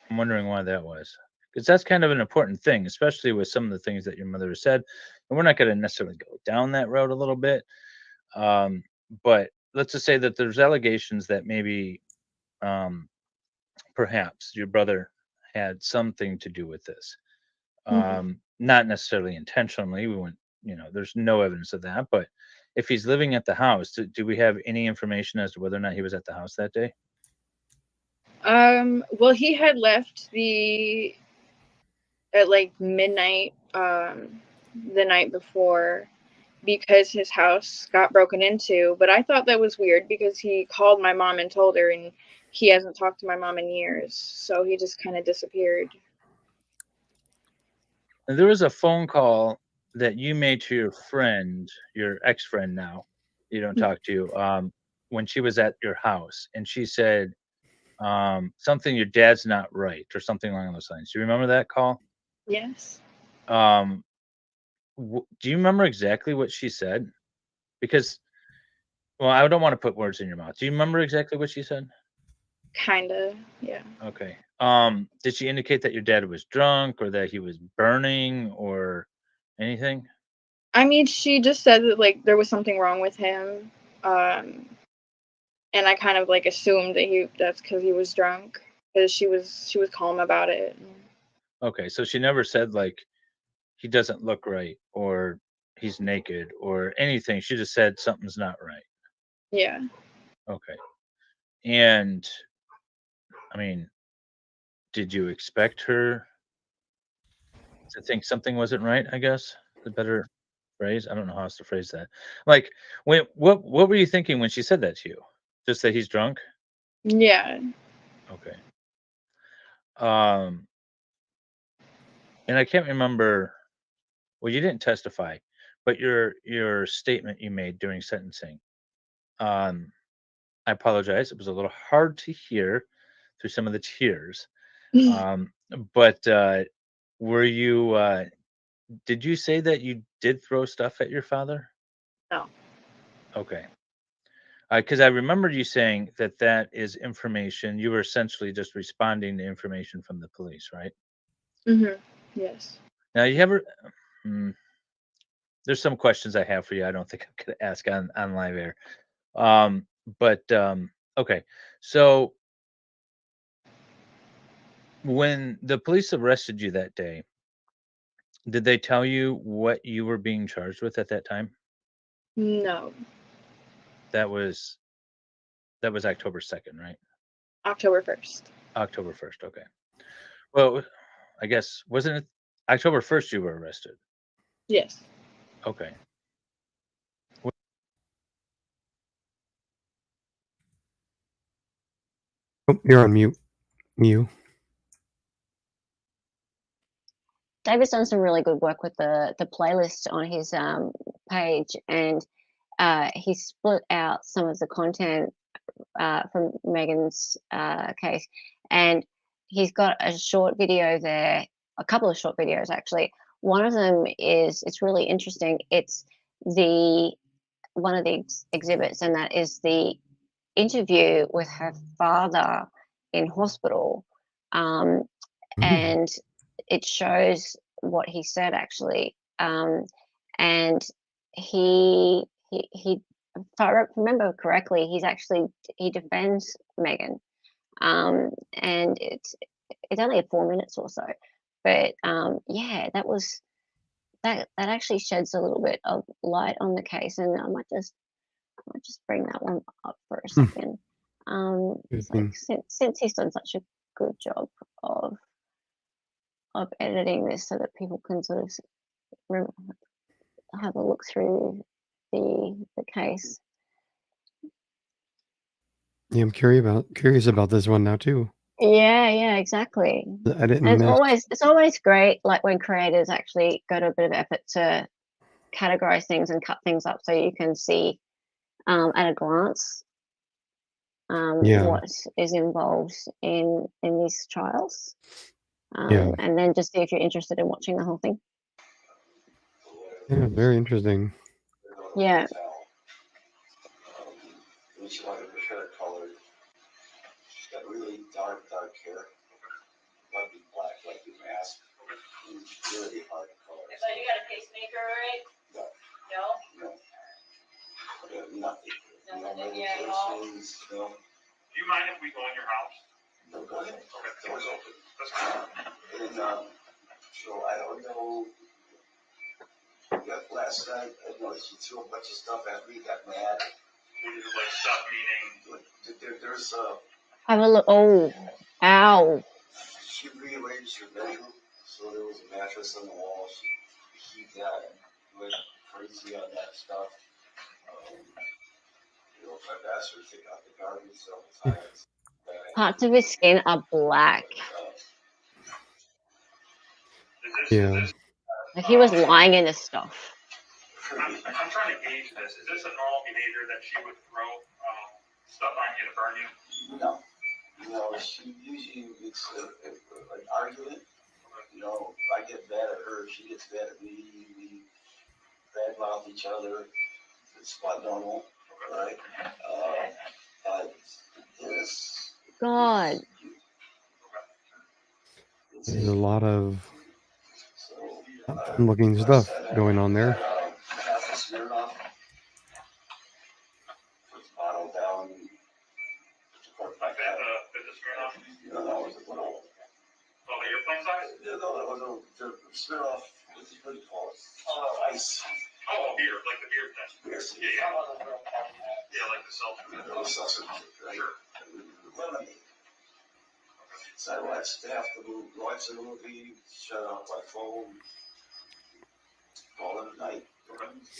I'm wondering why that was. Because that's kind of an important thing, especially with some of the things that your mother has said. And we're not going to necessarily go down that road a little bit. But let's just say that there's allegations that maybe perhaps your brother had something to do with this. Not necessarily intentionally. We wouldn't, there's no evidence of that. But if he's living at the house, do we have any information as to whether or not he was at the house that day? Well, he had left at like midnight the night before because his house got broken into, but I thought that was weird because he called my mom and told her, and he hasn't talked to my mom in years, so he just kind of disappeared. And there was a phone call that you made to your friend, your ex-friend now, you don't talk to, when she was at your house, and she said something, your dad's not right, or something along those lines. Do you remember that call? Yes. Do you remember exactly what she said? Because, well, I don't want to put words in your mouth. Do you remember exactly what she said? Kinda, yeah. Okay. Did she indicate that your dad was drunk or that he was burning or anything? I mean, she just said that like there was something wrong with him, and I kind of like assumed that that's because he was drunk, because she was calm about it. Okay, so she never said like he doesn't look right or he's naked or anything. She just said something's not right. Yeah. Okay. And I mean, did you expect her to think something wasn't right, I guess? The better phrase. I don't know how else to phrase that. Like, what were you thinking when she said that to you? Just that he's drunk? Yeah. Okay. And I can't remember. Well, you didn't testify, but your statement you made during sentencing. I apologize. It was a little hard to hear through some of the tears. But were you? Did you say that you did throw stuff at your father? No. Okay. Because I remember you saying that is information. You were essentially just responding to information from the police, right? Yes. Now, you ever? There's some questions I have for you. I don't think I could ask on live air. Okay. So when the police arrested you that day, did they tell you what you were being charged with at that time? No. That was October 2nd, right? October 1st. October 1st. Okay. Well, I guess wasn't it October 1st you were arrested? Yes. Okay. Oh, you're on mute. You. David's done some really good work with the playlist on his page, and he split out some of the content from Megan's case, and he's got a short video there, a couple of short videos actually. One of them it's really interesting. It's one of the exhibits, and that is the interview with her father in hospital, and it shows what he said actually, and he if I remember correctly, he defends Megan, and it's only 4 minutes or so, but yeah, that actually sheds a little bit of light on the case, and I might just bring that one up for a second. It's like, since he's done such a good job of editing this so that people can sort of have a look through the case. Yeah, I'm curious about this one now too. Yeah, exactly. I didn't. And it's always great, like when creators actually go to a bit of effort to categorize things and cut things up so you can see at a glance what is involved in these trials, and then just see if you're interested in watching the whole thing. Yeah, very interesting. Yeah. She wanted her hair colored. She's got really dark hair. Might be black, like your mask. It's really hard to color. So you got a pacemaker, right? No. No? Nothing. Nothing yet at all? No. Do you mind if we go in your house? No, go ahead. Okay. Door's open. Let's go. And, so I don't know. Last night, I noticed she threw a bunch of stuff at me, got mad. Like stuff meaning? There's Have a look. Oh, ow. she rearranged her bedroom, so there was a mattress on the wall. She went crazy on that stuff. I've asked her to take out the garbage several times. Parts of his skin are black. Yeah. Like he was lying in his stuff. I'm trying to gauge this. Is this a normal behavior that she would throw stuff on you to burn you? No, she usually it's an argument. I get mad at her, she gets mad at me. We badmouth each other. It's quite normal, right? But this. God. There's a lot of fun-looking stuff going on there. Bottle down. Like that, the Smirnoff? No, it was a little. Oh, the airplane size? No, it was a Smirnoff. What do you call it? Ice. Oh, beer, like the beer thing. Beer. Yeah. Yeah, like the seltzer. Sure. Lemonade. So I watched watch the movie, shut off my phone, call it a night,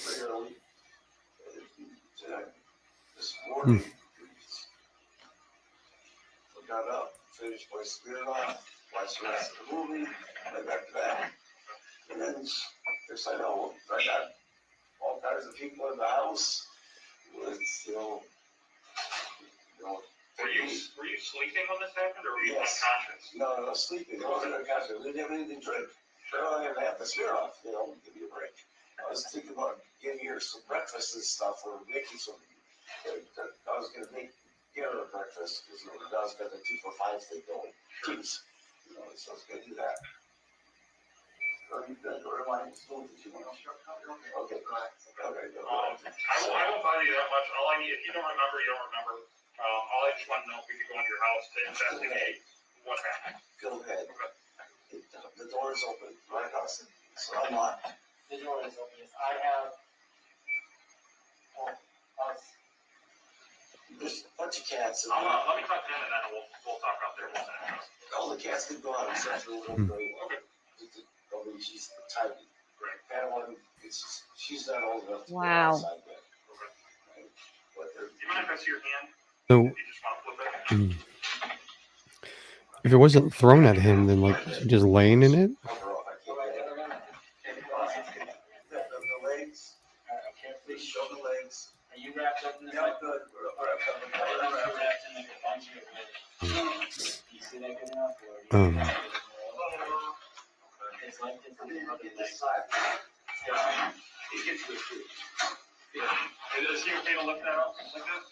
very early. This morning, I got up, finished my Smirnoff, watched the rest of the movie, went back to bed. And then, next I know, I got all kinds of people in the house with, Were you sleeping when this happened, or were you Yes. unconscious? No, sleeping. I wasn't unconscious. We didn't have anything to drink. I don't even have the Smirnoff, give me a break. I was thinking about getting her some breakfast and stuff, or making some. I was going to get her a breakfast, because the dog's got the 2 for $5 thing going. Cheese. So I was going to do that. Or am I still did you want to? Okay. I won't bother you that much. All I need, if you don't remember, you don't remember. All I just want to know if we could go into your house to investigate what happened. Go ahead. The door is open, right, Austin? So I'm locked. The door is open. I have. There's a bunch of cats. Let me talk to him, and then we'll talk out there. All the cats can go out except for the little girl. Okay. She's tiny. Right. That one, she's not old enough to go outside yet. Okay. Do you mind if I see your hand? So, You just want to flip it? if it wasn't thrown at him, then like is he just laying in it? The legs. Please show the legs. Are you wrapped up in this? Yeah, good. You see that good enough? It's like this side. Yeah. It gets good too. Yeah. Is he okay to lift that up like that?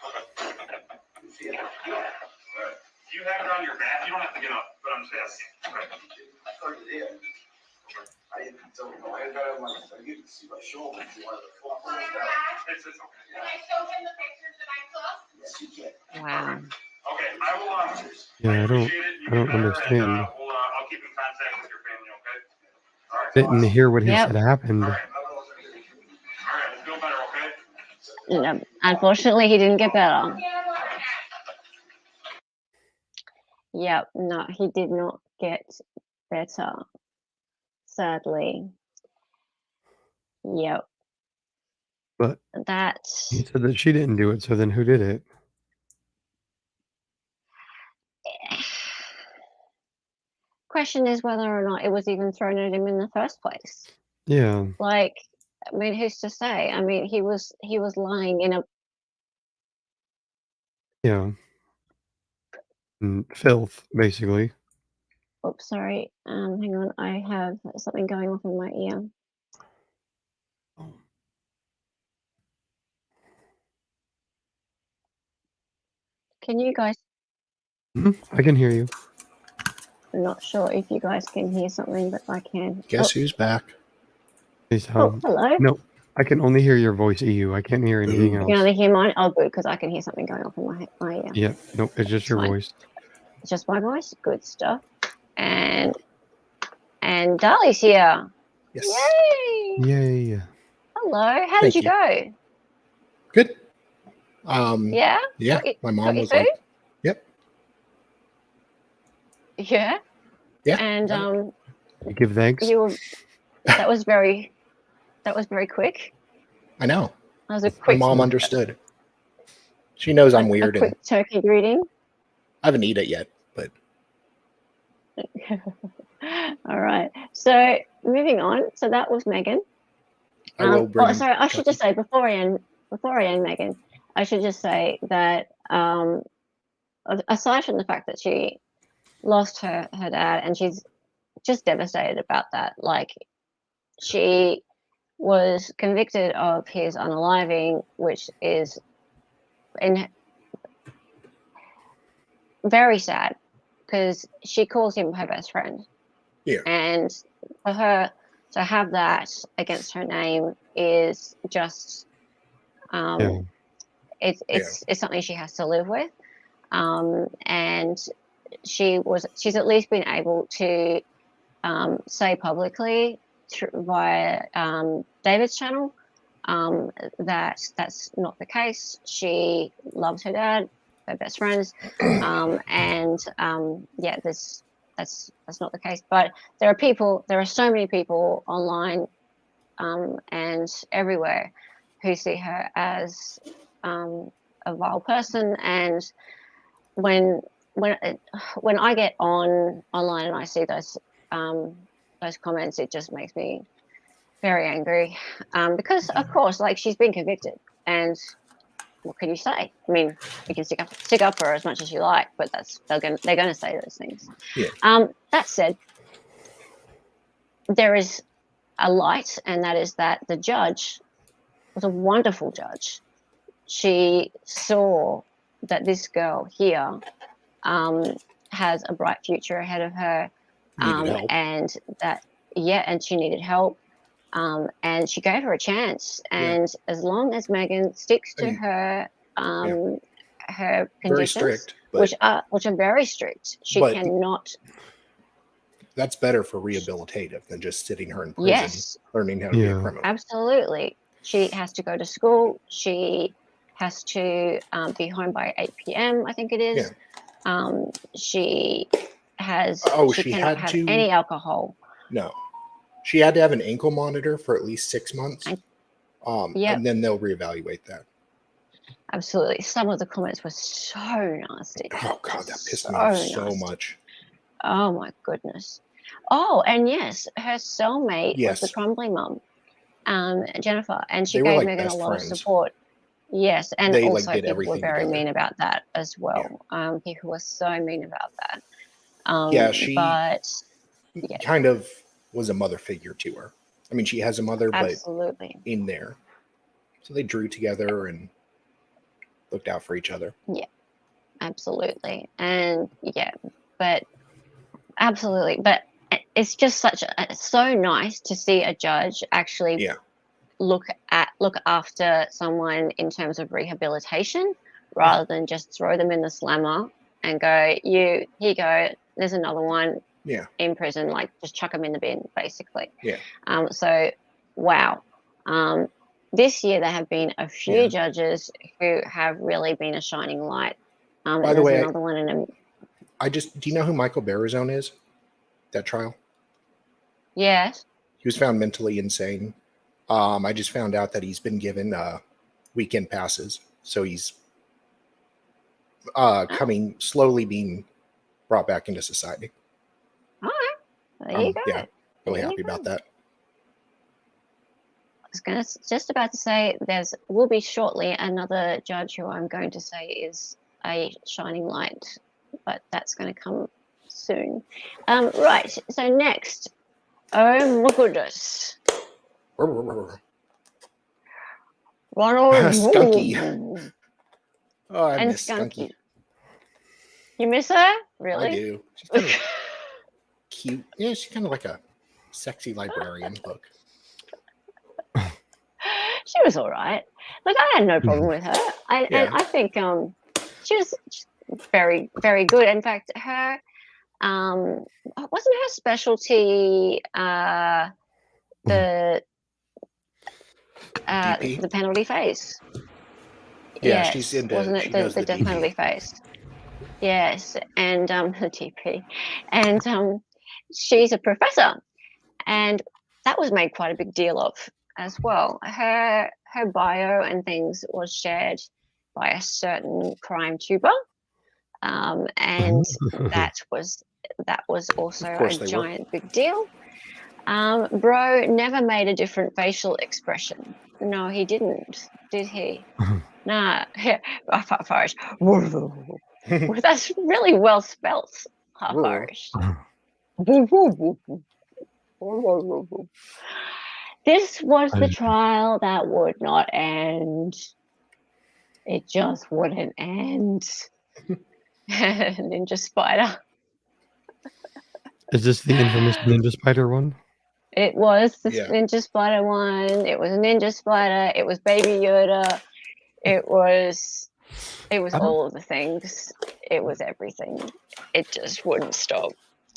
Okay. Alright. Do you have it on your back? You don't have to get up, but I'm just asking. Yeah. I don't know. I got it on you can see my shoulder. If you want to pull it down. It's okay. Can I show him the pictures that I took? Yes, you can. Wow. Okay, I will. Yeah, I don't understand. I'll keep in contact with your family. Okay. All right. Didn't hear what he Yep. said happened. All right, feel better, okay? No, unfortunately, he didn't get better. Yep, no, he did not get better. Sadly. Yep. But That's he said that she didn't do it, so then who did it? question is whether or not it was even thrown at him in the first place. Yeah. Like, I mean, who's to say? I mean, he was lying in a Yeah. Filth, basically. oops, sorry. Hang on, I have something going off in my ear. Can you guys? I can hear you. I'm not sure if you guys can hear something, but I can. Guess who's back? Please, Oh, hello. No, I can only hear your voice, EU. I can't hear anything You else. can only hear mine. Oh, good, because I can hear something going off in my ear. Yeah, no, it's just your Fine. voice. It's just my voice. Good stuff. And Dali's here. Yes. Yay! Yay. Hello. How Thank did you you. go? Good. Yeah. Yeah. Got My mom got your was like, food? "Yep, Yeah. yeah." And You give thanks. that was very quick. I know. That was a My quick. mom understood. She knows I'm a weird, and quick turkey greeting. I haven't eaten it yet. But All right. So moving on. So that was Megan. I will bring. Sorry. I should just say before I end Megan, I should just say that aside from the fact that she lost her dad and she's just devastated about that, like she was convicted of his unaliving, which is very sad because she calls him her best friend. Yeah. And for her to have that against her name is just it's something she has to live with. And she's at least been able to say publicly via David's channel that that's not the case. She loves her dad, they're best friends, and yeah, that's not the case. But there are so many people online and everywhere who see her as a vile person. And when I get online and I see those comments, it just makes me very angry because of course, like, she's been convicted, and what can you say? I mean, you can stick up for her as much as you like, but they're going to say those things. Yeah. That said, there is a light, and that is that the judge was a wonderful judge. She saw that this girl here has a bright future ahead of her, and and she needed help, and she gave her a chance. And as long as Megan sticks to her her conditions, strict, which are very strict, she cannot. That's better for rehabilitative than just sitting her in prison, learning how to be a criminal. Absolutely. She has to go to school. She has to be home by 8 p.m. I think it is. She has. she cannot have any alcohol. No, she had to have an ankle monitor for at least 6 months. And then they'll reevaluate that. Absolutely. Some of the comments were so nasty. Oh God, that pissed me off so much. Oh my goodness. Oh, and yes, her cellmate was the crumbly mum, Jennifer, and she gave Megan a lot of support. Yes, and they also did people were very together. mean about that as well. People were so mean about that. She but kind of was a mother figure to her. I mean, she has a mother, absolutely. but in there. So they drew together and looked out for each other. Yeah, absolutely. And but absolutely. But it's just so nice to see a judge actually look after someone in terms of rehabilitation rather than just throw them in the slammer and go, here you go, there's another one in prison, like just chuck them in the bin, basically. So wow. This year there have been a few judges who have really been a shining light. By the way, another one in do you know who Michael Barazone is? That trial? Yes. He was found mentally insane. I just found out that he's been given weekend passes, so he's slowly being brought back into society. All right, there you go. Yeah, really happy about that. I was just about to say will be shortly another judge who I'm going to say is a shining light, but that's going to come soon. Right, so next, oh my goodness, Ronald Skunky. Oh, I miss Skunky. You miss her? Really? I do. She's kind of cute. Yeah, she's kind of like a sexy librarian look. She was all right. Look, I had no problem with her. And I think she was very, very good. In fact, her wasn't her specialty the penalty phase. Yeah, Yes, she's into. wasn't She it knows the the death DP. penalty phase? Yes, and the DP, and she's a professor, and that was made quite a big deal of as well. Her bio and things was shared by a certain crime tuber, and that was also a giant big deal. Bro never made a different facial expression. No, he didn't, did he? Nah, half Irish. That's really well spelt. Half Irish. This was the trial that would not end. It just wouldn't end. Ninja Spider. Is this the infamous Ninja Spider one? It was the Ninja Spider one. It was a Ninja Spider. It was Baby Yoda. It was all of the things. It was everything. It just wouldn't stop.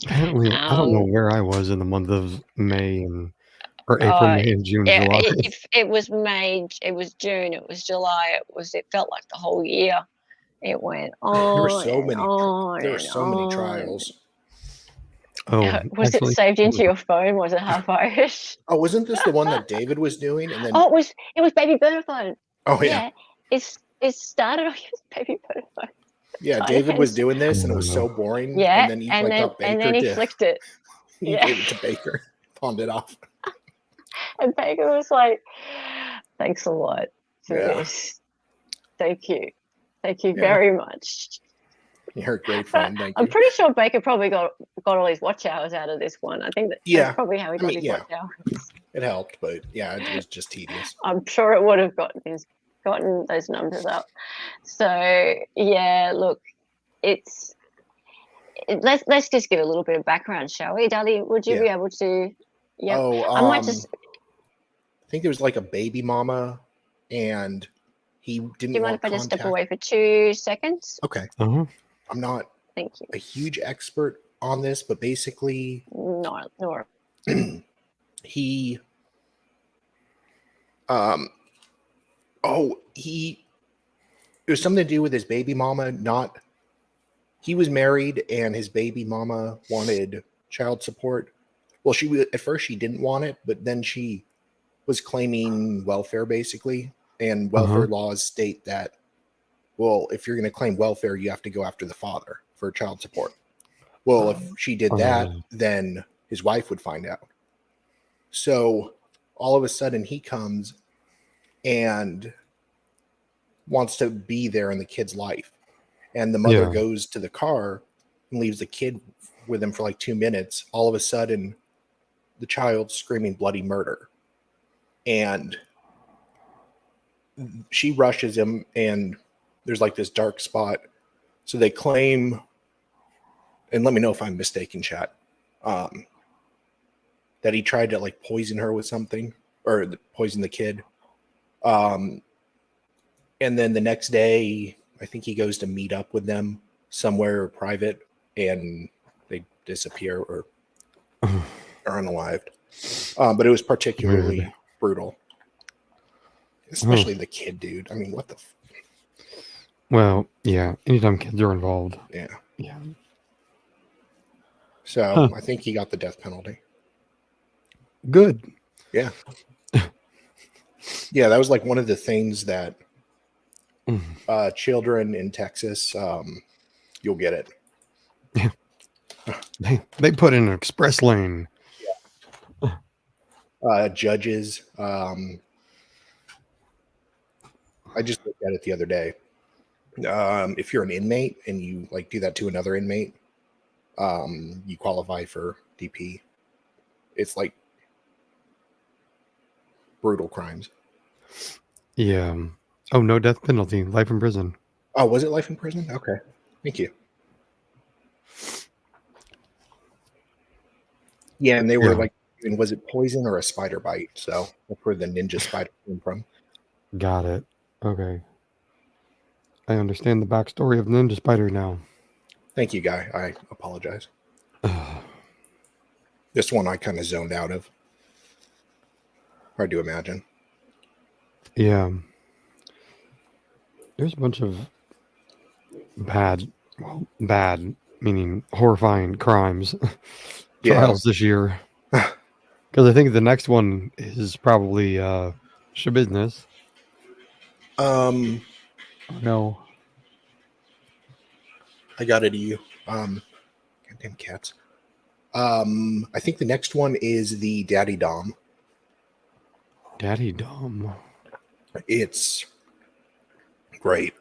Apparently, I don't know where I was in the month of May or April, May, and June, July. It was May. It was June. It was July. It felt like the whole year. It went on. There were so many. On There were so many trials. Oh, was it saved into your phone? Was it half Irish? Oh, wasn't this the one that David was doing? And then it was Baby Burnaphone. Oh yeah. It started off as Baby Burnaphone. Yeah, David was doing this, and it was so boring. Yeah, and then he got Baker he flicked it. He gave it to Baker, pawned it off. And Baker was like, "Thanks a lot for this. Thank you very much." You're a great friend. Thank you. I'm pretty sure Baker probably got all his watch hours out of this one. I think that's probably how he got his watch hours. It helped, but yeah, it was just tedious. I'm sure it would have gotten those numbers up. So yeah, look, let's just give a little bit of background, shall we, Dali? Would you be able to? Yeah. Oh, I might just. I think there was like a baby mama, and he didn't. Do you mind if I just step contact. away for 2 seconds? Okay. I'm not. Thank you. A huge expert on this, but basically, no. He. It was something to do with his baby mama. He was married, and his baby mama wanted child support. Well, at first she didn't want it, but then she was claiming welfare, basically. And welfare laws state that, well, if you're going to claim welfare, you have to go after the father for child support. Well, if she did that, then his wife would find out. So all of a sudden he comes and wants to be there in the kid's life. And the mother goes to the car and leaves the kid with him for like 2 minutes. All of a sudden, the child's screaming bloody murder. And she rushes him, and there's like this dark spot. So they claim, and let me know if I'm mistaken, chat, that he tried to like poison her with something, or poison the kid. And then the next day, I think he goes to meet up with them somewhere private, and they disappear or are unalived. But it was particularly brutal, especially the kid, dude. I mean, what the? Well, yeah. Anytime kids are involved. Yeah. Yeah. So I think he got the death penalty. Good. Yeah. Yeah, that was like one of the things that children in Texas, you'll get it. They put in an express lane. Judges. I just looked at it the other day. If you're an inmate and you like do that to another inmate, you qualify for DP. It's like brutal crimes. Yeah. Oh, no death penalty. Life in prison. Oh, was it life in prison? Okay. Thank you. Yeah, and they were Yeah. like, was it poison or a spider bite? So that's where the ninja spider came from. Got it. Okay. I understand the backstory of Ninja Spider now. Thank you, Guy. I apologize. This one I kind of zoned out of. Hard to imagine. Yeah. There's a bunch of bad meaning horrifying crimes trials this year. Because I think the next one is probably show business. Oh, no. I got it to you. Goddamn cats. I think the next one is the Daddy Dom. Daddy Dom. It's great.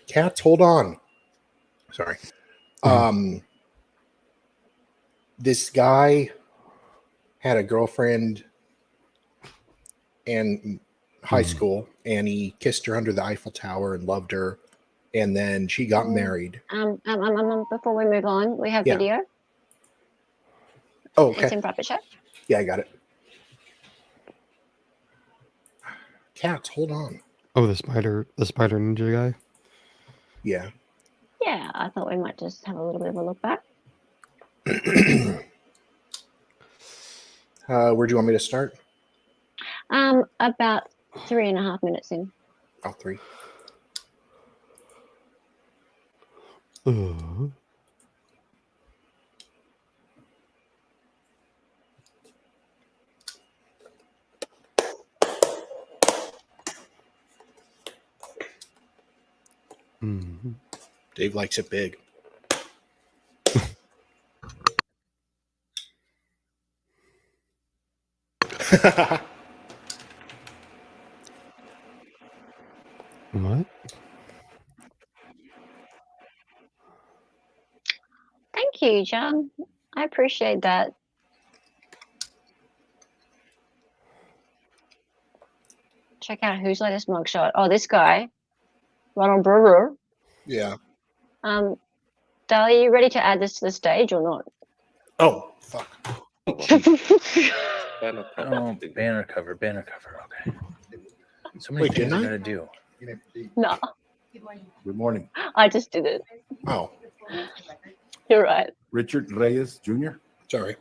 Cats, hold on. Sorry. This guy had a girlfriend in high school, and he kissed her under the Eiffel Tower and loved her, and then she got married. Before we move on, we have Yeah. video. Oh, okay. It's in private chat. Yeah, I got it. Cats, hold on. Oh, the spider ninja guy? Yeah. Yeah, I thought we might just have a little bit of a look back. Where do you want me to start? About 3.5 minutes in. Oh, 3. Mm-hmm. Dave likes it big. What? Thank you, John. I appreciate that. Check out whose latest mugshot. Oh, this guy, Ronald Brewer. Yeah. Dali, are you ready to add this to the stage or not? Oh, fuck. Oh, banner cover. Okay. So many Wait, things didn't I I? gotta do. No, Good morning. I just did it. Oh, You're right. Richard Reyes Jr. Sorry.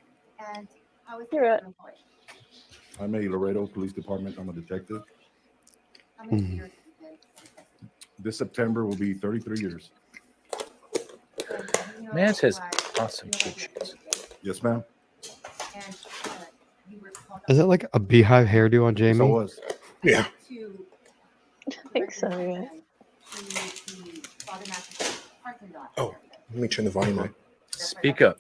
You're right. I'm a Laredo Police Department. I'm a detective. This September will be 33 years. Mans has awesome pictures. Yes, ma'am. Is it like a beehive hairdo on Jamie? So was. Yeah. I think so, yeah. Oh, let me turn the volume on. Speak up.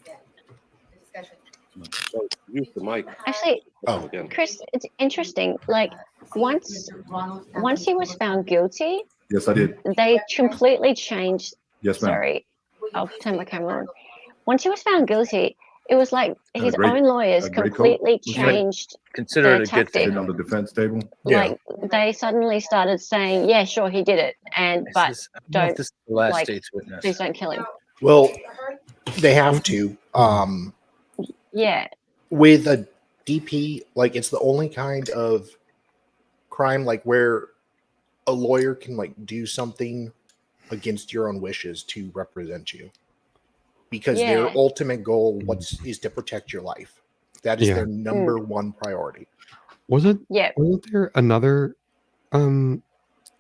Use the mic. Actually, Oh, Chris, it's interesting. Like once he was found guilty, Yes, I did. they completely changed. Yes, ma'am. Sorry, I'll turn my camera on. Once he was found guilty, it was like And his a great- own lawyers a great completely coat. changed Consider their it a good tactic. thing. Sitting on the defense table. Like they suddenly started saying, "Yeah, sure, he did it," and but This, I don't know if don't this is the last like, state's witness. please don't kill him. Well, they have to. Yeah, With a DP, like it's the only kind of crime like where a lawyer can like do something against your own wishes to represent you. Because Yeah. their ultimate goal is to protect your life. That is Yeah. their number one priority. Wasn't Yeah. there another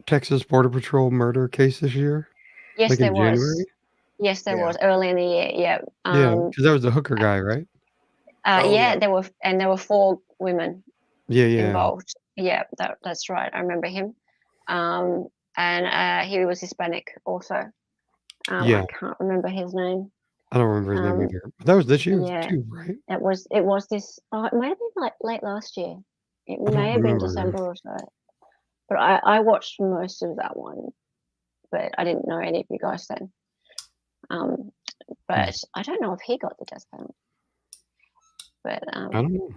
Texas Border Patrol murder case this year? yes, Like in there was. January? Yes, there Yeah. was early in the year. Yeah. Yeah, because that was the hooker guy, right? Oh, Yeah, yeah. there were 4 women Yeah. involved. Yeah, that's right. I remember him. And he was Hispanic also. Yeah. I can't remember his name. I don't remember his name Um, either. But that was this year yeah. too, right? It was this. Oh, it may have been like late last year. It don't may have been remember. December or so. But I watched most of that one, but I didn't know any of you guys then. But I don't know if he got the death penalty. But I don't know.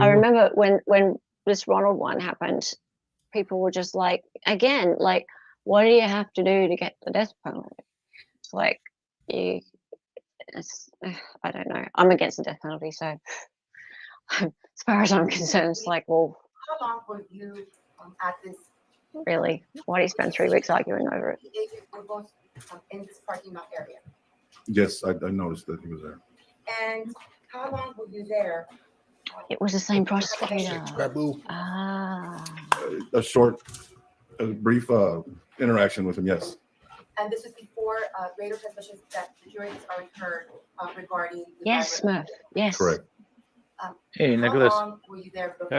I remember when this Ronald one happened, people were just like, again, like, what do you have to do to get the death penalty? It's like, I don't know. I'm against the death penalty, so as far as I'm concerned, it's like, well, how long were you at this? Really? Why do you spend 3 weeks arguing over it? Agent Burgos in this parking lot area? Yes, I noticed that he was there. And how long were you there? It was the same prosecutor. A brief interaction with him, yes. And this was before radio transmissions that the jury has already heard regarding. Yes, Smurf. Yes. Correct. Hey, Nicholas. How long were you there before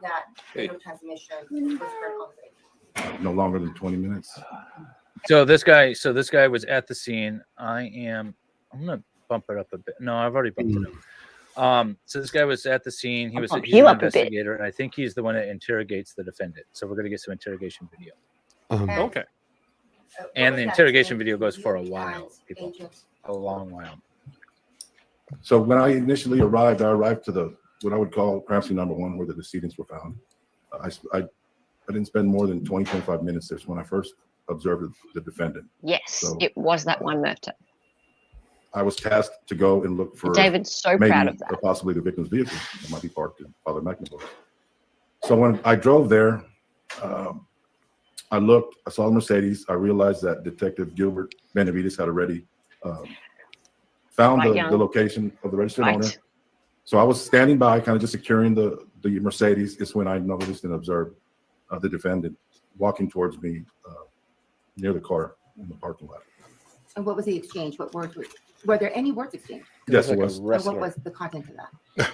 that radio transmission was heard on the No longer than 20 minutes. So this guy was at the scene. I'm gonna bump it up a bit. No, I've already bumped it up. So this guy was at the scene. He's an investigator, and I think he's the one that interrogates the defendant. So we're gonna get some interrogation video. Okay. And the interrogation video goes for a while, people, a long while. So when I initially arrived, I arrived to what I would call crime scene number 1, where the decedents were found. I didn't spend more than 20, 25 minutes there. So when I first observed the defendant. Yes, so it was that one murder. I was tasked to go and look for David's so proud of that. Or possibly the victim's vehicle that might be parked in Father McNamara. So when I drove there, I saw the Mercedes. I realized that Detective Gilbert Benavides had already found the location of the registered owner. So I was standing by, kind of just securing the Mercedes. It's when I noticed and observed the defendant walking towards me near the car in the parking lot. And what was the exchange? What words were there any words exchanged? Yes, it was. And what was the content of that?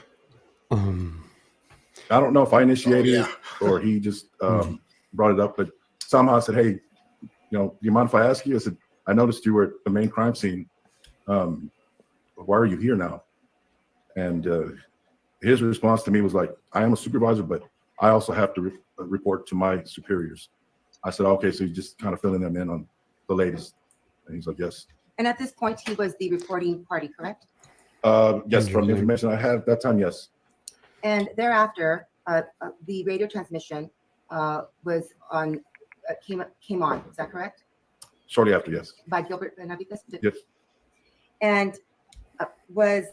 I don't know if I initiated it or he just brought it up, but somehow I said, "Hey, do you mind if I ask you?" I said, "I noticed you were at the main crime scene. Why are you here now?" And his response to me was like, "I am a supervisor, but I also have to report to my superiors." I said, "Okay, so you're just kind of filling them in on the latest." And he's like, "Yes." And at this point, he was the reporting party, correct? Yes, from the information I had at that time, yes. And thereafter, the radio transmission was on, came on. Is that correct? Shortly after, yes. By Gilbert Benavides? Yes. And was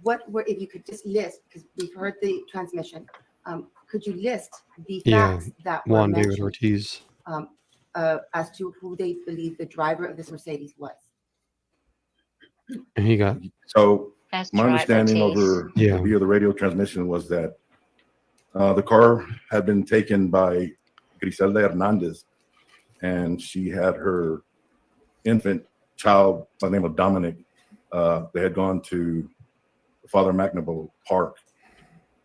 what were, if you could just list, because we've heard the transmission, could you list the facts that were Juan David mentioned, Ortiz. as to who they believe the driver of this Mercedes was? And he got my understanding over via the radio transmission was that the car had been taken by Griselda Hernandez, and she had her infant child by the name of Dominic. They had gone to Father McNamara Park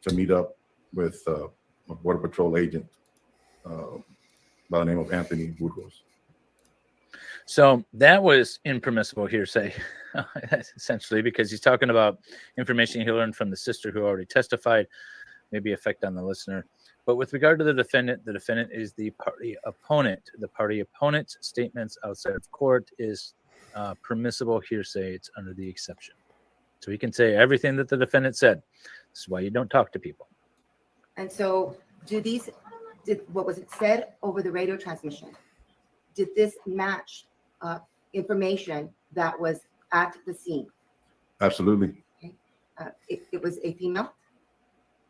to meet up with a Border Patrol agent by the name of Anthony Burgos. So that was impermissible hearsay, essentially, because he's talking about information he learned from the sister who already testified, maybe effect on the listener. But with regard to the defendant is the party opponent. The party opponent's statements outside of court is permissible hearsay. It's under the exception. So he can say everything that the defendant said. This is why you don't talk to people. And so what was it said over the radio transmission? Did this match information that was at the scene? Absolutely. Okay. It was a female?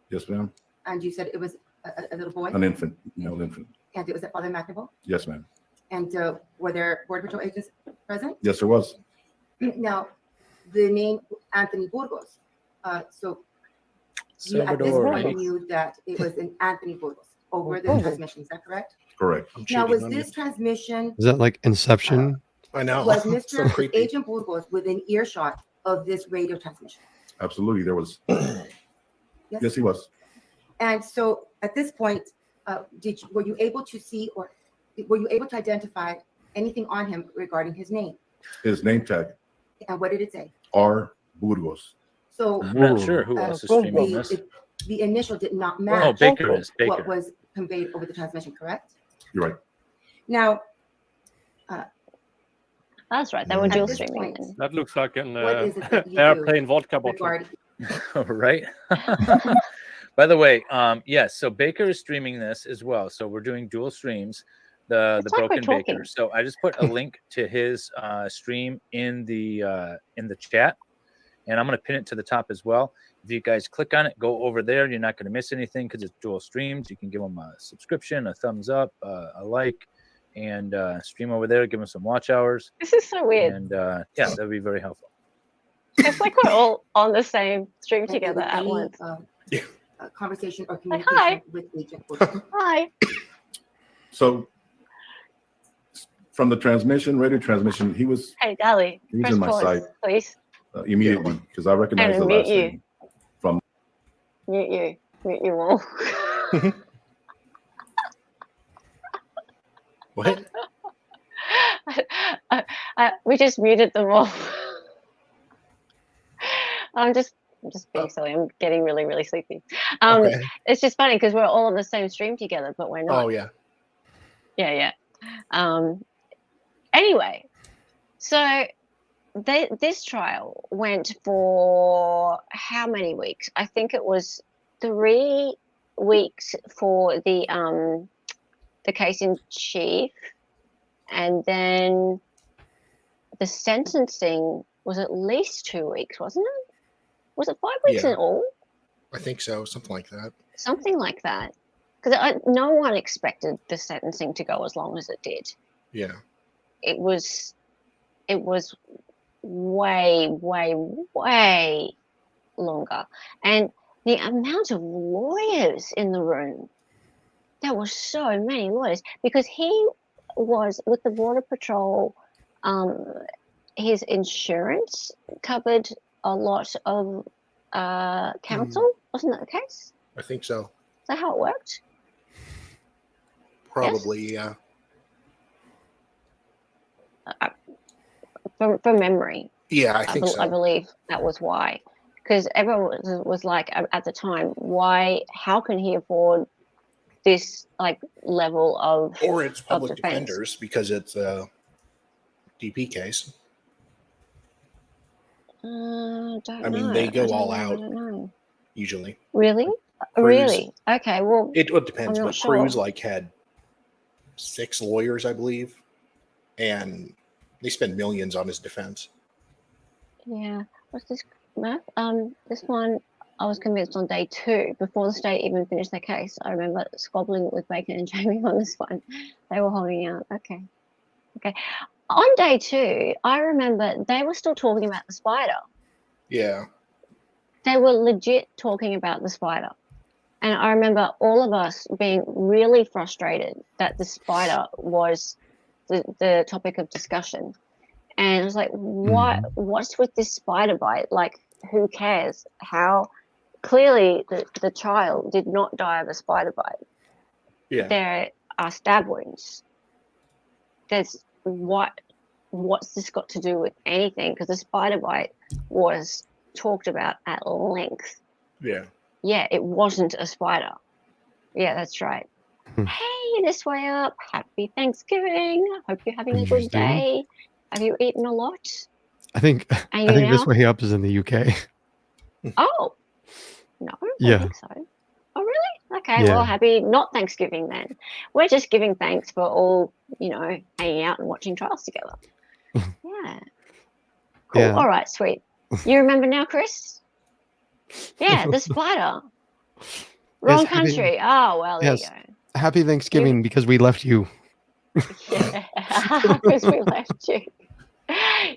Yes, ma'am. And you said it was a little boy? An infant, male infant. And it was at Father McNamara? Yes, ma'am. And were there Border Patrol agents present? Yes, there was. Now, the name Anthony Burgos. So you at this point knew that it was an Anthony Burgos over the transmission. Is that correct? Correct. Now, was this transmission? Is that like Inception? I know. Was Mr. Agent Burgos within earshot of this radio transmission? Absolutely, there was. Yes, he was. And so, at this point, were you able to see or were you able to identify anything on him regarding his name? His name tag. And what did it say? R. Burgos. So I'm not sure who else is streaming this. The initial did not match Baker. what was conveyed over the transmission, correct? You're right. Now, that's right. They were dual streaming. That looks like an what is it that you airplane do vodka bottle. Right. By the way, yes. So Baker is streaming this as well. So we're doing dual streams. The It's like we're Broken Baker. talking. So I just put a link to his stream in the chat, and I'm going to pin it to the top as well. If you guys click on it, go over there. You're not going to miss anything because it's dual streams. You can give them a subscription, a thumbs up, a like, and stream over there. Give them some watch hours. This is so weird. And yeah, that would be very helpful. It's like we're all on the same stream And together with at any, once. Conversation or Hi. communication with Agent Wood. Hi. So from the radio transmission, he was Hey, Dali. He was Press in my pause, sight. please. Immediately because I recognized And the mute last you. name from. Mute you all. What? We just muted them all. I'm just being silly. I'm getting really, really sleepy. Okay. It's just funny because we're all on the same stream together, but we're not. Oh yeah. Yeah. Anyway, so this trial went for how many weeks? I think it was 3 weeks for the case in chief, and then the sentencing was at least 2 weeks, wasn't it? Was it 5 weeks Yeah. in all? I think so. Something like that. Something like that. Because no one expected the sentencing to go as long as it did. Yeah. It was way, way, way longer. And the amount of lawyers in the room, there were so many lawyers because he was with the Border Patrol. His insurance covered a lot of counsel. Wasn't that the case? I think so. Is that how it worked? Probably, yeah. From memory. Yeah, I think so. I believe that was why. Because everyone was like, at the time, how can he afford this like level of Or it's public defense? defenders because it's a DP case. I mean, they go all I out don't know. usually. Really? Cruz- Really? Okay. Well, It depends, I'm not but sure. Cruz had 6 lawyers, I believe, and they spend millions on his defense. Yeah. What's this math? This one I was convinced on day 2 before the state even finished their case. I remember squabbling with Bacon and Jamie on this one. They were holding out. Okay. On day 2, I remember they were still talking about the spider. Yeah. They were legit talking about the spider. And I remember all of us being really frustrated that the spider was the topic of discussion. And I was like, what's with this spider bite? Like, who cares? How clearly the child did not die of a spider bite. Yeah. There are stab wounds. What's this got to do with anything? Because the spider bite was talked about at length. Yeah. Yeah, it wasn't a spider. Yeah, that's right. Hey, this way up. Happy Thanksgiving. Hope you're having a good Interesting. day. Have you eaten a lot? I think this way up is in the UK. Oh, no, I Yeah. don't think so. Oh, really? Okay, Yeah. well, happy not Thanksgiving then. We're just giving thanks for all, hanging out and watching trials together. Yeah. Cool. Yeah. All right, sweet. You remember now, Chris? Yeah, the spider. Wrong Yes, happy- country. Oh, well, there Yes. you go. Happy Thanksgiving because we left you. Yeah, because we left you.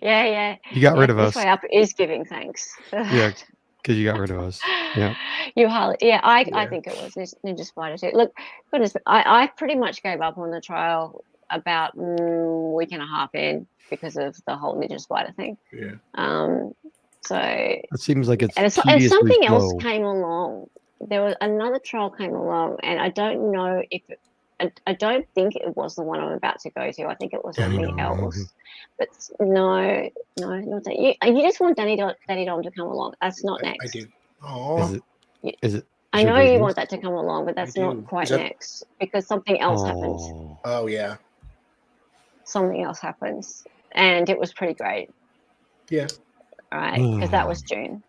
Yeah. You got rid of This us. way up is giving thanks. Yeah, because you got rid of us. Yeah. I think it was Ninja Spider too. Look, goodness, I pretty much gave up on the trial about a week and a half in because of the whole Ninja Spider thing. Yeah. So It seems like it's and tediously something else slow. came along. There was another trial came along, and I don't know if I don't think it was the one I'm about to go to. I think it was something else. But no, not that. You just want Daddy Dom to come along. That's not next. I do. Oh. Is it? I know you want that to come along, but that's I do. not quite Is that- next because something else happens. Oh yeah. Something else happens, and it was pretty great. Yeah. All right, because that was June.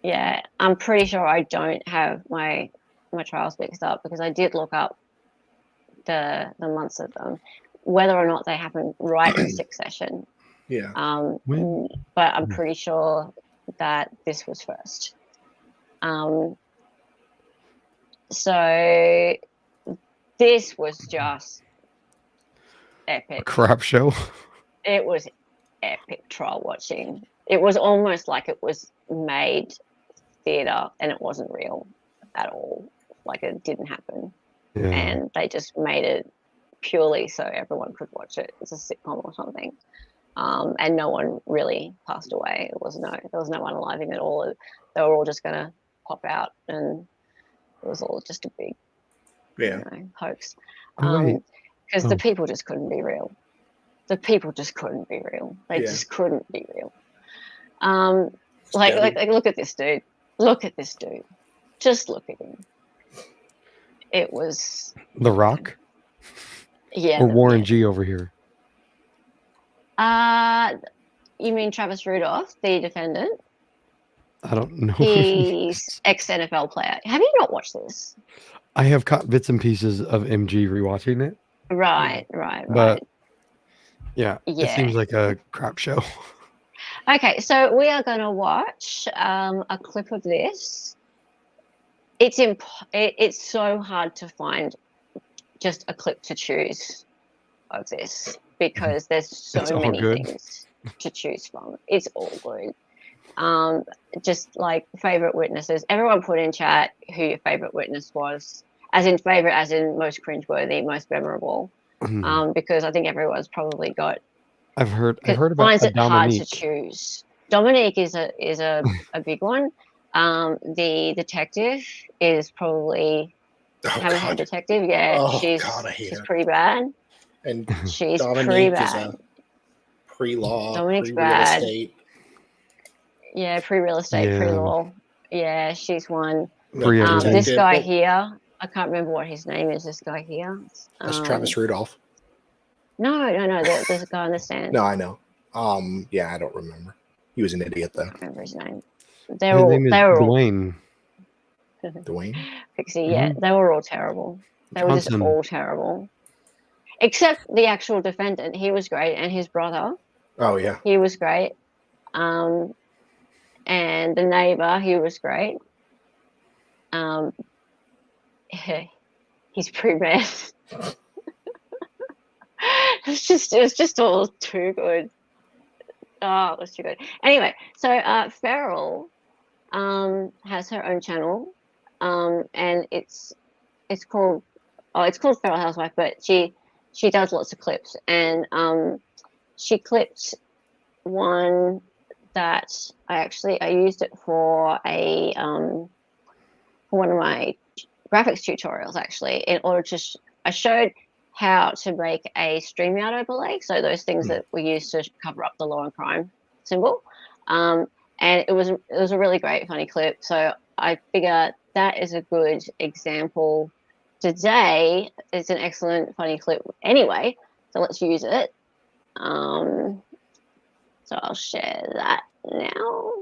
Yeah, I'm pretty sure I don't have my trials mixed up because I did look up the months of them, whether or not they happen right in succession. Yeah. But I'm pretty sure that this was first. So this was just epic. Crap show. It was epic trial watching. It was almost like it was made theater and it wasn't real at all. Like it didn't happen. Yeah. And they just made it purely so everyone could watch it. It's a sitcom or something. And no one really passed away. There was no unaliving at all. They were all just gonna pop out, and it was all just a big, hoax. Because the people just couldn't be real. The people just couldn't be real. They just couldn't be real. Like look at this dude. Look at this dude. Just look at him. It was The Rock. Yeah. Or Warren G over here. You mean Travis Rudolph, the defendant? I don't know. He's ex-NFL player. Have you not watched this? I have caught bits and pieces of MG rewatching it. Right. But yeah, it seems like a crap show. Okay, so we are going to watch a clip of this. It's so hard to find just a clip to choose of this because there's so many things to choose from. It's all good. Just like favorite witnesses. Everyone put in chat who your favorite witness was, as in favorite, as in most cringeworthy, most memorable. Because I think everyone's probably got. I've heard about finds it Dominique. hard to choose. Dominique is a big one. The detective is probably Hammerhead detective. Yeah, she's pretty bad. And she's Dominique pretty is bad. a pre-law, Dominique's pre-real bad. estate. Yeah, pre-real estate, Yeah. pre-law. Yeah, she's one. Pre-everything. This guy Well, here, I can't remember what his name is. This guy here. That's Travis Rudolph. No. There's a guy on the stand. No, I know. Yeah, I don't remember. He was an idiot though. I don't remember his name. His name is Dwayne. Dwayne. Pixie, yeah, they were all terrible. They were just Johnson. all terrible. Except the actual defendant, he was great, and his brother, Oh yeah. he was great. And the neighbor, he was great. He's pretty bad. it was just all too good. Oh, it was too good. Anyway, so Farrell has her own channel, and it's called Feral Housewife, but she does lots of clips, and she clipped one that I used it for for one of my graphics tutorials actually, in order to I showed how to make a StreamYard overlay, so those things that we use to cover up the law and crime symbol, and it was a really great funny clip, so I figure that is a good example. Today it's an excellent funny clip anyway, so let's use it. So I'll share that now.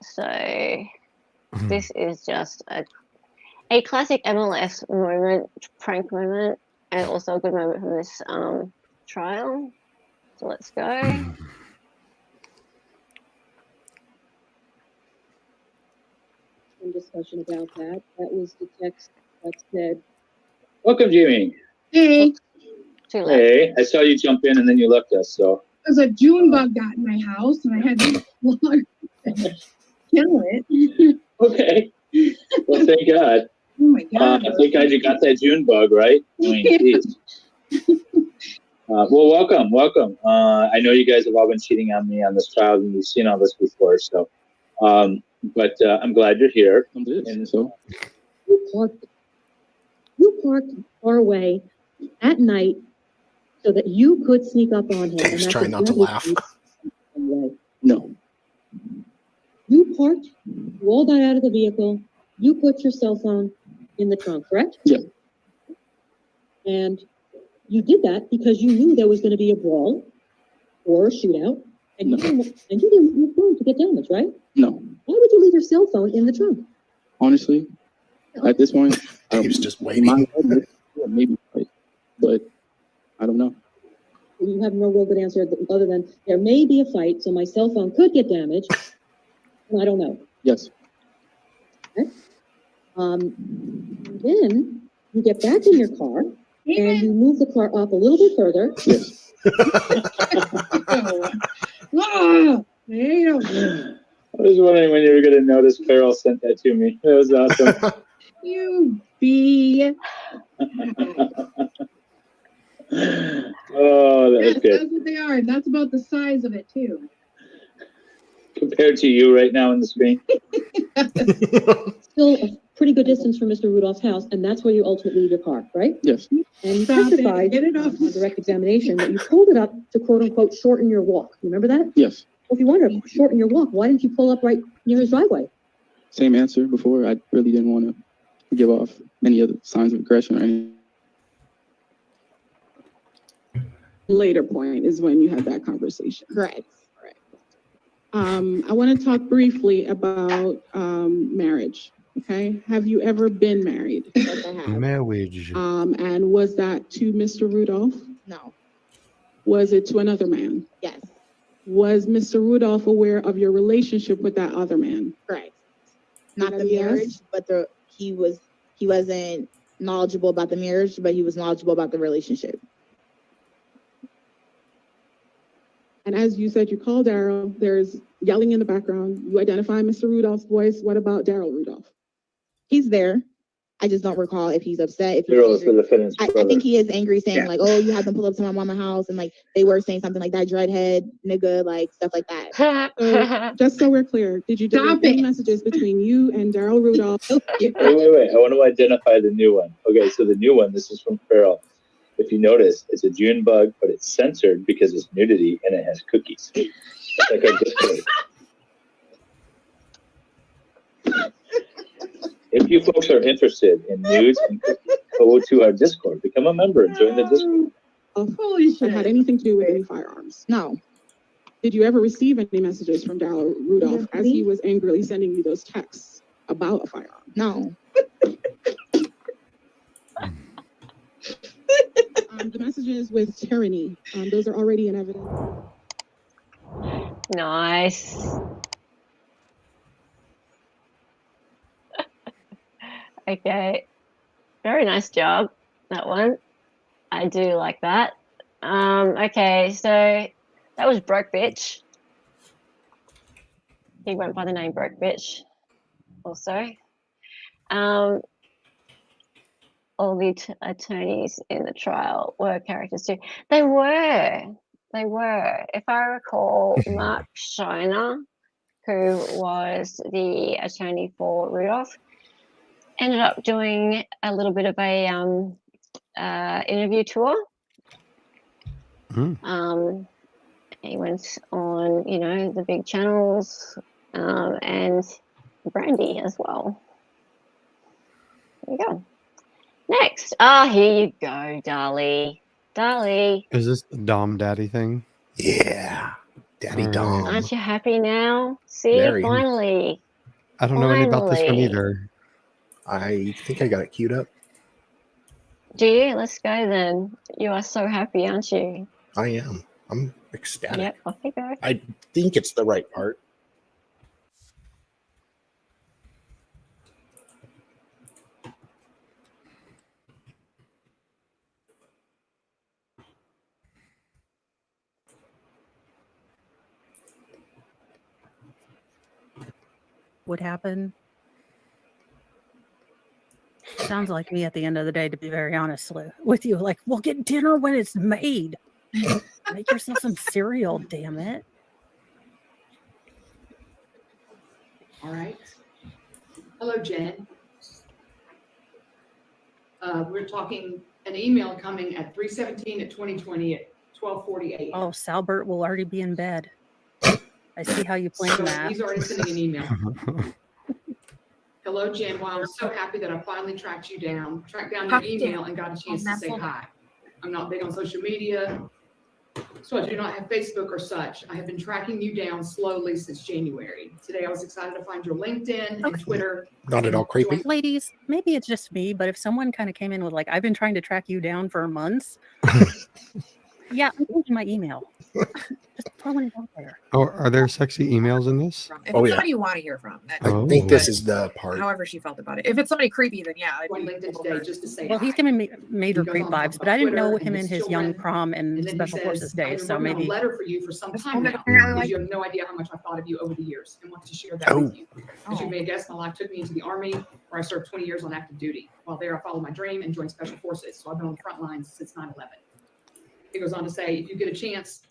So this is just a classic MLS moment, prank moment, and also a good moment from this trial. So let's go. Discussion about that. That was the text that said, Welcome, Jamie. "Hey, Hey, I saw you jump in and then you left us. So there's a June bug got in my house, and I had to kill it." okay. Well, thank God. Oh my God! Thank God you got that June bug, right? I mean, geez. Well, welcome. I know you guys have all been cheating on me on this trial, and you've seen all this before. So, but I'm glad you're here. And so, You parked far away at night so that you could sneak up on him. Dave's trying not to laugh. No. You parked, you all got out of the vehicle, you put your cell phone in the trunk, correct? Yeah. And you did that because you knew there was going to be a brawl, or a shootout, and you didn't want your phone to get damaged, right? No. Why would you leave your cell phone in the trunk? Honestly, at this point, he was just waiting. Maybe, but I don't know. You have no real good answer other than there may be a fight, so my cell phone could get damaged. And I don't know. Yes. Okay. Then you get back in your car and you move the car up a little bit further. Yes. I was wondering when you were going to notice Farrell sent that to me. That was awesome. You be. Oh, that was Yes, good. that's what they are. And that's about the size of it, too. Compared to you right now in the screen. Still a pretty good distance from Mr. Rudolph's house, and that's where you ultimately leave your car, right? Yes. And you Stop it. testified Get it off. on direct examination that you pulled it up to quote unquote shorten your walk. Remember that? Yes. Well, if you wanted to shorten your walk, why didn't you pull up right near his driveway? Same answer before. I really didn't want to give off any other signs of aggression or anything. Later point is when you had that conversation. Correct. I want to talk briefly about marriage. Okay. Have you ever been married? Yes, I have. Marriage. And was that to Mr. Rudolph? No. Was it to another man? Yes. Was Mr. Rudolph aware of your relationship with that other man? Correct. Not the Yes. marriage, but he wasn't knowledgeable about the marriage, but he was knowledgeable about the relationship. And as you said, you called Daryl. There's yelling in the background. You identify Mr. Rudolph's voice. What about Daryl Rudolph? He's there. I just don't recall if he's upset. If he's Daryl is angry. the defendant's I brother. think he is angry, saying Yeah. like, "Oh, you had them pull up to my mama's house," and like they were saying something like that, dreadhead, nigga, like stuff like that. So, just so we're clear, did you delete any messages between you and Daryl Rudolph? Wait. I want to identify the new one. Okay, so the new one, this is from Farrell. If you notice, it's a June bug, but it's censored because it's nudity and it has cookies. It's like our Discord. If you folks are interested in nudes and cookies, go to our Discord, become a member, and join the Discord. Holy shit. Had anything to do with any firearms? No. Did you ever receive any messages from Daryl Rudolph as he was angrily sending you those texts about a firearm? No. The messages with tyranny, those are already in evidence. Nice. Okay. Very nice job, that one. I do like that. Okay, so that was Broke Bitch. He went by the name Broke Bitch also. All the attorneys in the trial were characters too. They were. If I recall, Mark Schoner, who was the attorney for Rudolph, ended up doing a little bit of a interview tour. He went on, the big channels, and Brandy as well. There you go. Next. Here you go, Darlie. Darlie. Is this the Dom Daddy thing? Yeah. Daddy Dom. Aren't you happy now? See, Very. finally. I don't know any about this one either. I think I got it queued up. Do you? Let's go then. You are so happy, aren't you? I am. I'm ecstatic. Yep, off you go. I think it's the right part. Would happen. Sounds like me at the end of the day, to be very honest with you. Like, we'll get dinner when it's made. Make yourself some cereal, damn it. All right. Hello, Jen. We're talking an email coming at 3/17/2020 at 12:48. Oh, Salbert will already be in bed. I see how you plan So that. he's already sending an email. Hello, Jen. Well, I'm so happy that I finally tracked down your email and got a chance to say hi. I'm not big on social media. So I do not have Facebook or such. I have been tracking you down slowly since January. Today I was excited to find your LinkedIn and Twitter. Not at all creepy. Ladies, maybe it's just me, but if someone kind of came in with like, I've been trying to track you down for months. Yeah, I'm changing my email. Just throwing it out there. Oh, are there sexy emails in this? If Oh, it's yeah. somebody you want to hear from, I think this is the part. however she felt about it. If it's somebody creepy, then yeah, I'd be LinkedIn today just to say Well, he's hi. giving me major He goes creep on to talk vibes, but I didn't know about him Twitter in and his his young children. prom and And then he special forces says, days. I've So been working on maybe a letter for you for some time now. Because you have no idea how much I thought of you over the years and want to share that with you. As you may guess, my life took me into the Army, where I served 20 years on active duty. While there, I followed my dream and joined Special Forces. So I've been on the front lines since 9/11. He goes on to say, if you get a chance,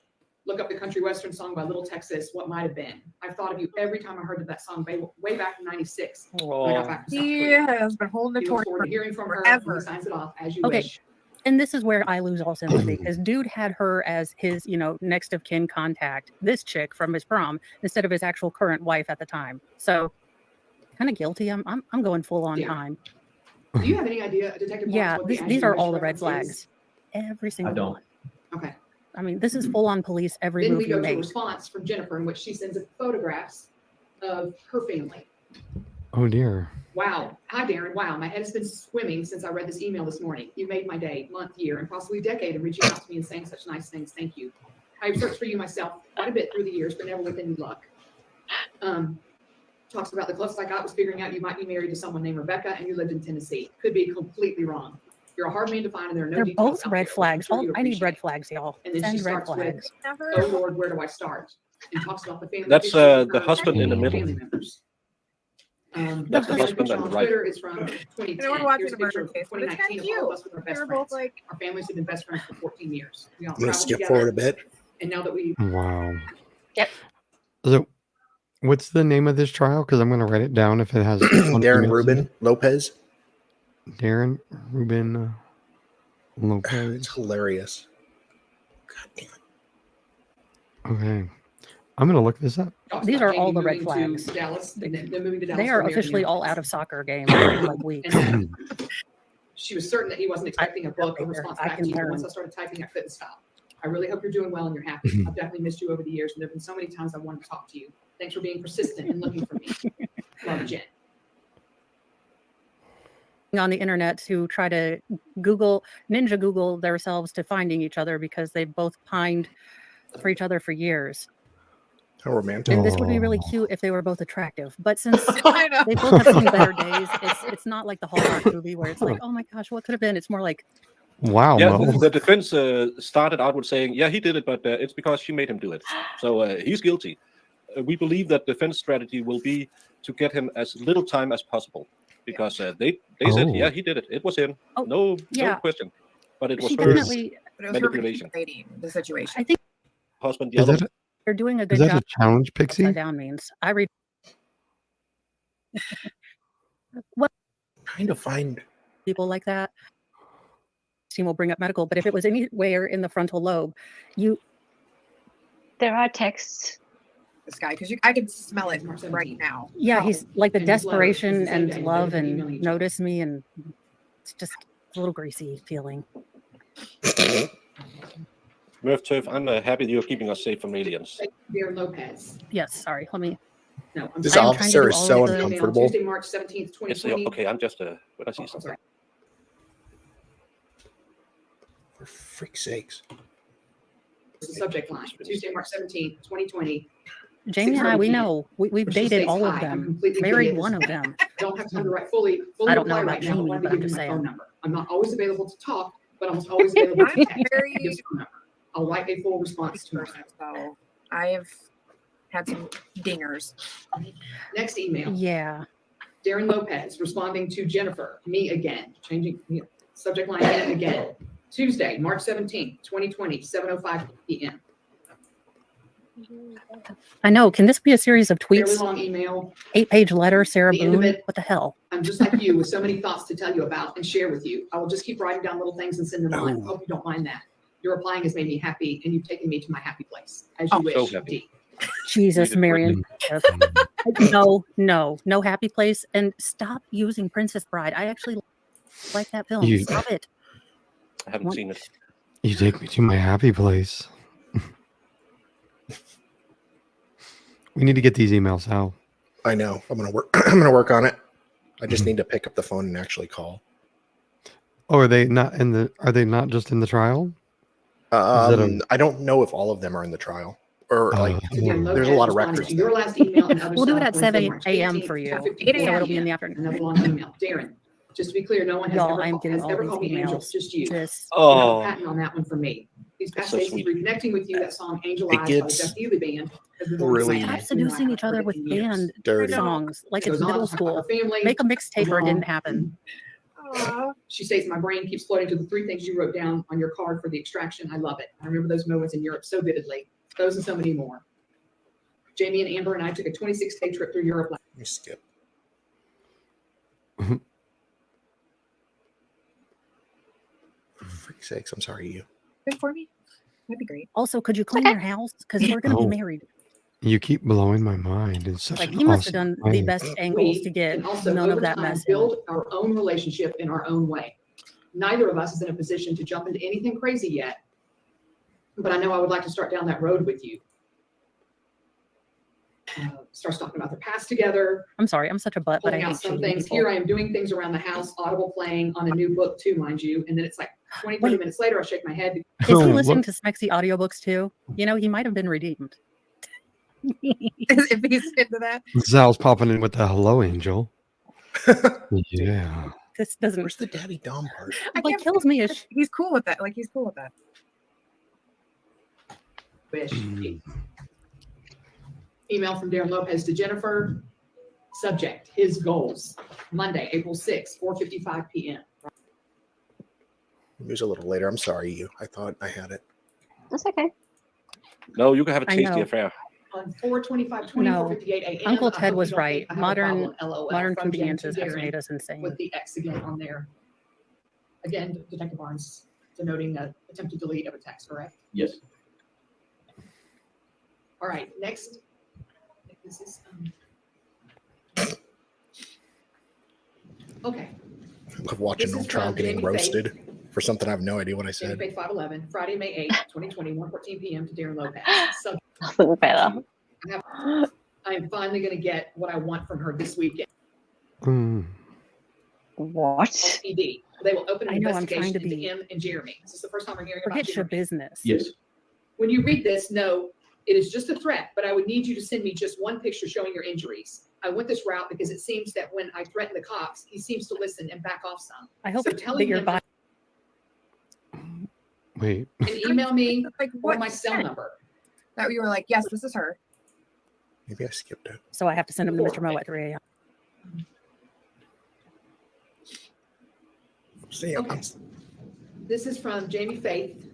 look up the country western song by Little Texas, What Might Have Been. I've thought of you every time I heard that song way back in '96. When I got back from South He Korea. has been holding He the looks torch forward to hearing from her forever. when he signs it off, as you Okay. wish. And this is where I lose all sympathy because dude had her as his, next of kin contact, this chick from his prom, instead of his actual current wife at the time. So kind of guilty. I'm going full on time. Do you have any idea, Detective Barnes, Yeah, what the these As You are Wish all the red reference is? flags. Every single don't. one. Okay. I mean, this is full on police every Then we movie go to a made. response from Jennifer in which she sends us photographs of her family. Oh dear. Wow. Hi, Darren. Wow. My head has been swimming since I read this email this morning. You made my day, month, year, and possibly decade of reaching out to me and saying such nice things. Thank you. I've searched for you myself quite a bit through the years, but never with any luck. Talks about the closest I got was figuring out you might be married to someone named Rebecca and you lived in Tennessee. Could be completely wrong. You're a hard man to find, and there are no They're details both out red there, which I'm flags. sure you I need appreciate. red flags, y'all. And then she Send red starts with, flags. oh Lord, where do I start? And talks about the family. That's pictures of the her husband in the and middle. family members. That's the husband picture on on the right. Twitter is from 2010. And we're watching Here's a the picture murder of case, but it's 2019 kinda of all of us with our cute. best They're both friends. Our families have been best friends for 14 years. We all I'm gonna traveled skip together, forward a bit. and now that we Wow. Yep. So, what's the name of this trial? Because I'm going to write it down if it has Darren Rubin Lopez. Darren Rubin Lopez. It's hilarious. Okay. I'm going to look this up. These are all Jamie the red moving to flags. Dallas, and then they're moving to Dallas They for are American officially all Airlines. out of soccer games in like weeks. She was certain that he wasn't expecting a book or response I back can to you. But learn. once I started typing, I couldn't stop. I really hope you're doing well and you're happy. I've definitely missed you over the years, and there have been so many times I wanted to talk to you. Thanks for being persistent and looking for me. Love, Jen. On the internet to try to ninja Google themselves to finding each other because they both pined for each other for years. How romantic. And this would be really cute if they were both attractive. But since they both have seen better days, it's not like the Hallmark movie where it's like, oh my gosh, what could have been? It's more like, wow. Yeah, Mo. the defense started out with saying, yeah, he did it, but it's because she made him do it. So he's guilty. We believe that defense strategy will be to get him as little time as possible because they said, yeah, he did it. It was him. No question. But it was she her definitely But it was her manipulation. manipulating the situation. I think Husband, the Is other that, they're doing a is good that job. a challenge, Pixie? Upside down means I read. Well, Trying to find people like that. Team will bring up medical, but if it was anywhere in the frontal lobe, there are texts. This guy, because I can smell it right now. Yeah, he's like the And his letter is desperation the same and day that love they email and each other. notice me, and it's just a little greasy feeling. Murph Turf, I'm happy you're keeping us safe from aliens. Dear Lopez. Yes, sorry. Let me. No, This I am trying to officer do is all so of the- uncomfortable. Tuesday, March 17th, It's, 2020. okay, I'm just, I see something. sorry. For freak's sakes. It's the subject line. Tuesday, March 17th, 2020. Jamie and I, we know we've Which just dated states, all "Hi, of I'm them, completely married curious. one of them. I don't have time to write fully I don't know reply about right now. Jamie, I want but to I'm give you just my saying. phone number. I'm not always available to talk, but I'm always available to I'm text. very Here's the phone number. I'll write a full response tomorrow. So I have had some dingers. Next email. Yeah. Darren Lopez responding to Jennifer, me again, changing subject line in again. Tuesday, March 17th, 2020, 7:05 p.m. I know. Can this be a series of Fairly tweets? long email. 8-page letter, Sarah The end of Boone. it. What the hell? I'm just like you with so many thoughts to tell you about and share with you. I will just keep writing down little things and send them on. Hope you don't mind that. Your replying has made me happy, and you've taken me to my happy place. As you wish, so happy. D. Jesus, Marion. No happy place. And stop using Princess Bride. I actually like that film. You- Stop it. I haven't seen it. You take me to my happy place. We need to get these emails out. I know. I'm gonna work. I'm gonna work on it. I just need to pick up the phone and actually call. Oh, are they not in the? Are they not just in the trial? I don't know if all of them are in the trial or like. There's a lot of records. Your last email and other We'll do it stuff at Wednesday, 7 March a.m. 18th, for you. 12:15 So it'll be in the afternoon. Another long email. Darren, just to be clear, no one has Y'all, ever, I'm getting has all ever these called me Angel. emails. Just you. Just You have a patent on that one for me. These past so days, sweet. reconnecting with you. That song "Angel Eyes" by the gets Jeff Healey Band. has been really going on stop for years. seducing each other with band dirty. songs like It it's goes on, middle talk about school. her family. Make a mixtape or it didn't happen. She says my brain keeps floating to the 3 things you wrote down on your card for the extraction. I love it. I remember those moments in Europe so vividly. Those and so many more. Jamie and Amber and I took a 26-day trip through Europe. Let me skip. For freak's sakes, I'm sorry, you. Good for me. That'd be great. Also, could you clean your house? Because we're going to be married. You keep blowing my mind. It's such Like an he must have awesome done the way. best angles to get And also, none of over that time, mess in. build our own relationship in our own way. Neither of us is in a position to jump into anything crazy yet, but I know I would like to start down that road with you. Starts talking about their past together. I'm sorry, I'm such a butt, but I Pulling out hate some shooting things. people. Here I am doing things around the house, Audible playing on a new book too, mind you. And then it's like 20, 30 minutes later, I shake my head. Is he listening to Smexy audiobooks too? You know, he might have been redeemed. If he's into that. Zal's popping in with the hello, Angel. Yeah. This doesn't. Where's the daddy Dom part? Like kills me. Is He's cool with that. Like he's cool with that. Email from Darren Lopez to Jennifer. Subject, his goals. Monday, April 6th, 4:55 p.m. It was a little later. I'm sorry, you. I thought I had it. That's okay. No, you can have a I tasty know. affair. On 4:25, No. 4:58 a.m. Uncle I Ted hope was you don't right. think I have a Modern problem, LOL, modern from Jen to conveniences have Darren, made us insane. with the X again on there. Again, Detective Barnes denoting the attempted delete of a text, correct? Yes. All right, next. This is, okay. I love watching This old is trial from getting Jamie roasted for something I have no idea what I Jamie said. Faith 511, Friday, May 8th, 2020, 1:14 p.m. to Darren Lopez. So Nothing better. I am finally going to get what I want from her this weekend. What? PD. They will open an I know, I'm trying investigation to into be- him and Jeremy. This is the first time we're hearing Forget about your Jeremy. business. Yes. When you read this, know it is just a threat, but I would need you to send me just one picture showing your injuries. I went this route because it seems that when I threaten the cops, he seems to listen and back off some. I hope So that telling your him body. Wait. and email me Like or what? my cell number. That you were like, yes, this is her. Maybe I skipped it. So I have to send him to Mr. Mo at 3 a.m. See, Okay. This is from Jamie Faith.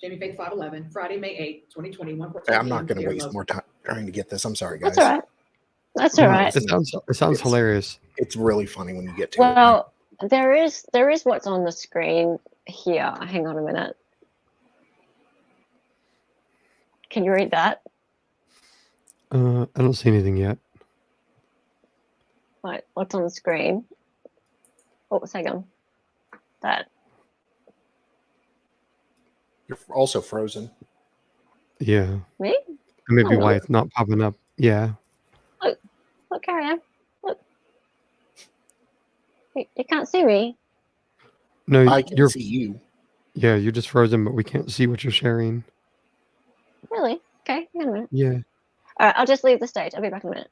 Jamie Faith 511, Friday, May 8th, 2020, 1:14 I'm not going to p.m. waste more time trying to get this. I'm sorry, guys. That's all right. That's all No, right. It sounds hilarious. It's really funny when you get to it. Well, there is what's on the screen here. Hang on a minute. Can you read that? I don't see anything yet. Right, what's on the screen? Oh, hang on. That. You're also frozen. Yeah. Me? That may be Oh, why no. it's not popping up. Yeah. Look, carry on. Look. You can't see me. No, I can you're. see you. Yeah, you're just frozen, but we can't see what you're sharing. Really? Okay, hang on a minute. Yeah. All right, I'll just leave the stage. I'll be back in a minute.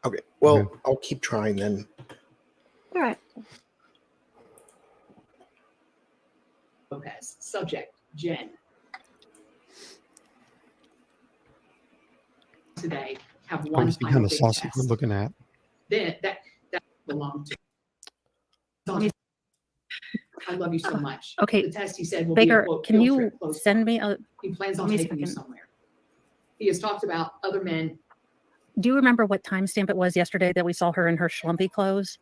Okay. Well, I'll keep trying then. All right. Lopez. Subject, Jen. Today, have one Honestly, final kind of big saucy test. we're looking at. Then that belonged to. I love you so much. Okay, The test, he said, will be a Baker, quote, can field you trip, close send quote. me a? He plans on Let me see if taking I you can- somewhere. He has talked about other men. Do you remember what timestamp it was yesterday that we saw her in her schlumpy clothes?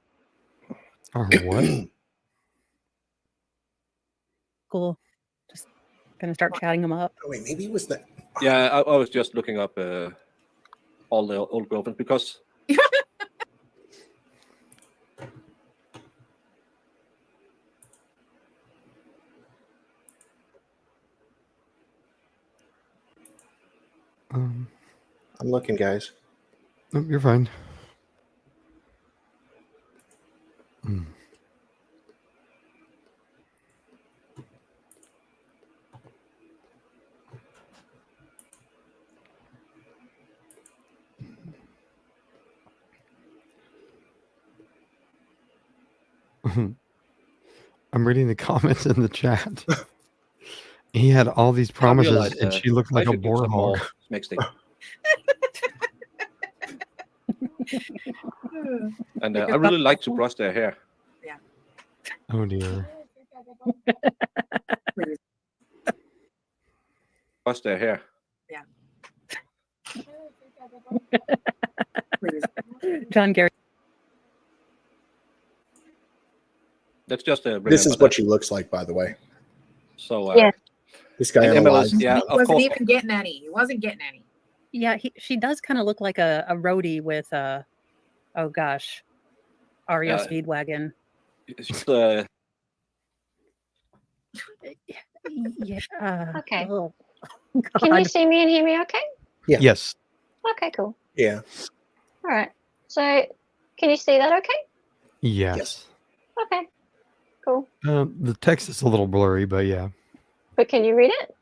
Or what? Cool. Just gonna start chatting them up. Oh, wait, maybe it was that. Yeah, I was just looking up all the old girlfriends because I'm I'm looking, guys. Nope, you're fine. Mm. I'm reading the comments in the chat. He had all these promises, realized, and she looked like I a should do boar some more hog. mixing. And I really like to brush their hair. Yeah. Oh dear. Brush their hair. Yeah. John Gary. That's just a. This is what she looks like, by the way. So Yeah. This guy and on the MLS, live. yeah, He of wasn't course. even getting any. He wasn't getting any. Yeah, she does kind of look like a roadie with a, oh gosh, REO Speedwagon. She's, Yeah. Okay. Oh, Can you God. see me and hear me okay? Yeah. Yes. Okay, cool. Yeah. All right. So, can you see that okay? Yes. Okay, cool. The text is a little blurry, but yeah. But can you read it?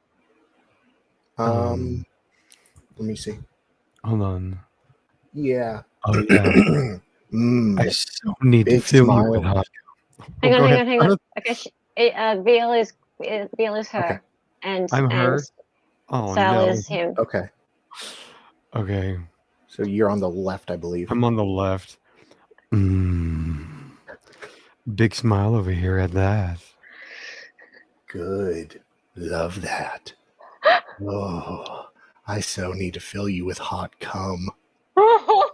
Let me see. Hold on. Yeah. Oh yeah. I so need to Big fill you smile. with hot. Hang on, go hang ahead. on, hang on. Okay, Veal is her, and I'm her. and Oh Sal no. is him. Okay. Okay. So you're on the left, I believe. I'm on the left. Big smile over here at that. Good. Love that. Oh, I so need to fill you with hot cum. Oh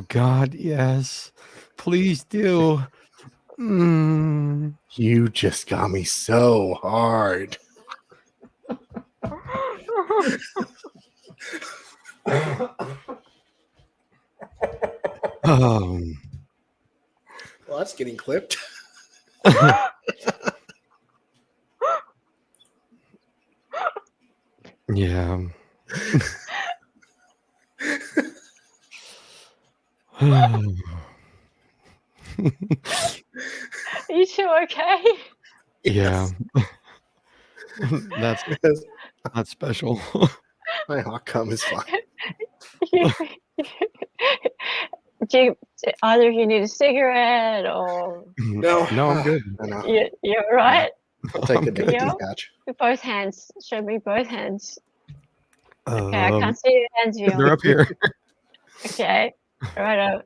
God, yes. Please do. You just got me so hard. Well, that's getting clipped. Yeah. You two okay? Yeah. That's special. My hot cum is fine. Do either of you need a cigarette or? No, I'm good. No. You're right. I'll take the nicotine Yeah. patch. With both hands. Show me both hands. Okay, I can't see your hands, Veal. They're up here. Okay, right.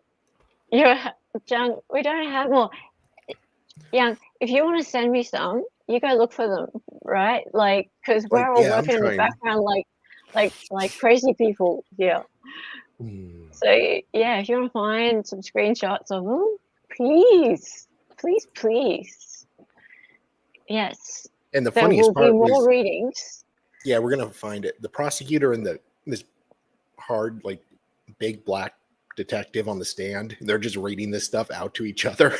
John, we don't have more. Young, if you want to send me some, you go look for them, right? Like, because we're all yeah, I'm working in the trying. background like crazy people. Yeah. So yeah, if you want to find some screenshots of them, please. Yes. And the There funniest will be part more was, readings. yeah, we're gonna find it. The prosecutor and this hard, like, big black detective on the stand, they're just reading this stuff out to each other.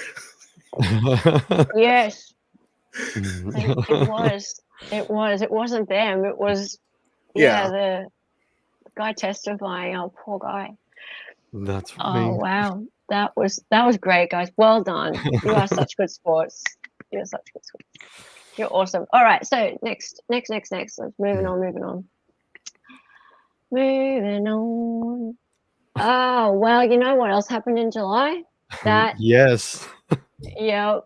Yes. It wasn't them. It was the guy testifying. Oh, poor guy. That's Oh wow, that was great, guys. Well done. You are such good sports. You're such good sports. You're awesome. All right, so next. Let's moving on. Oh well, you know what else happened in July? That yes. Yep,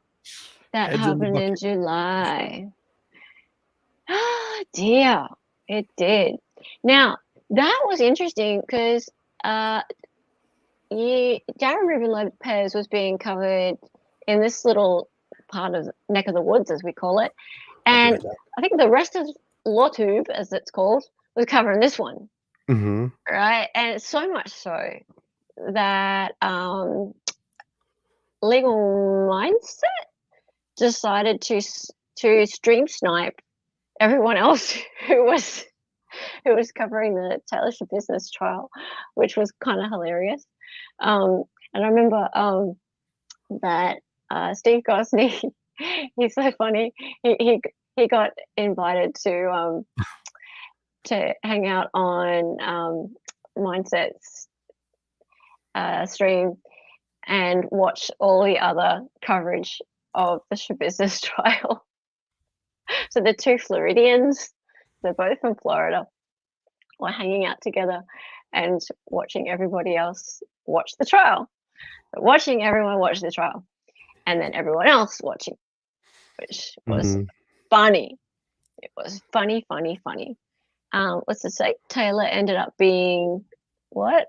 that Heads in the happened in bucket. July. Oh dear, it did. Now that was interesting because Darren Ruben Lopez was being covered in this little part of neck of the woods, as we call it, and I think the rest of LawTube, as it's called, was covering this one, right? And so much so that Legal Mindset decided to stream snipe everyone else who was covering the Taylor Swift business trial, which was kind of hilarious. And I remember that Steve Gosney, he's so funny. He got invited to to hang out on Mindset's stream and watch all the other coverage of the Shabusiness trial. So the two Floridians, they're both from Florida, were hanging out together and watching everybody else watch the trial. But watching everyone watch the trial, and then everyone else watching, which was funny. It was funny. What's to say? Taylor ended up being what?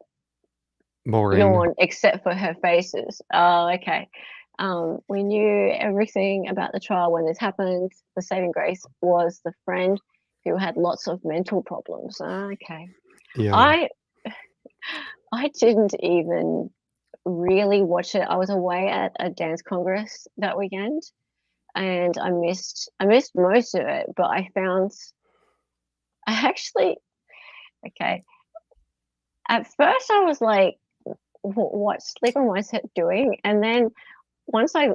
Boring. Yawn, except for her faces. Oh, okay. We knew everything about the trial when this happened. The saving grace was the friend who had lots of mental problems. Okay. Yeah. I didn't even really watch it. I was away at a dance congress that weekend, and I missed most of it. But okay. At first, I was like, "What's Legal Mindset doing?" And then once I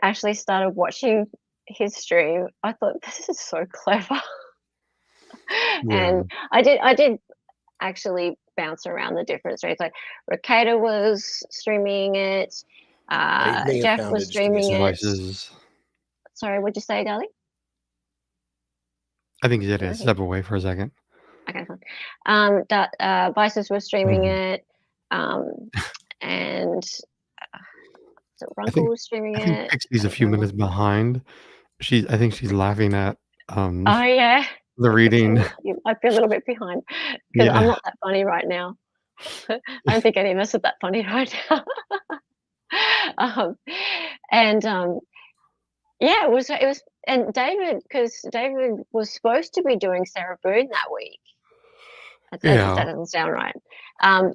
actually started watching his stream, I thought, this is so clever. And I did actually bounce around the different streams. Like Ricada was streaming it, Jeff was streaming it. Vices. Sorry, what'd you say, darling? I think he did step away for a second. Okay, fine. Vices was streaming it, and so Runkle was streaming I think it. Pixie's a few minutes behind. I think she's laughing at Oh yeah. the reading. I'd be a little bit behind because I'm not that funny right now. I don't think any of us are that funny right now. Yeah, it was, and David, because David was supposed to be doing Sarah Boone that week. That doesn't sound right.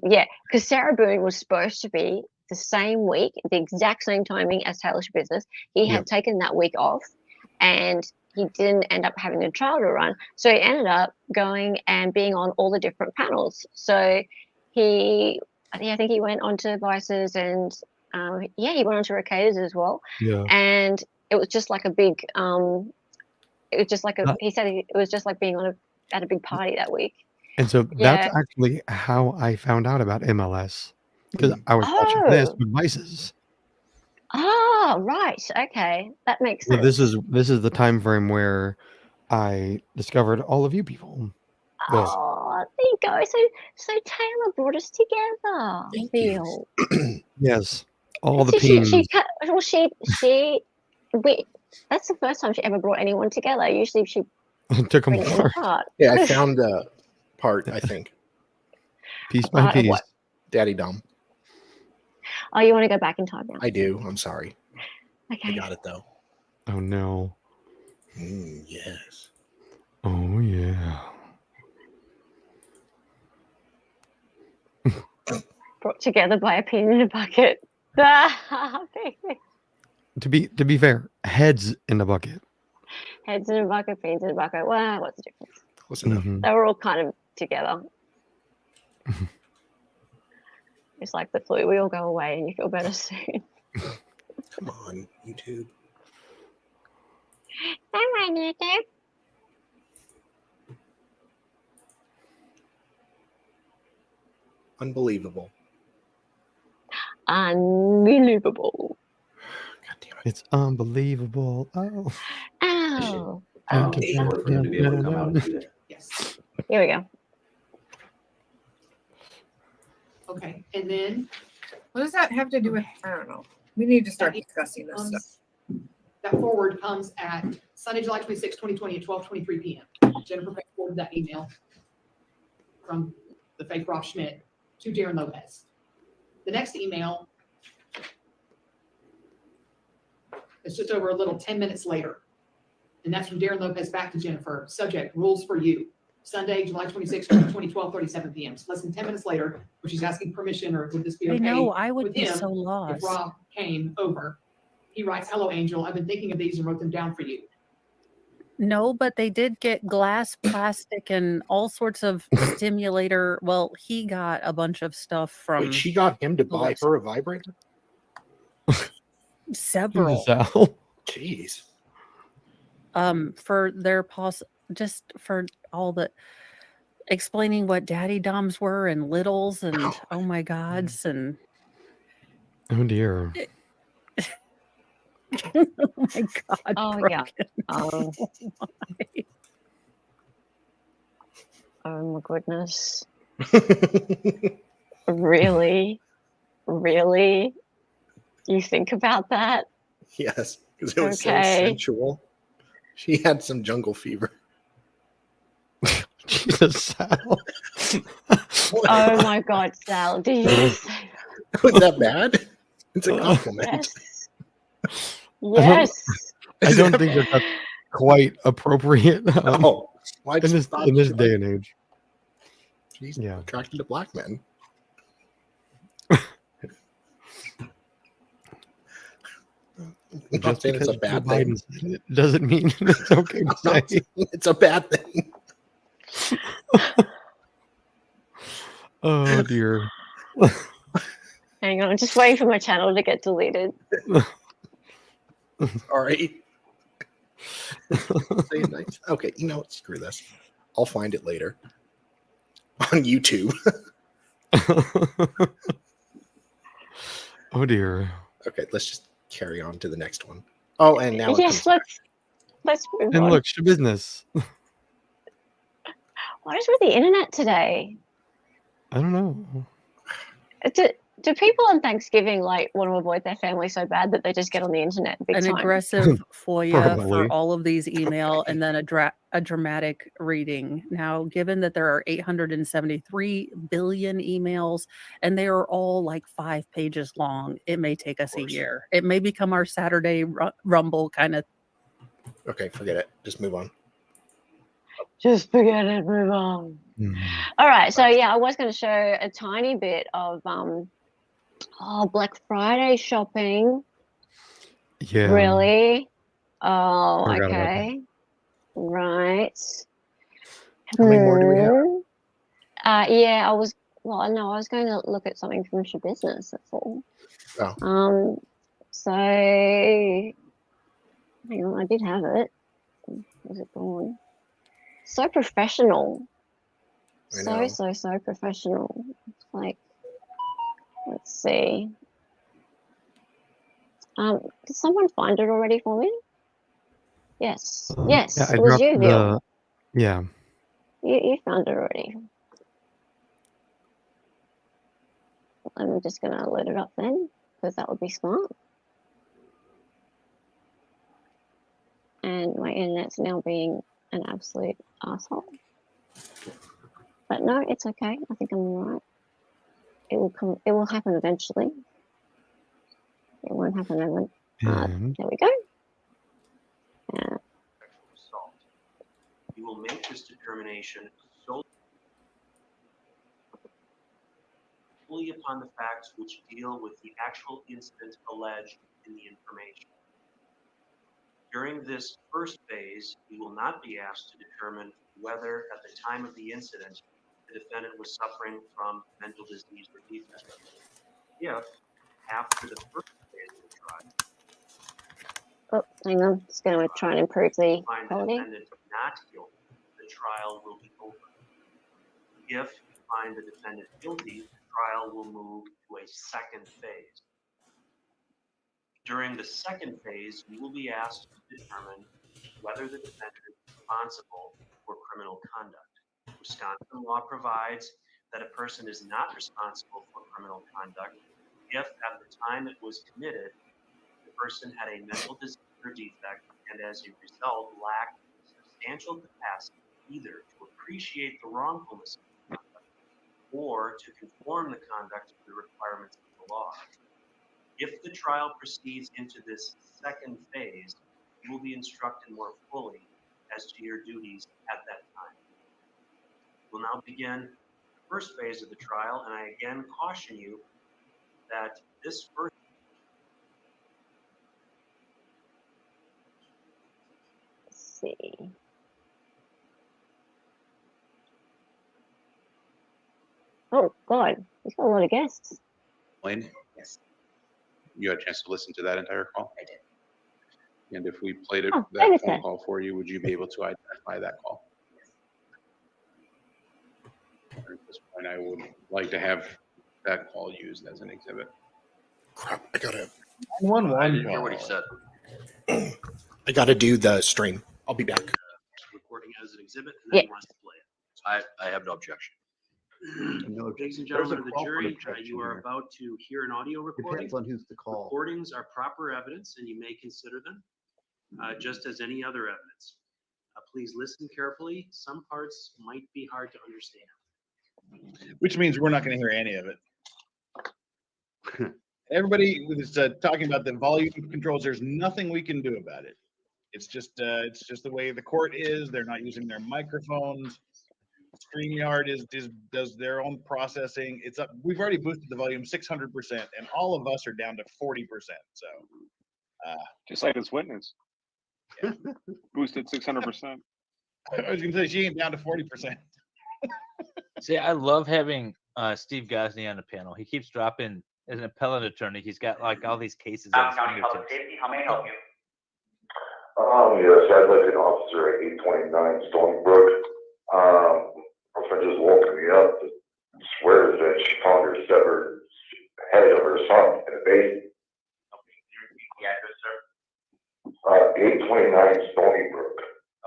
Yeah, because Sarah Boone was supposed to be the same week, the exact same timing as Taylor Business. He had taken that week off, and he didn't end up having a trial to run. So he ended up going and being on all the different panels. So I think he went on to Vices, and he went on to Ricada's as well. Yeah. And it was just like a big, he said it was just like being at a big party that week. And so that's actually how I found out about MLS, because I was watching this with Vices. Oh, right. Okay. That makes sense. So this is the time frame where I discovered all of you people. Oh, there you go. So Taylor brought us together. Thank you. Yes. All the pings. That's the first time she ever brought anyone together. Usually she took them apart. Yeah, I found the part, I think. Piece by piece. What? Daddy Dumb. Oh, you want to go back in time now? I do. I'm sorry. Okay. I got it though. Oh no. Yes. Oh yeah. Brought together by a pin in a bucket. To be fair, heads in a bucket. Heads in a bucket, pins in a bucket. Well, what's the difference? Close enough. They were all kind of together. It's like the flu. We all go away and you feel better soon. Come on, YouTube. Come on, YouTube. Unbelievable. Unbelievable. God damn it. It's unbelievable. Oh. Ow. Yes. Here we go. Okay, and then What does that have to do with? I don't know. We need to start discussing this stuff. that forward comes at Sunday, July 26, 2020 at 12:23 p.m. Jennifer forwarded that email from the fake Rob Schmidt to Darren Lopez. The next email is just over a little 10 minutes later. And that's from Darren Lopez back to Jennifer. Subject, rules for you. Sunday, July 26, 2020, 12:37 p.m. So less than 10 minutes later, when she's asking permission or would this be okay? I know, I would with be him so lost. if Rob came over. He writes, "Hello, Angel. I've been thinking of these and wrote them down for you." No, but they did get glass, plastic, and all sorts of stimulator. Well, he got a bunch of stuff from. Wait, she got him to buy her a vibrator? Several. Jeez. For their just for all the. explaining what daddy doms were and littles and oh my gods and oh dear. oh my god. Oh yeah. Oh my. Oh my goodness. Really? Really? You think about that? Yes, because it was so Okay. sensual. She had some jungle fever. Jesus, Sal. Oh my God, Sal, did you just say Was that bad? It's a compliment. yes? I don't think that that's quite appropriate Oh, well, I in just thought this she- day and age. She's Yeah. attracted to black men. I'm not Just saying it's because a bad Joe thing. Biden said it doesn't mean it's okay to I'm not say. saying it's a bad thing. Oh dear. Hang on, I'm just waiting for my channel to get deleted. Sorry. Say it nice. Okay, you know what? Screw this. I'll find it later on YouTube. Oh dear. Okay, let's just carry on to the next one. Oh, and now it Yes, comes let's move And on. look, to business. What is with the internet today? I don't know. Do people on Thanksgiving like want to avoid their family so bad that they just get on the internet big An time? aggressive FOIA Probably. for all of these email and then a dramatic reading. Now, given that there are 873 billion emails and they are all like 5 pages long, it may take us a year. It may become our Saturday Rumble kind of. Okay, forget it. Just move on. Just forget it, move on. All right, so yeah, I was going to show a tiny bit of Black Friday shopping. Yeah. Really? Oh, Forgot about okay. Right. How many more do we have? Yeah, I was going to look at something from your business, that's all. Oh. So hang on, I did have it. Was it gone? So professional. I know. So professional. It's like, let's see. Did someone find it already for me? Yes. Yes, Yeah, I it was dropped you, Vil. yeah. You found it already. I'm just going to load it up then, because that would be smart. And my internet's now being an absolute asshole. But no, it's okay. I think I'm all right. It will come. It will happen eventually. It won't happen ever. There we go. Assault. You will make this determination solely upon the facts which deal with the actual incident alleged in the information. During this first phase, you will not be asked to determine whether at the time of the incident the defendant was suffering from mental disease or defect. If, after the first phase of the trial, Oh, hang on. Just going to try and improve the find the quality. defendant not guilty, the trial will be over. If you find the defendant guilty, the trial will move to a second phase. During the second phase, you will be asked to determine whether the defendant is responsible for criminal conduct. Wisconsin law provides that a person is not responsible for criminal conduct if at the time it was committed, the person had a mental disease or defect and as a result lacked substantial capacity either to appreciate the wrongfulness of the conduct or to conform the conduct to the requirements of the law. If the trial proceeds into this second phase, you will be instructed more fully as to your duties at that time. We'll now begin the first phase of the trial, and I again caution you that this first see. Oh, God. He's got a lot of guests. Wayne? Yes. You had a chance to listen to that entire call? I did. And if we played that phone call for you, would you be able to identify that call? and I would like to have that call used as an exhibit. Crap, I gotta. I didn't hear what he said. I gotta do the stream. I'll be back. Recording as an exhibit, and then he Yeah. wants to play it. I have no objection. No Ladies and objection. There's gentlemen a of the call for jury, objection you are here. about to hear an audio recording. Depends on who's the call. Recordings are proper evidence, and you may consider them just as any other evidence. Please listen carefully. Some parts might be hard to understand. Which means we're not going to hear any of it. Everybody is talking about the volume controls. There's nothing we can do about it. It's just the way the court is. They're not using their microphones. StreamYard does their own processing. It's up. We've already boosted the volume 600%, and all of us are down to 40%. So, just like this witness, boosted 600%. I was gonna say she ain't down to 40%. See, I love having Steve Gosney on the panel. He keeps dropping as an appellate attorney. He's got like all these cases at his County Public fingertips. Safety, how may I help you? Yes, I'd like an officer at 829 Stony Brook. Girlfriend just woken me up. Swears that she found her severed head of her son in a basin. Okay, can you repeat the address, sir? 829 Stony Brook.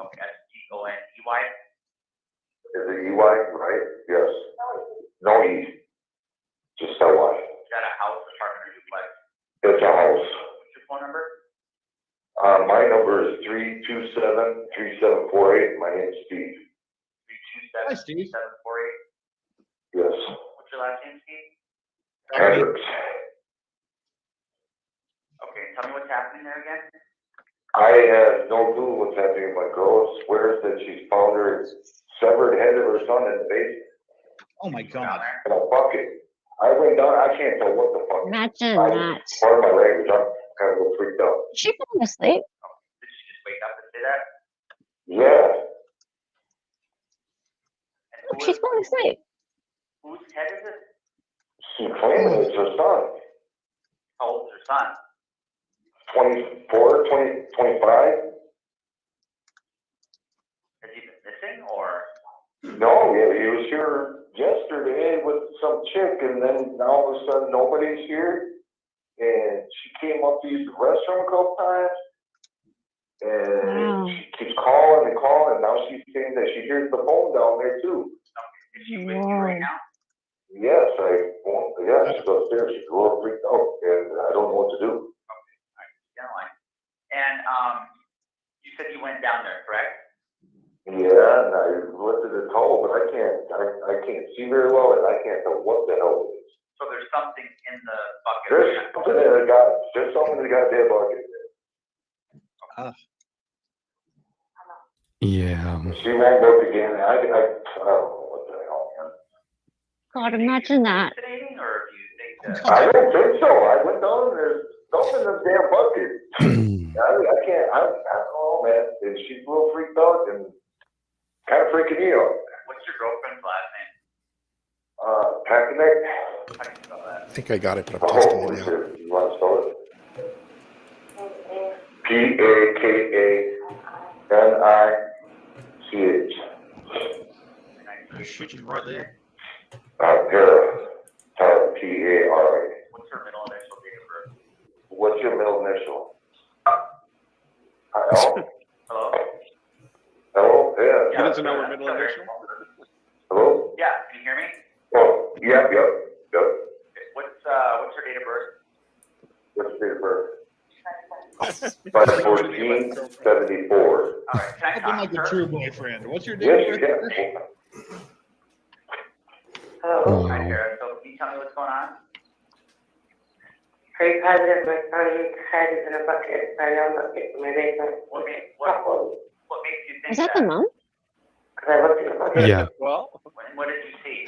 Okay, that's G-O-N-E-Y? Is it EY? Right? Yes. No E. Just L-Y. Is that a house, apartment, or duplex? It's a house. What's your phone number? My number is 327-3748. My name's Steve. 327-3748? Yes. What's your last name, Steve? Hendricks. Okay, tell me what's happening there again? I have no clue what's happening. My girl swears that she's found her severed head of her son in the basement. Oh my God. In a bucket. I went down. I can't tell what the fuck. Imagine that. Part of my language. I'm kind of a little freaked out. She fell asleep. Did she just wake up and say that? Yeah. And She's falling asleep. whose head is it? She claiming it's her son. How old's her son? 24, 25. Has he been missing, or? No, yeah, he was here yesterday with some chick, and then all of a sudden nobody's here. And she came up to use the restroom a couple times. And she keeps calling and calling. Now she's saying that she hears the phone down there too. Is she with you right now? Yes, she's upstairs. She's a little freaked out, and I don't know what to do. And you said you went down there, correct? Yeah, and I lifted the toe, but I can't see very well, and I can't tell what the hell it is. So there's something in the bucket. There's something in the goddamn bucket. Yeah. She won't look again. I don't know what the hell, man. God, imagine that. I don't think so. I went down and there's something in the damn bucket. I don't know, man. And she's a little freaked out and kind of freaking me out. What's your girlfriend's last name? Pakanek. How do you spell that? I think I got it, but I'm testing it now. You want to spell it? P-A-K-A-N-I-C-H. Shooting right there. Para, P-A-R-A. What's her middle initial, date of birth? What's your middle initial? Hello? Hello? Hello? Yeah. She doesn't know her middle initial. Hello? Yeah, can you hear me? Oh, yep. Okay. What's her date of birth? What's your date of birth? 5/14/74. All right, can I Looking talk like to a her? true boyfriend. What's your Yes, date? you can. Hello, hi Sarah. So can you tell me what's going on? Very positive. My son's head is in a bucket. I know bucket in my basement. What makes you think Is that the mom? Because I looked in the bucket. Yeah. Well, what did you see?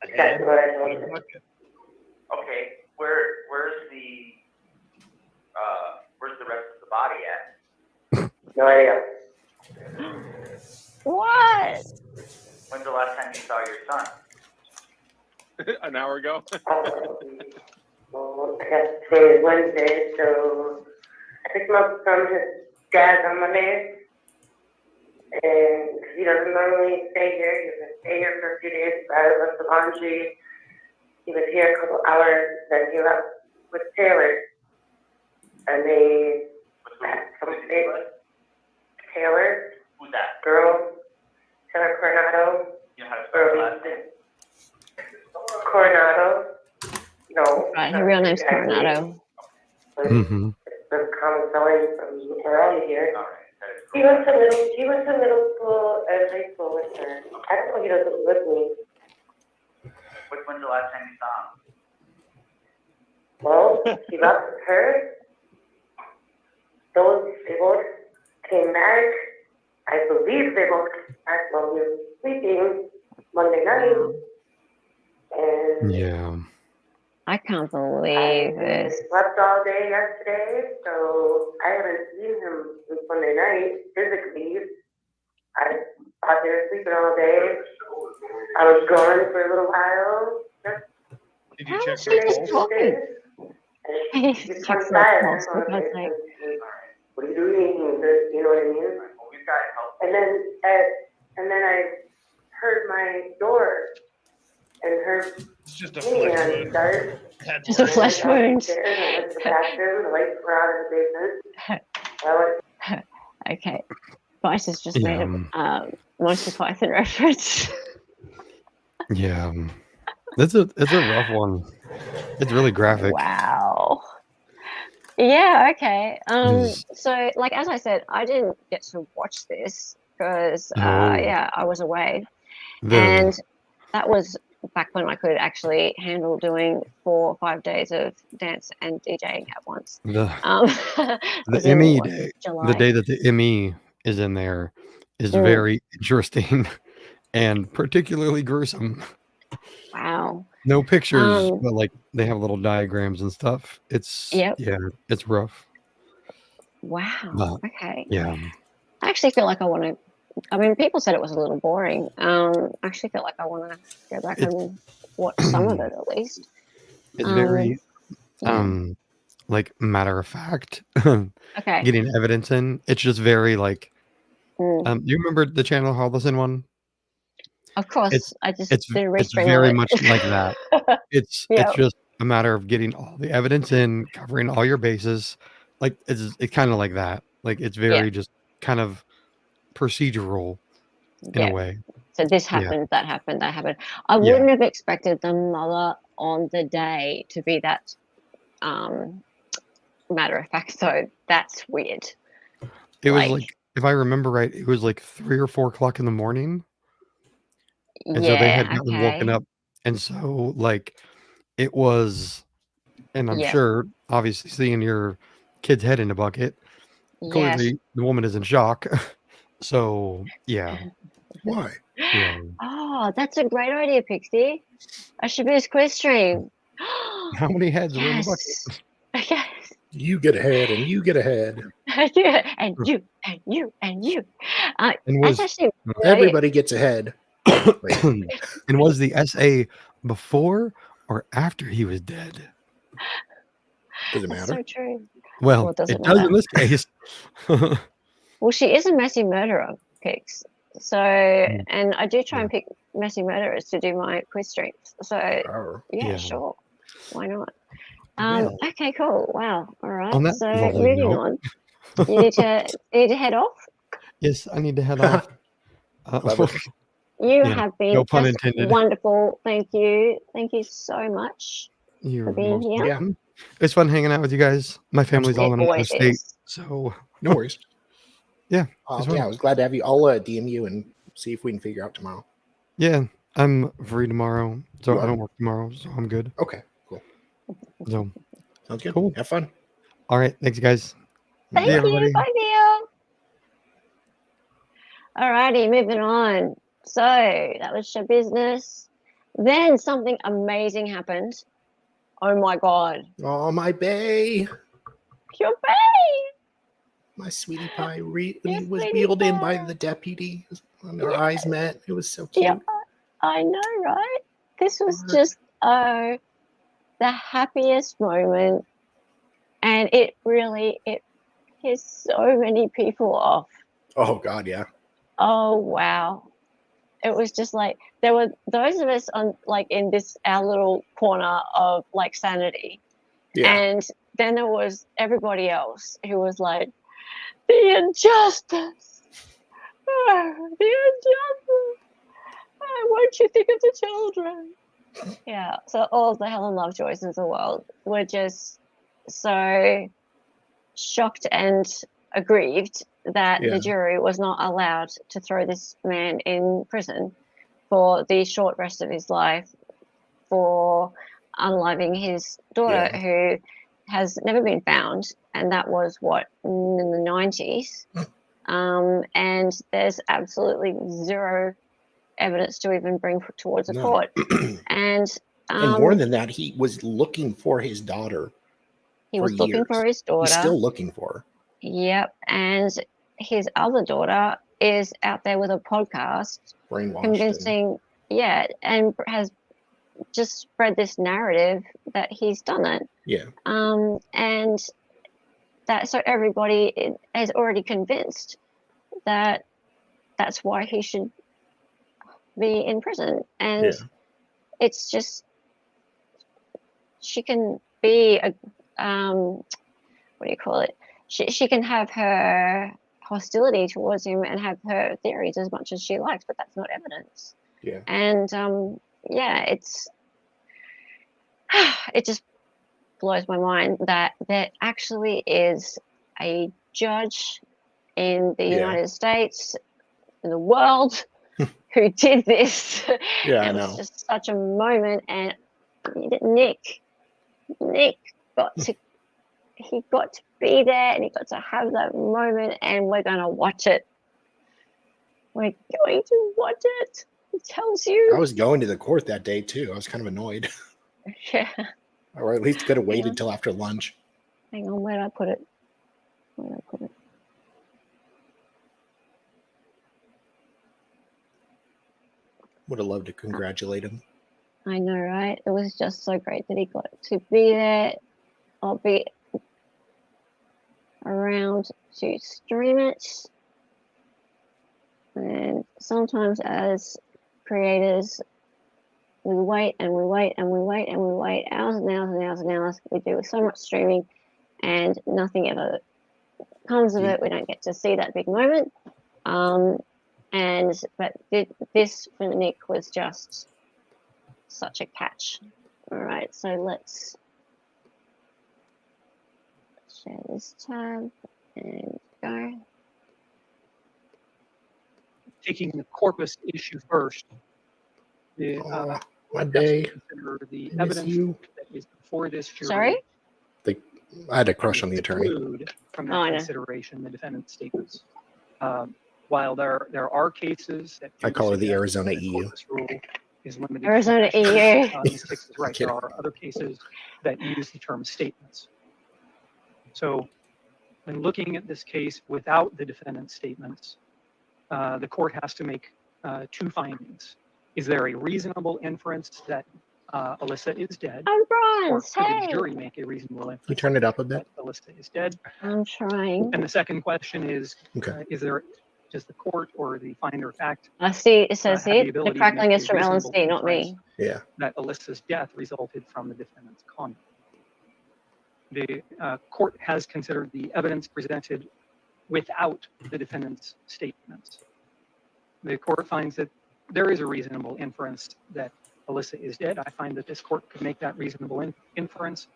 Exactly what I told you. Okay, where's the rest of the body at? No idea. What? When's the last time you saw your son? an hour ago. Well, I guess today is Wednesday, so I picked him up from his dad's on Monday. And he doesn't normally stay here. He was going to stay here for a few days. I left the laundry. He was here a couple hours. Then he left with Taylor. And they had some state. Taylor. Who's that? Girl. Taylor Coronado. You know how to spell her last name? Coronado. No. Right, her real name's Coronado. Mm-hmm. The common spelling from around here. He went to middle school and high school with her. I don't know if he does it with me. When's the last time you saw him? Well, he left with her. They both came back. I believe they both came back while we were sleeping Monday night. And Yeah. I can't believe this. slept all day yesterday, so I haven't seen him since Monday night physically. I thought they were sleeping all day. I was gone for a little while. Did you check Today, her pulse? he comes by and I'm like, what are you doing? You know what I mean? And then I heard my door and her It's just a flesh wound. Just a flesh wound. The bathroom, the lights were out in the basement. Okay. Vice has just made a Monty Python reference. Yeah. It's a rough one. It's really graphic. Wow. Yeah, okay. So like as I said, I didn't get to watch this because I was away. And that was back when I could actually handle doing 4 or 5 days of dance and DJing at once. The was ME in, day, July. the day that the ME is in there is very interesting and particularly gruesome. Wow. No pictures, but like they have little diagrams and stuff. It's it's rough. Wow. But, okay. Yeah. I actually feel like I want to. I mean, people said it was a little boring. I actually feel like I want to go back and watch some of it at least. It's very like matter of fact. Okay. Getting evidence in. It's just very like you remember the channel Adelson one? Of course, I just did a it's restream very of it. much like that. It's just a matter of getting all the evidence in, covering all your bases. Like it's kind of like that. Like it's very just kind of procedural in a way. So this happened, that happened, that happened. I wouldn't have expected the mother on the day to be that matter of fact. So that's weird. It was like, if I remember right, it was like 3 or 4 o'clock in the morning. And so they had gotten woken up. And so like it was, and I'm sure obviously seeing your kid's head in a bucket, clearly the woman is in shock. So yeah. Why? Yeah. Oh, that's a great idea, Pixie. I should be his quiz stream. How many heads were in the bucket? Okay. You get ahead and you get ahead. Yeah, and you, and you, and you. And That's actually everybody gets ahead. And was the SA before or after he was dead? Does it That's matter? so true. Well, it doesn't does matter. in this case. Well, she is a messy murderer, Pix. So, and I do try and pick messy murderers to do my quiz streams. So, yeah, sure. Why not? Okay, cool. Wow. All right. On that So, lovely moving note. on. You need to head off. Yes, I need to head off. You have been no pun just intended. wonderful. Thank you. Thank you so much You're for being most here. welcome. It's fun hanging out with you guys. My family's all in another always state, is. so No worries. yeah. I it's fun. was glad to have you. I'll DM you and see if we can figure out tomorrow. Yeah, I'm free tomorrow, so You I are? don't work tomorrow, so I'm good. Okay, cool. So Sounds good. Cool. Have fun. All right, thanks, guys. Thank See you. everybody. Bye, Neil. Alrighty, moving on. So that was show business. Then something amazing happened. Oh my god. Oh, my bae. Your bae. My sweetie pie was wheeled in by the deputy. And their eyes met. It was so cute. Yeah, I know, right? This was just the happiest moment. And it pissed so many people off. Oh, God, yeah. Oh wow. It was just like there were those of us on like in this our little corner of like sanity. Yeah. And then there was everybody else who was like, the injustice. Oh, the injustice. Oh, won't you think of the children? Yeah. So all of the Helen Lovejoys in the world were just so shocked and aggrieved that Yeah. the jury was not allowed to throw this man in prison for the short rest of his life for unaliving his daughter, who has never been found, and that was what in the 90s. And there's absolutely zero evidence to even bring towards a court. And more than that, he was looking for his daughter. He was looking for his daughter. He's still looking for her. Yep. And his other daughter is out there with a podcast brainwashed convincing, and has just spread this narrative that he's done it. Yeah. And that so everybody is already convinced that that's why he should be in prison. And it's just, she can be a what do you call it? She can have her hostility towards him and have her theories as much as she likes, but that's not evidence. Yeah. And it's it just blows my mind that there actually is a judge in the United States, in the world, who did this. Yeah, I It know. was just such a moment, and Nick got to be there, and he got to have that moment, and we're going to watch it. We're going to watch it. It tells you. I was going to the court that day too. I was kind of annoyed. Yeah. Or at least could have waited till after lunch. Hang on, where did I put it? Would have loved to congratulate him. I know, right? It was just so great that he got to be there. I'll be around to stream it. And sometimes as creators, we wait and we wait and we wait and we wait hours and hours and hours and hours. We do so much streaming and nothing ever comes of it. We don't get to see that big moment. But this for Nick was just such a catch. All right, so let's share this tab and go. Taking the corpus issue first. The evidence that is before this jury. Sorry? I had a crush on the attorney. From that consideration, the defendant's statements. While there are cases that I call her the Arizona EU. Is limited Arizona EU. These cases, right? There are other cases that use the term statements. So, when looking at this case without the defendant's statements, the court has to make two findings. Is there a reasonable inference that Alyssa is dead? I'm Or Bronze. could Hey. the jury make a reasonable inference You turn it up a bit. that Alyssa is dead? I'm trying. And the second question is, Okay. Does the court or the finder of fact I see. It says have here the the ability to crackling make is a from reasonable LNC, not me. inference Yeah. that Alyssa's death resulted from the defendant's conduct? The court has considered the evidence presented without the defendant's statements. The court finds that there is a reasonable inference that Alyssa is dead. I find that this court could make that reasonable inference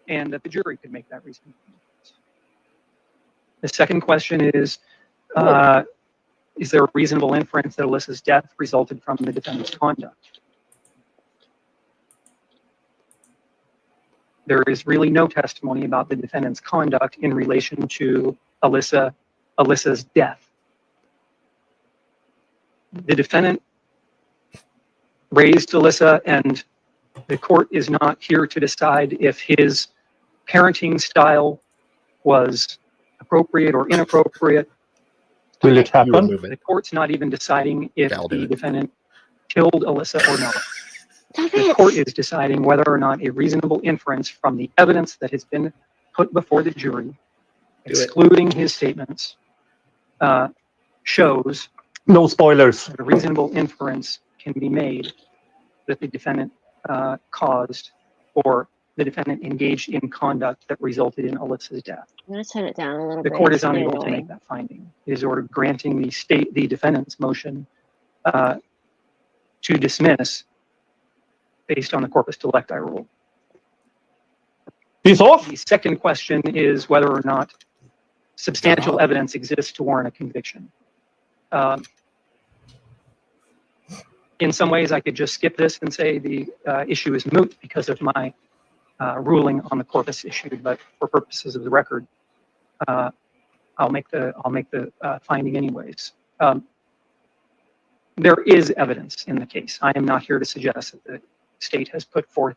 and that the jury could make that reasonable inference. The second question is there a reasonable inference that Alyssa's death resulted from the defendant's conduct? There is really no testimony about the defendant's conduct in relation to Alyssa's death. The defendant raised Alyssa, and the court is not here to decide if his parenting style was appropriate or inappropriate. Did it happen? The court's not even deciding if the defendant killed Alyssa or not. The court is deciding whether or not a reasonable inference from the evidence that has been put before the jury, excluding his statements, shows No spoilers. A reasonable inference can be made that the defendant caused or the defendant engaged in conduct that resulted in Alyssa's death. I'm going to turn it down a little The bit. court It's is really unable to make annoying. that finding. It is ordered granting the defendant's motion to dismiss based on the corpus delicti rule. He's off. The second question is whether or not substantial evidence exists to warrant a conviction. In some ways, I could just skip this and say the issue is moot because of my ruling on the corpus issue. But for purposes of the record, I'll make the finding anyways. There is evidence in the case. I am not here to suggest that the state has put forth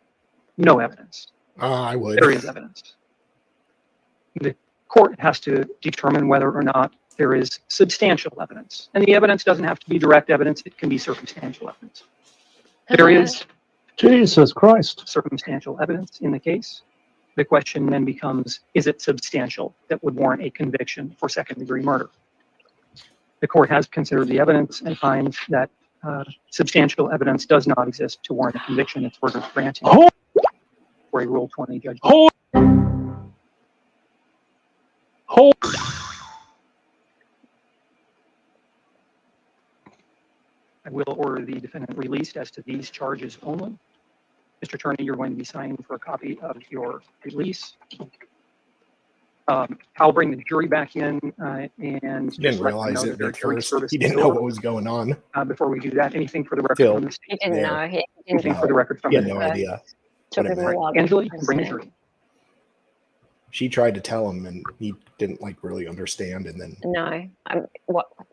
no evidence. I would. There is evidence. The court has to determine whether or not there is substantial evidence. And the evidence doesn't have to be direct evidence. It can be circumstantial evidence. There is Jesus Christ. Circumstantial evidence in the case. The question then becomes, is it substantial that would warrant a conviction for second-degree murder? The court has considered the evidence and finds that substantial evidence does not exist to warrant a conviction. It's ordered granting for a Rule 20 judgment. I will order the defendant released as to these charges only. Mr. Attorney, you're going to be signing for a copy of your release. I'll bring the jury back in and He didn't realize it at first. He didn't know what was going on. Before we do that, anything for the record Phil, from the state? He didn't know. He didn't Anything know. for the record from He had the no state? idea. Took him a while. Angela, you can bring the jury. She tried to tell him, and he didn't really understand. And then No.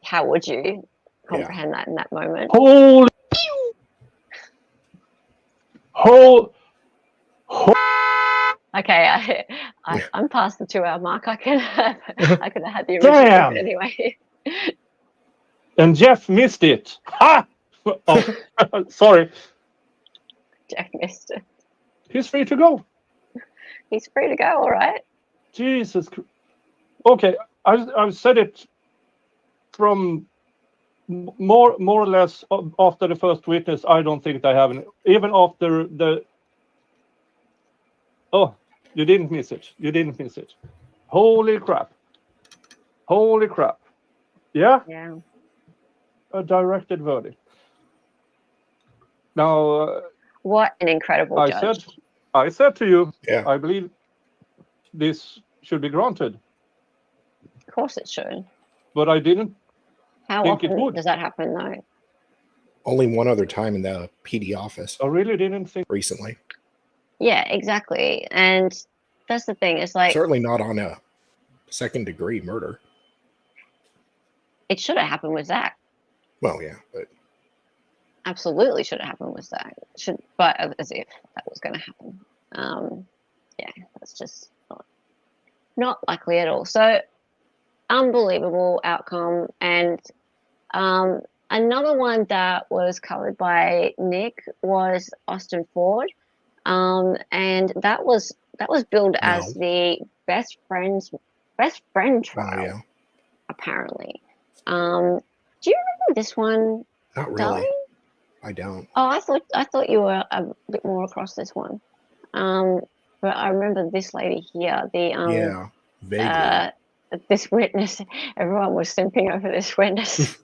How would you comprehend that in that moment? Holy. Okay, I'm past the 2-hour mark. I could have had the Damn. original anyway. And Jeff missed it. Ha! Oh, sorry. Jeff missed it. He's free to go. He's free to go. All right. Jesus. Okay, I've said it from more or less after the first witness. I don't think I have any. Even after the. Oh, you didn't miss it. You didn't miss it. Holy crap. Holy crap. Yeah? Yeah. A directed verdict. Now, What an incredible judge. I said to you, yeah. I believe this should be granted, Of course it should. but I didn't How think it often would. does that happen, though? only one other time in the PD office. I really didn't think recently. Yeah, exactly. And that's the thing. It's like Certainly not on a second-degree murder. it should have happened with Zach. Well, yeah, but Absolutely should have happened with Zach. But as if that was going to happen. Yeah, that's just not likely at all. So unbelievable outcome. And another one that was covered by Nick was Austin Ford. And that was billed as the best friend trial, apparently. Do you remember this one? not really. Darling? I don't. Oh, I thought you were a bit more across this one. But I remember this lady here, Yeah, vaguely. this witness. Everyone was simping over this witness.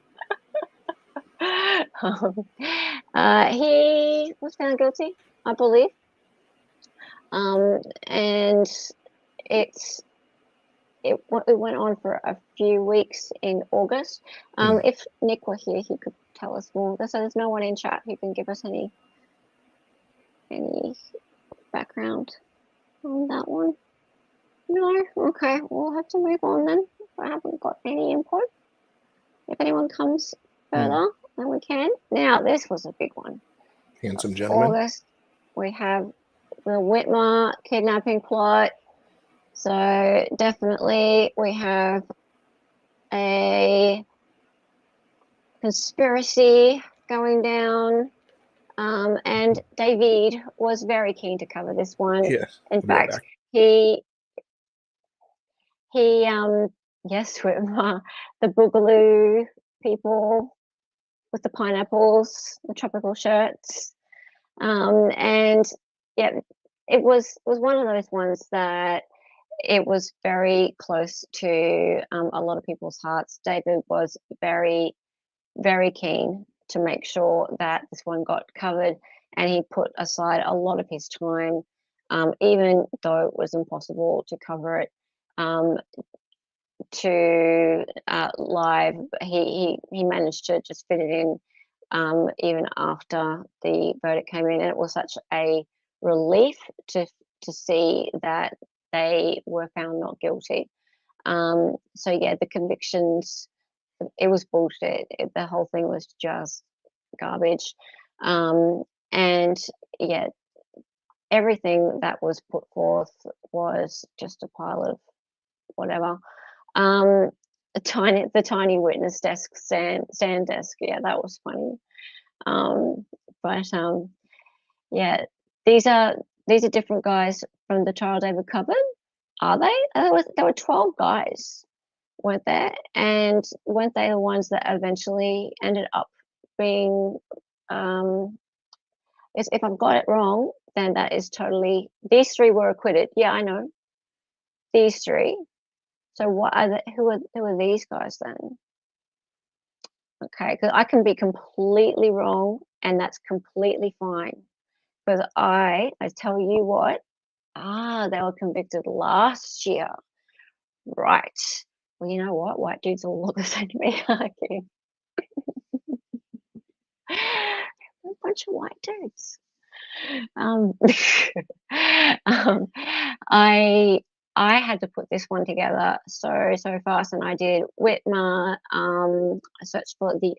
He was found guilty, I believe. And it went on for a few weeks in August. If Nick were here, he could tell us more. So there's no one in chat who can give us any background on that one. No? Okay, we'll have to move on then. I haven't got any input. If anyone comes further, then we can. Now, this was a big one. Handsome gentleman. August, we have the Whitmer kidnapping plot. So definitely we have a conspiracy going down. And David was very keen to cover this one. Yes. In fact, yes, Whitmer, the Boogaloo people, with the pineapples, the tropical shirts, and yeah, it was one of those ones that it was very close to a lot of people's hearts. David was very, very keen to make sure that this one got covered, and he put aside a lot of his time, even though it was impossible to cover it to live. He managed to just fit it in even after the verdict came in, and it was such a relief to see that they were found not guilty. So yeah, the convictions, it was bullshit. The whole thing was just garbage. And yeah, everything that was put forth was just a pile of whatever. The tiny witness desk, stand desk. Yeah, that was funny. But yeah, these are different guys from the trial David covered. Are they? There were 12 guys, weren't there? And weren't they the ones that eventually ended up being? If I've got it wrong, then that is totally. These three were acquitted. Yeah, I know. These three. So what are who are these guys then? Okay, because I can be completely wrong, and that's completely fine. Because I tell you what, they were convicted last year, right? Well, you know what? White dudes all look the same to me. Okay. A bunch of white dudes. I had to put this one together so fast, and I did Whitmer. I searched for the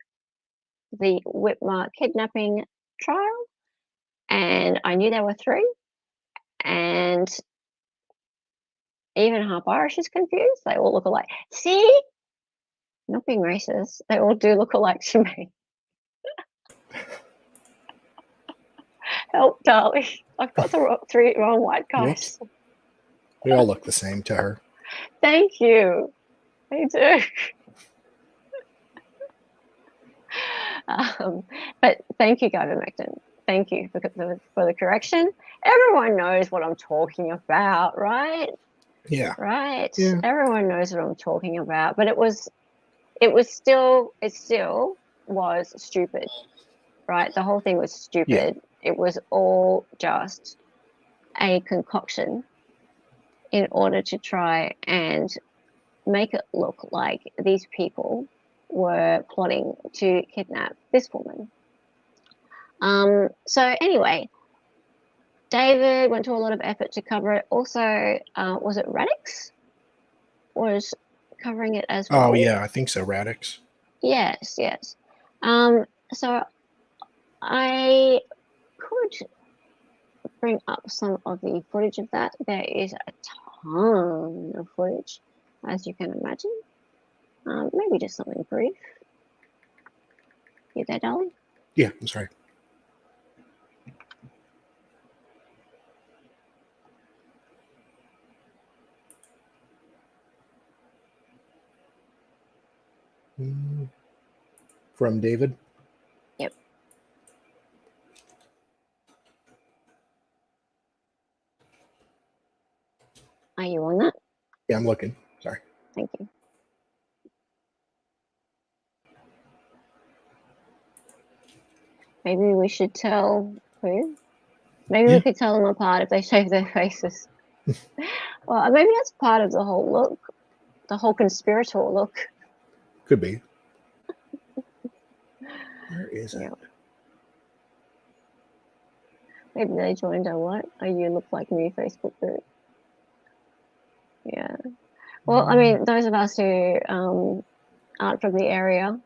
Whitmer kidnapping trial, and I knew there were 3. And even half Irish is confused. They all look alike. See, not being racist, they all do look alike to me. Help, darling. I've got the 3 wrong white guys. Whoops. They all look the same to her. Thank you. They do. But thank you, Gavin Macton. Thank you for the correction. Everyone knows what I'm talking about, right? Yeah. Right. Yeah. Everyone knows what I'm talking about. But it still was stupid, right? The whole thing was stupid. Yeah. It was all just a concoction in order to try and make it look like these people were plotting to kidnap this woman. So anyway, David went to a lot of effort to cover it. Also, was it Radix? Was covering it as well? Oh yeah, I think so, Radix. Yes. So I could bring up some of the footage of that. There is a ton of footage, as you can imagine. Maybe just something brief. You there, darling? Yeah, I'm sorry. From David? Yep. Are you on that? Yeah, I'm looking. Sorry. Thank you. Maybe we should tell who? Maybe we could tell them apart if they shave their faces. Well, maybe that's part of the whole look, the whole conspirator look. Could be. Where is it? Maybe they joined a what? A You Look Like Me Facebook group. Yeah. Well, I mean, those of us who aren't from the area,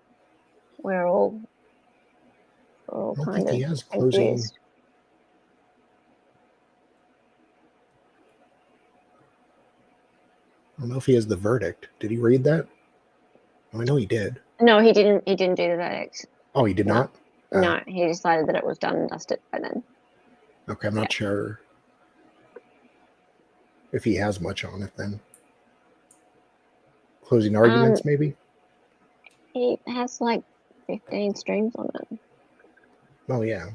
we're all kind of confused. I don't know if he has the verdict. Did he read that? Oh, I know he did. No, he didn't. He didn't do the verdict. Oh, he did not? No, he decided that it was done and dusted by then. Okay, I'm not sure if he has much on it then. Closing arguments, maybe? He has like 15 streams on it. Oh yeah.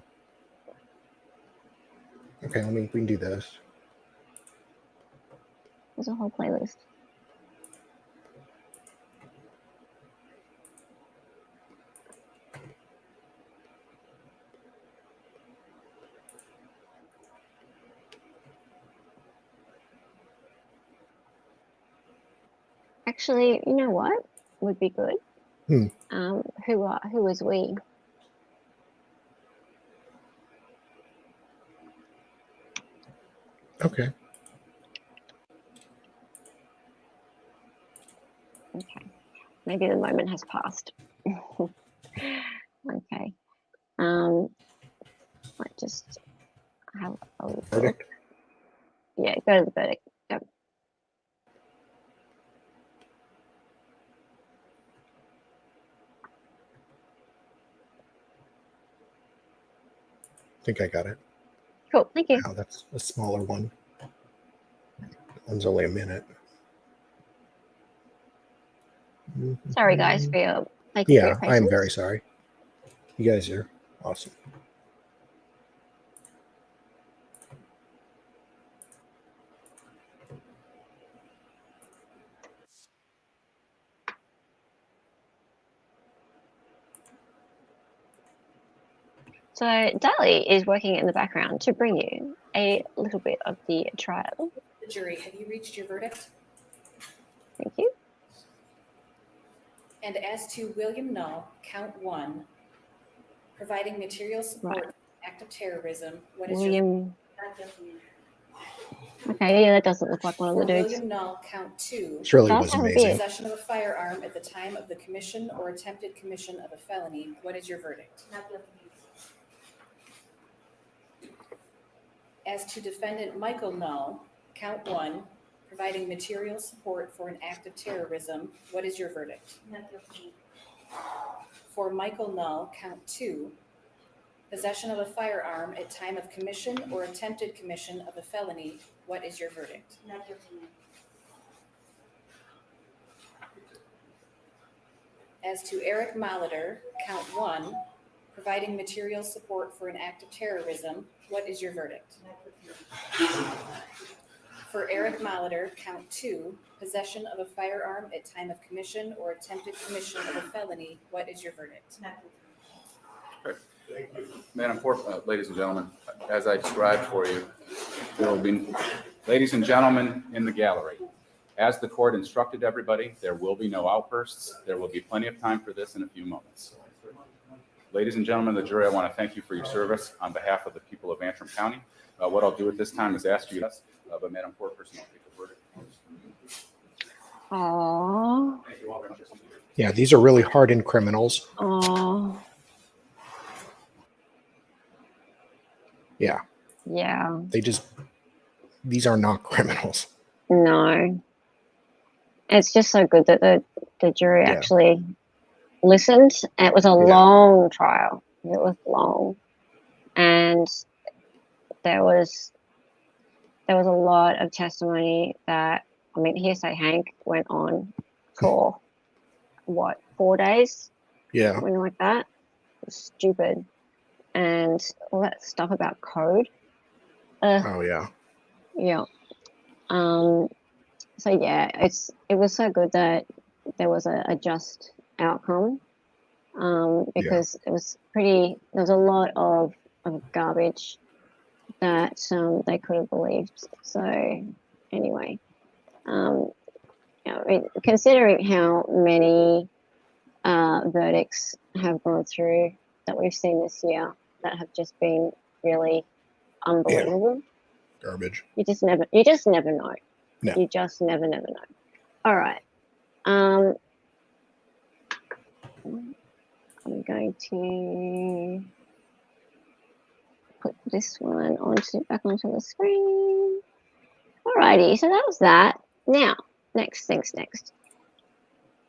Okay, we can do this. There's a whole playlist. Actually, you know what would be good? Who is we? Okay. Okay. Maybe the moment has passed. Okay. Might just have a look. Verdict? Yeah, go to the verdict. Yep. I think I got it. Cool, thank you. Wow, that's a smaller one. That one's only a minute. Sorry, guys, for your thank you for your Yeah, I am patience. very sorry. You guys are awesome. So Dali is working in the background to bring you a little bit of the trial. The jury, have you reached your verdict? Thank you. And as to William Null, count 1, providing material support Right. for act of terrorism, what is William. your Okay, yeah, that doesn't look like one of For the dudes. William Null, count 2. Shirley was have a amazing. beard. Possession of a firearm at the time of the commission or attempted commission of a felony. What is your verdict? Not guilty. As to defendant Michael Null, count 1, providing material support for an act of terrorism. What is your verdict? Not guilty. For Michael Null, count 2, possession of a firearm at time of commission or attempted commission of a felony. What is your verdict? Not guilty. As to Eric Molitor, count 1, providing material support for an act of terrorism. What is your verdict? For Eric Molitor, count 2, possession of a firearm at time of commission or attempted commission of a felony. What is your verdict? Madam Clerk, ladies and gentlemen, as I described for you, there will be, ladies and gentlemen in the gallery, as the court instructed everybody, there will be no outbursts. There will be plenty of time for this in a few moments. Ladies and gentlemen of the jury, I want to thank you for your service on behalf of the people of Antrim County. What I'll do at this time is ask you, but Madam Court Person, I'll take the verdict. Aww. Thank you all very much. Yeah, these are really hardened criminals. Aww. Yeah. Yeah. These are not criminals. No. It's just so good that the jury Yeah. actually listened. It was a long trial. It was long. And there was a lot of testimony that, I mean, Hearsay Hank went on for what, 4 days? Yeah. Something like that. It was stupid. And all that stuff about code. Oh yeah. Yeah. So yeah, it was so good that there was a just outcome. Because it was there was a lot of garbage that they could have believed. So anyway, I mean, considering how many verdicts have gone through that we've seen this year that have just been really unbelievable. Garbage. You just never know. No. You just never know. All right. I'm going to put this one back onto the screen. Alrighty, so that was that. Now, next.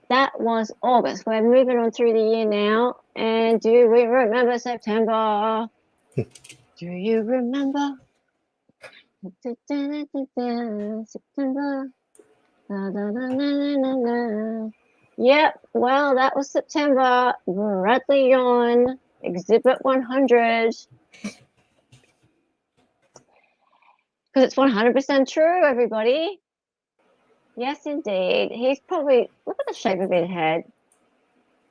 That was August. We're moving on through the year now. And do we remember September? Do you remember? September. Yep, well, that was September. Bradley Yawn, Exhibit 100. Because it's 100% true, everybody. Yes, indeed. He's probably, look at the shape of his head.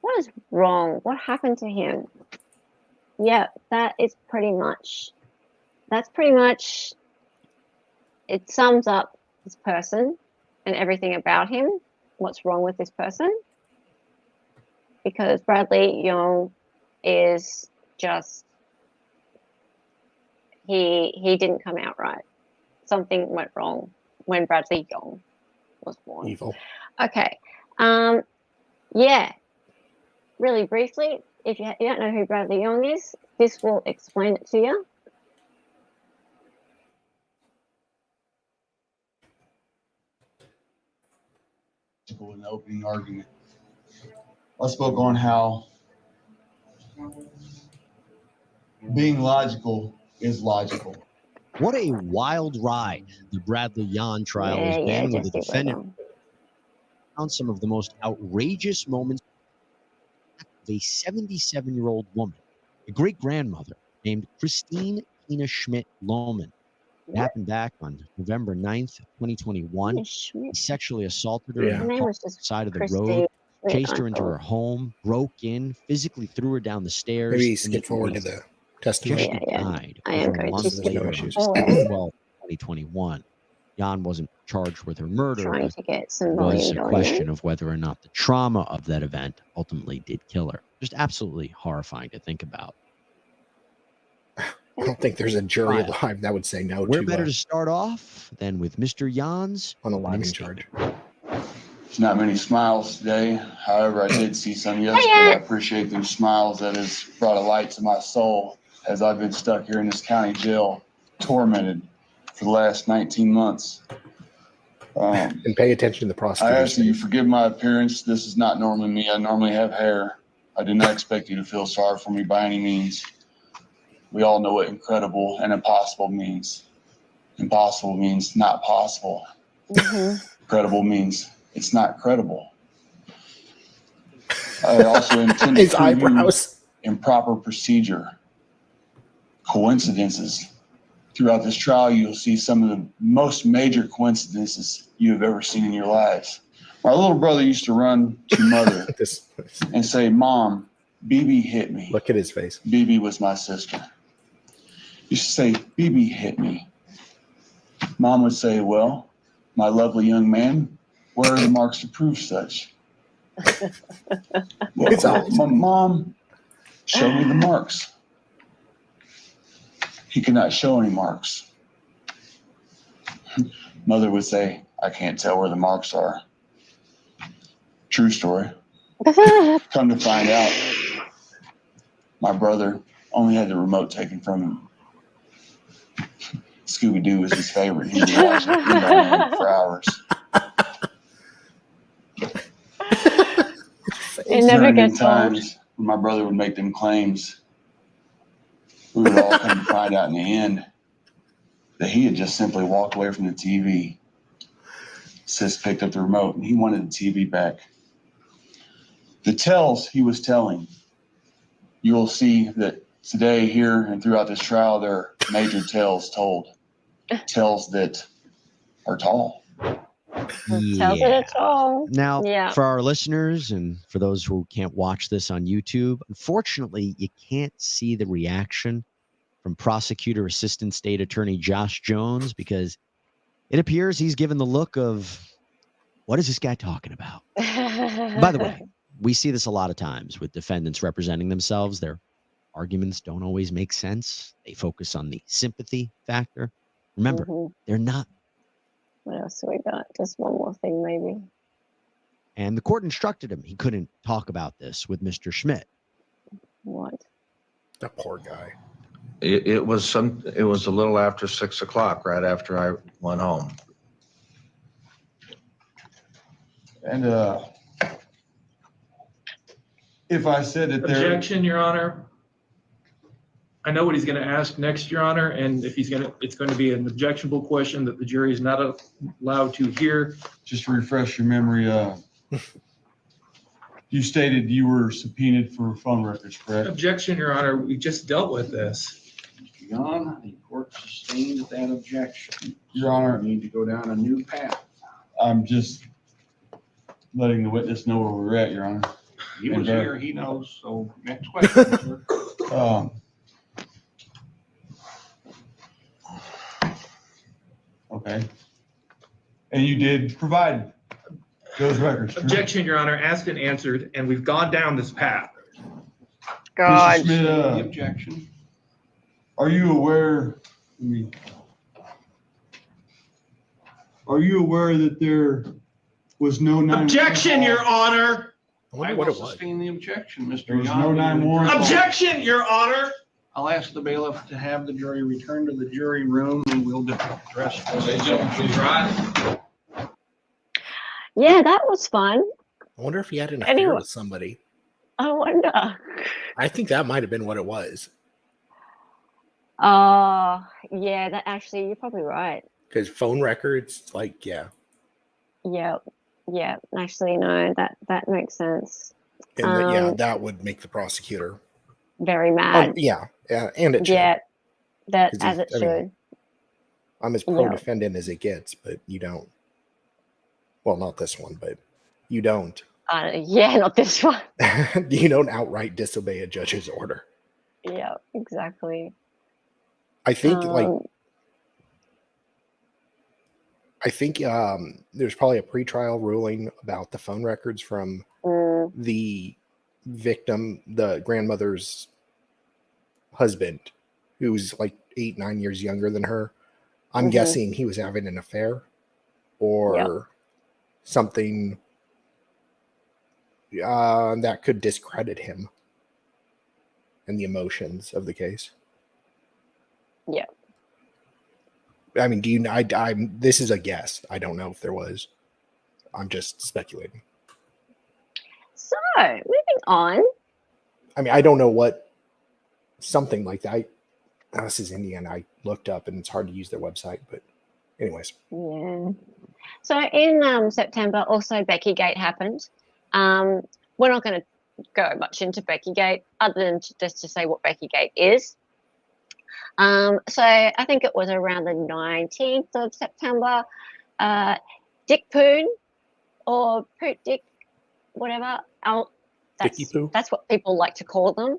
What is wrong? What happened to him? Yeah, that's pretty much, it sums up this person and everything about him. What's wrong with this person? Because Bradley Young is just, he didn't come out right. Something went wrong when Bradley Young was born. Evil. Okay. Yeah. Really briefly, if you don't know who Bradley Young is, this will explain it to you. In the opening argument, I spoke on how being logical is logical. What a wild ride the Bradley Yawn trial has been, with the defendant found some of the most outrageous moments of a 77-year-old woman, a great-grandmother named Christine Tina Schmidt Lohman. It happened back on November 9th, 2021. He sexually assaulted her in the car side of the road, chased her into her home, broke in, physically threw her down the stairs. Maybe skip forward to the testimony. She died I am over a going month to skip later on forward. December 12th, 2021. Jan wasn't charged with her murder, Trying but to get some it was a volume question going. of whether or not the trauma of that event ultimately did kill her. Just absolutely horrifying to think about. I don't think there's a jury alive that would say no Where to better to start off than with Mr. Jan's on a living charge. There's not many smiles today. However, I did see some yesterday. I appreciate those smiles. That has brought a light to my soul, as I've been stuck here in this county jail, tormented for the last 19 months. And pay attention to the I prosecutor. ask that you forgive my appearance. This is not normally me. I normally have hair. I did not expect you to feel sorry for me by any means. We all know what incredible and impossible means. Impossible means not possible. Credible means it's not credible. I also intend to prove you improper procedure. Coincidences. Throughout this trial, you'll see some of the most major coincidences you have ever seen in your lives. My little brother used to run to mother and say, "Mom, BB hit me." Look at his face. BB was my sister. He used to say, "BB hit me." Mom would say, "Well, my lovely young man, where are the marks to prove such?" My mom, show me the marks. He could not show any marks. Mother would say, "I can't tell where the marks are." True story. Come to find out, my brother only had the remote taken from him. Scooby-Doo was his favorite. He would watch it for hours. It never gets old. Times when my brother would make them claims, we would all come to find out in the end that he had just simply walked away from the TV. Sis picked up the remote and he wanted the TV back. The tells he was telling, you will see that today, here, and throughout this trial, there are major tales told. Tales that are tall. Tells it it's all. Now, for our listeners and for those who can't watch this on YouTube, unfortunately, you can't see the reaction from Prosecutor Assistant State Attorney Josh Jones, because it appears he's given the look of, what is this guy talking about? By the way, we see this a lot of times with defendants representing themselves. Their arguments don't always make sense. They focus on the sympathy factor. Remember, they're not. What else have we got? Just one more thing, maybe. And the court instructed him he couldn't talk about this with Mr. Schmidt. What? That poor guy. It was a little after 6 o'clock, right after I went home. And if I said that Objection, Your Honor. I know what he's going to ask next, Your Honor, and if it's going to be an objectionable question that the jury is not allowed to hear. Just to refresh your memory, You stated you were subpoenaed for phone records, correct? Objection, Your Honor. We just dealt with this. John, the court sustained that objection. Your Honor, We need to go down a new path. I'm just letting the witness know where we're at, Your Honor. He was here, he knows, so next question, sir. Okay. And you did provide those records, correct? Objection, Your Honor. Asked and answered, and we've gone down this path. Mr. Smith, The objection. are you aware that there was no 911? Objection, Your Honor. I will sustain the objection, Mr. There was Young. no 911. Objection, Your Honor. I'll ask the bailiff to have the jury return to the jury room and we'll address this. Yeah, that was fun. I wonder if he had an affair with somebody. I wonder. I think that might have been what it was. Yeah, that actually, you're probably right. Because phone records, like, yeah. Yeah, actually, no, that makes sense. And that would make the prosecutor very mad. Yeah, and it should. Yeah, that as it should. I'm as pro-defendant as it gets, but you don't. Well, not this one, but you don't. Yeah, not this one. You don't outright disobey a judge's order. Yeah, exactly. I think there's probably a pretrial ruling about the phone records from the victim, the grandmother's husband, who's like 8-9 years younger than her. I'm guessing he was having an affair or something that could discredit him and the emotions of the case. Yeah. I mean, this is a guess. I don't know if there was. I'm just speculating. So, moving on. I mean, I don't know what something like that. This is Indiana. I looked up and it's hard to use their website, but anyways. Yeah. So in September, also Beckygate happened. We're not going to go much into Beckygate other than just to say what Beckygate is. So I think it was around the 19th of September. Dick Poon or Poot Dick, whatever. That's what people like to call them.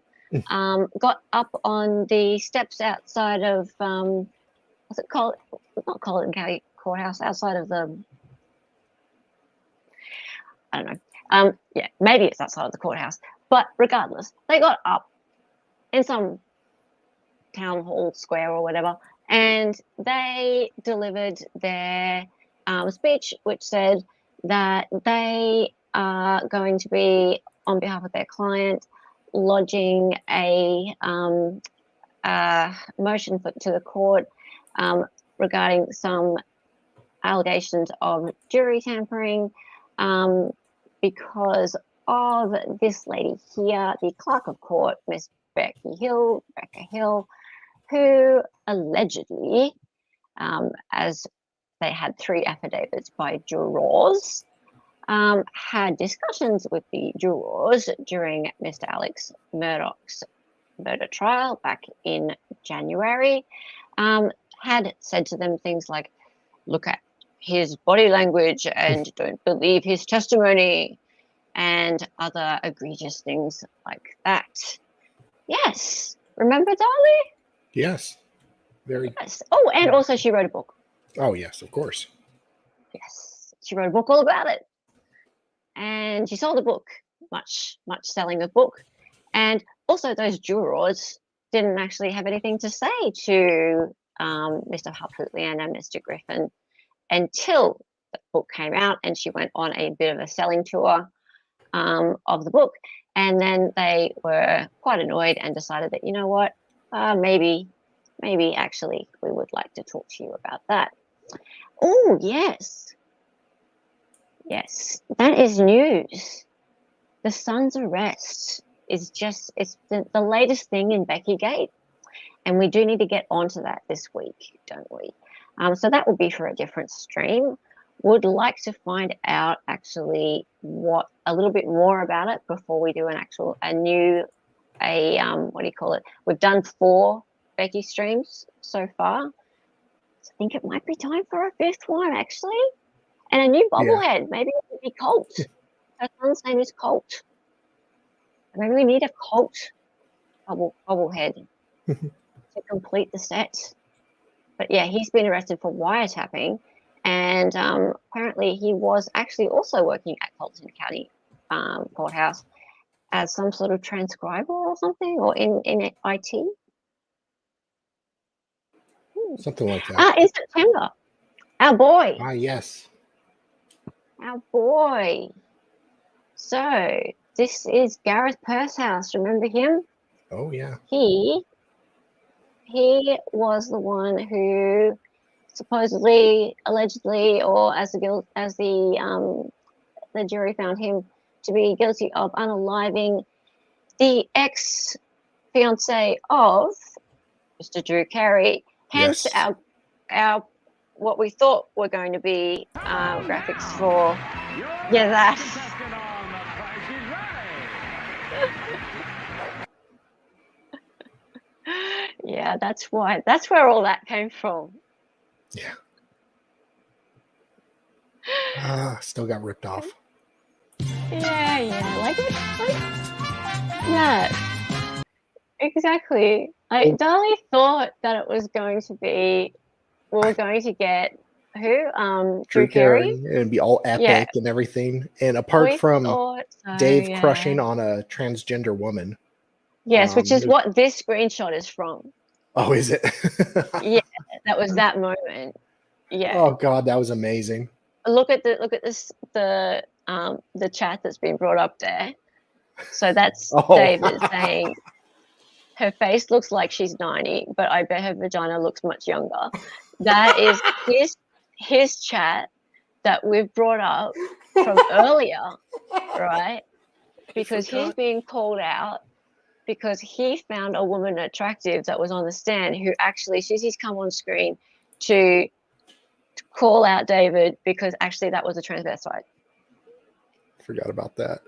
Got up on the steps outside of what's it called? Not Colin County Courthouse, outside of the. I don't know. Yeah, maybe it's outside of the courthouse. But regardless, they got up in some town hall square or whatever, and they delivered their speech, which said that they are going to be, on behalf of their client, lodging a motion to the court regarding some allegations of jury tampering because of this lady here, the clerk of court, Miss Rebecca Hill, who allegedly, as they had 3 affidavits by jurors, had discussions with the jurors during Mr. Alex Murdoch's murder trial back in January, had said to them things like, look at his body language and don't believe his testimony, and other egregious things like that. Yes. Remember, Darlie? Yes. Very. Yes. Oh, and also she wrote a book. Oh, yes, of course. Yes. She wrote a book all about it. And she sold a book, much selling a book. And also those jurors didn't actually have anything to say to Mr. Harpootlian and Mr. Griffin until the book came out and she went on a bit of a selling tour of the book. And then they were quite annoyed and decided that, you know what, maybe actually we would like to talk to you about that. Oh, yes. Yes, that is news. The son's arrest is it's the latest thing in Beckygate. And we do need to get onto that this week, don't we? So that will be for a different stream. would like to find out actually a little bit more about it before we do what do you call it? We've done 4 Becky streams so far. So I think it might be time for a 5th one actually, and a new bobblehead. Maybe it would be Colt. Her son's name is Colt. Maybe we need a Colt bobblehead to complete the set. But yeah, he's been arrested for wiretapping, and apparently he was actually also working at Colton County Courthouse as some sort of transcriber or something, or in IT. Something like that. In September. Our boy. Yes. Our boy. So this is Gareth Pursehouse. Remember him? Oh yeah. He was the one who supposedly, allegedly, or as the jury found him to be guilty of unaliving the ex-fiance of Mr. Drew Carey. Hence our what we thought were going to be graphics for that. Yeah, that's where all that came from. Yeah. Still got ripped off. Yeah. Yeah. Exactly. Darlie thought that it was going to be, we were going to get who? Drew Carey. It'd be all epic and everything. And apart from Dave crushing on a transgender woman. Yes, which is what this screenshot is from. Oh, is it? Yeah, that was that moment. Yeah. Oh God, that was amazing. Look at the chat that's been brought up there. So that's David saying her face looks like she's 90, but I bet her vagina looks much younger. That is his chat that we've brought up from earlier, right? Because he's being called out because he found a woman attractive that was on the stand who actually, she's come on screen to call out David because actually that was a transvestite. Forgot about that.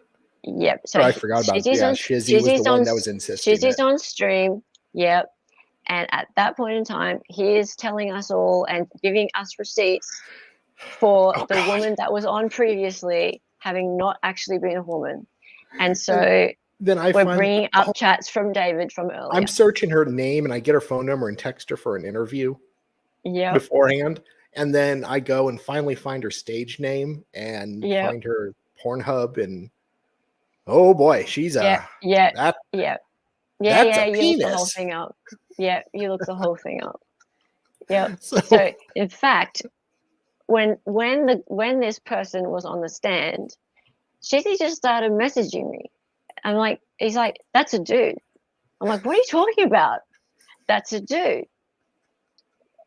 Yep. So I forgot about Shizzy was the one that was insisting. Shizzy's on stream. Yep. And at that point in time, he is telling us all and giving us receipts for the woman that was on previously having not actually been a woman. And so then we're bringing up chats from David from earlier. I'm searching her name and I get her phone number and text her for an interview beforehand. And then I go and finally find her stage name and find her Pornhub, and oh boy, she's that's a you penis. look the whole thing up. Yeah, you look the whole thing up. Yep. So in fact, when this person was on the stand, Shizzy just started messaging me. I'm like, he's like, that's a dude. I'm like, what are you talking about? That's a dude.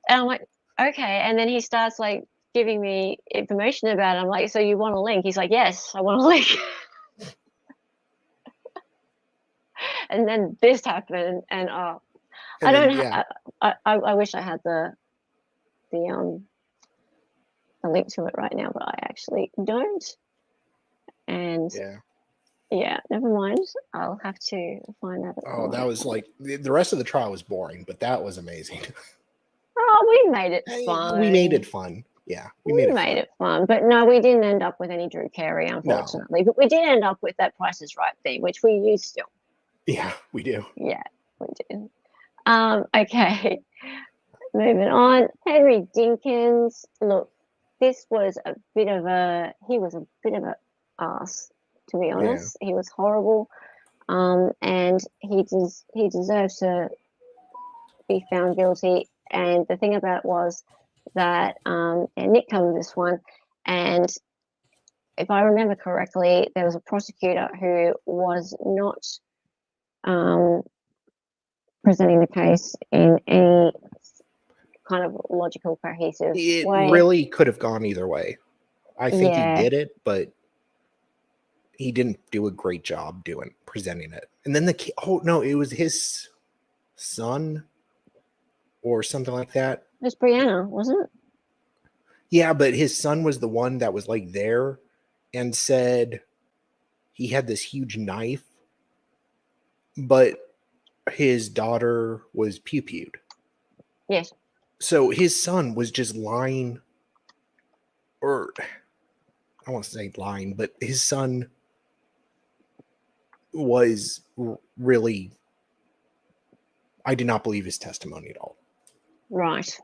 And I'm like, okay. And then he starts like giving me information about it. I'm like, so you want a link? He's like, yes, I want a link. And then this happened, and I wish I had the link to it right now, but I actually don't. And yeah, never mind. I'll have to find that. Oh, that was like the rest of the trial was boring, but that was amazing. Oh, we made it fun. We made it fun. Yeah, we made it fun. But no, we didn't end up with any Drew Carey, unfortunately. No. But we did end up with that Price is Right thing, which we use still. Yeah, we do. Yeah, we do. Okay, moving on. Henry Dinkins. Look, this was a bit of a ass, to be honest. Yeah. He was horrible, and he deserves to be found guilty. And the thing about it was that Nick covered this one, and if I remember correctly, there was a prosecutor who was not presenting the case in any kind of logical, cohesive way. It really could have gone either way. I think he did it, but he didn't do a great job presenting it. And then it was his son or something like that. It was Brianna, wasn't it? Yeah, but his son was the one that was like there and said he had this huge knife, but his daughter was pew-pewed. Yes. So his son was just lying, or I want to say lying, but his son was really, I did not believe his testimony at all. Right.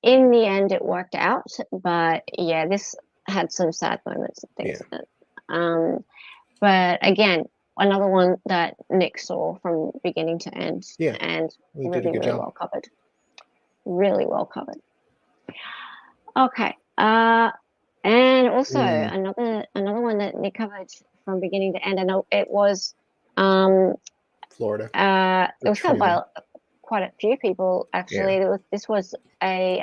In the end, it worked out, but yeah, this had some sad moments and things. Yeah. But again, another one that Nick saw from beginning to end, Yeah, and he did a good job. well covered. Really well covered. Okay. And also another one that Nick covered from beginning to end. I know it was Florida. It was covered by quite a few people actually. Yeah. This was a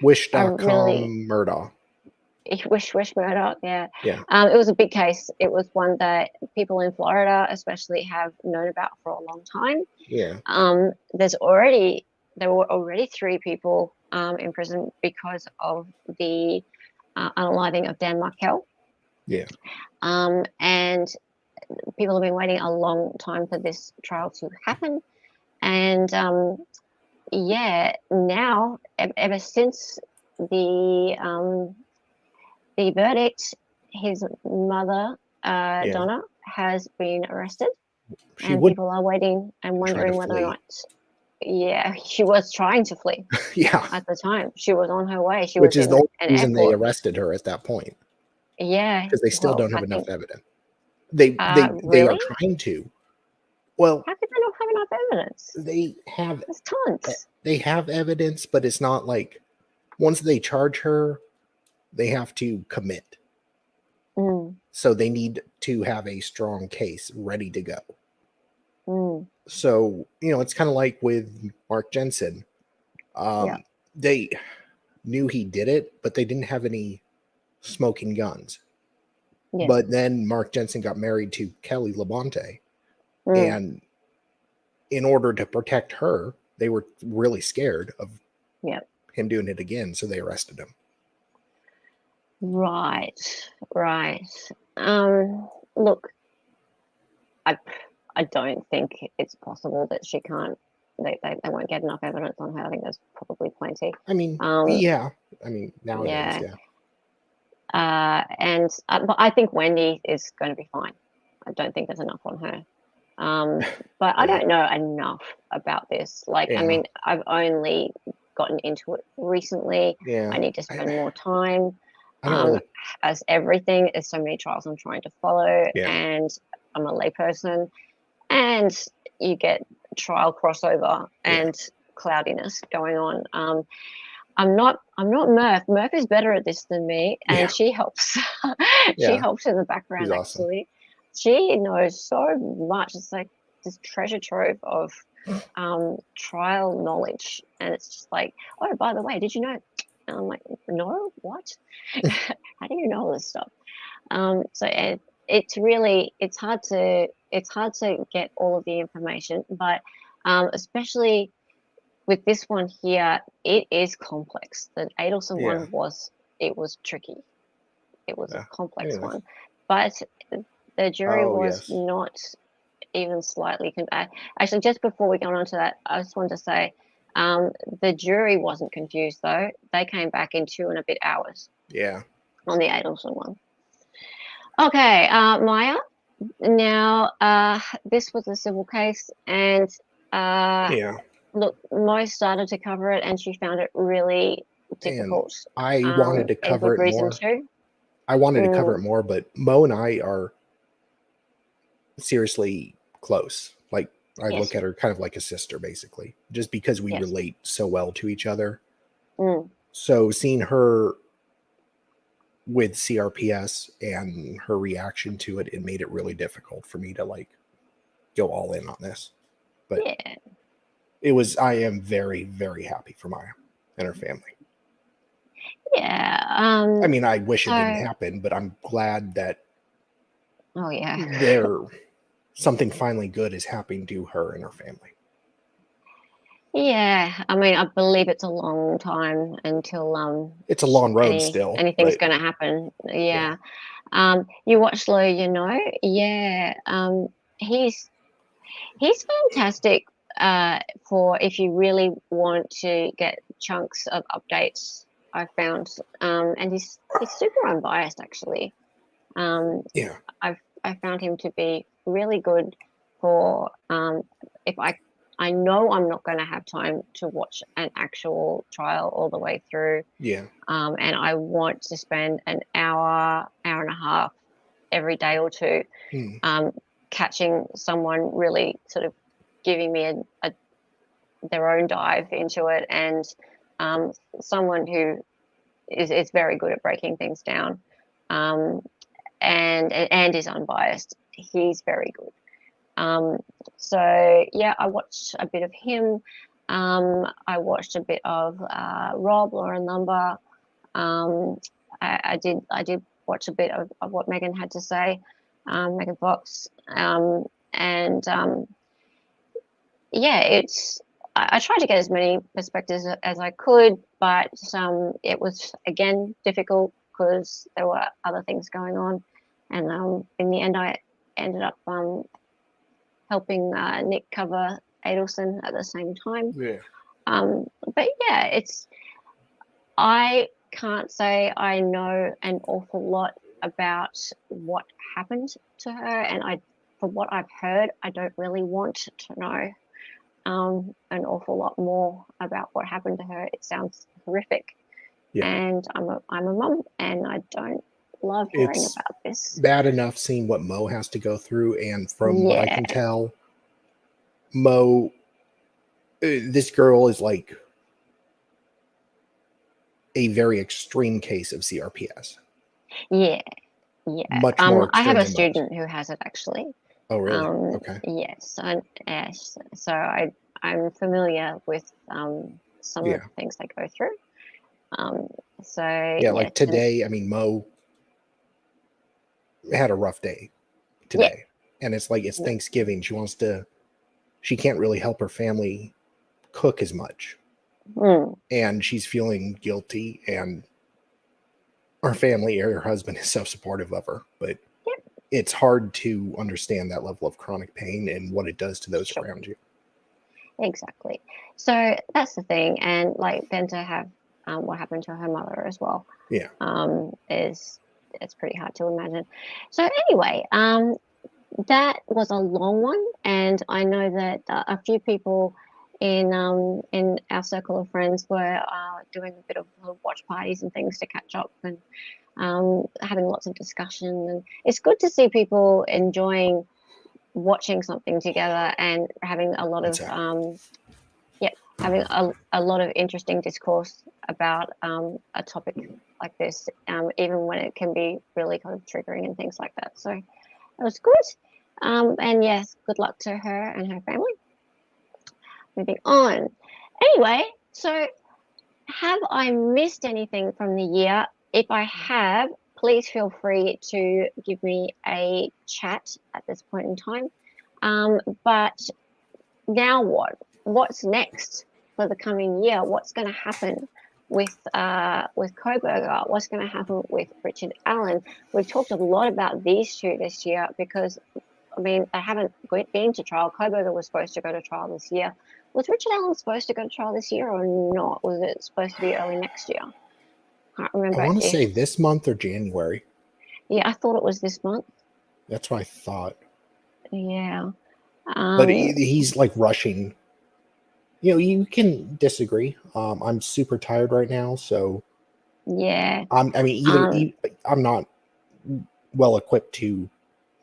Wish.com really Murdaugh. Wish Murdoch, yeah. Yeah. It was a big case. It was one that people in Florida especially have known about for a long time. Yeah. There were already 3 people in prison because of the unaliving of Dan Markel. Yeah. And people have been waiting a long time for this trial to happen. And now ever since the verdict, his mother Donna has been arrested, and people are waiting and wondering whether or not. Yeah, she was trying to flee. Yeah. At the time, she was on her way. Which is the only an reason airport. they arrested her at that point. Yeah, Because they still don't have I enough think, evidence. They really? are trying to. Well, how could they not have enough evidence? They have. There's tons. They have evidence, but it's not like once they charge her, they have to commit. So they need to have a strong case ready to go. So, it's kind of like with Mark Jensen. They knew he did it, but they didn't have any smoking guns. Yeah. But then Mark Jensen got married to Kelly Labonte. And in order to protect her, they were really scared of him doing it again. So they arrested him. Right. Look, I don't think it's possible that she can't. They won't get enough evidence on her. I think there's probably plenty. I mean, yeah. I mean, nowadays, yeah. But I think Wendy is going to be fine. I don't think there's enough on her. But I don't know enough about this. I mean, I've only gotten into it recently. Yeah. I need to spend more time. I don't really... As everything, there's so many trials I'm trying to follow, Yeah. and I'm a layperson, and you get trial crossover and cloudiness going on. I'm not Murph. Murph is better at this than me, and she helps. She helps in the background. She's awesome. Actually, she knows so much. It's like this treasure trove of trial knowledge, and it's just like, oh, by the way, did you know? And I'm like, no, what? How do you know all this stuff? So it's hard to get all of the information, but especially with this one here, it is complex. The Adelson one was tricky. It was a complex one, but the jury was not even slightly. Actually, just before we go on to that, I just wanted to say the jury wasn't confused though. They came back in 2 and a bit hours. Yeah. On the Adelson one. Okay, Maya. Now, this was a civil case, and look, Mo started to cover it, and she found it really difficult. And I wanted to cover it more. I wanted to cover it more, but Mo and I are seriously close. Like, I look at her kind of like a sister, basically, just because we relate so well to each other. So seeing her with CRPS and her reaction to it, it made it really difficult for me to go all in on this. But I am very, very happy for Maya and her family. Yeah. I mean, I wish it didn't happen, but I'm glad that Oh, something finally good is happening to her and her family. Yeah, I mean, I believe it's a long time until it's a long road still. Anything's going to happen. Yeah. You watch Lou, you know. Yeah. He's fantastic. For if you really want to get chunks of updates, I found. And he's super unbiased actually. Yeah. I found him to be really good for if I know I'm not going to have time to watch an actual trial all the way through. Yeah. And I want to spend an hour and a half every day or two catching someone really sort of giving me their own dive into it, and someone who is very good at breaking things down and is unbiased. He's very good. So yeah, I watched a bit of him. I watched a bit of Rob, Law and Lumber. I did watch a bit of what Megan had to say, Megan Fox, yeah, I tried to get as many perspectives as I could, but it was again difficult because there were other things going on, and in the end, I ended up helping Nick cover Adelson at the same time. Yeah. But yeah, I can't say I know an awful lot about what happened to her, and from what I've heard, I don't really want to know an awful lot more about what happened to her. It sounds horrific. Yeah. And I'm a mum, and I don't love hearing about this. Bad enough seeing what Mo has to go through, and from what I can tell, Mo, this girl is like a very extreme case of CRPS. Yeah. Much more I have a extreme than student who has it actually. Oh, really? Okay. Yes, so I'm familiar with some of the things they go through. So yeah, like today, I mean, Mo had a rough day today, and it's like it's Thanksgiving. She can't really help her family cook as much, and she's feeling guilty, and her family or her husband is so supportive of her, but it's hard to understand that level of chronic pain and what it does to those around you. Exactly. So that's the thing, and like then to have what happened to her mother as well. Yeah. It's pretty hard to imagine. So anyway, that was a long one, and I know that a few people in our circle of friends were doing a bit of watch parties and things to catch up, and having lots of discussion. And it's good to see people enjoying watching something together and having a lot of having a lot of interesting discourse about a topic like this, even when it can be really kind of triggering and things like that. So it was good. And yes, good luck to her and her family. Moving on. Anyway, so have I missed anything from the year? If I have, please feel free to give me a chat at this point in time. But now what? What's next for the coming year? What's going to happen with Koberger? What's going to happen with Richard Allen? We've talked a lot about these two this year because, I mean, they haven't been to trial. Koberger was supposed to go to trial this year. Was Richard Allen supposed to go to trial this year or not? Was it supposed to be early next year? Can't remember. I want to say this month or January. Yeah, I thought it was this month. That's what I thought. Yeah. But he's like rushing. You know, you can disagree. I'm super tired right now, so yeah. I'm not well equipped to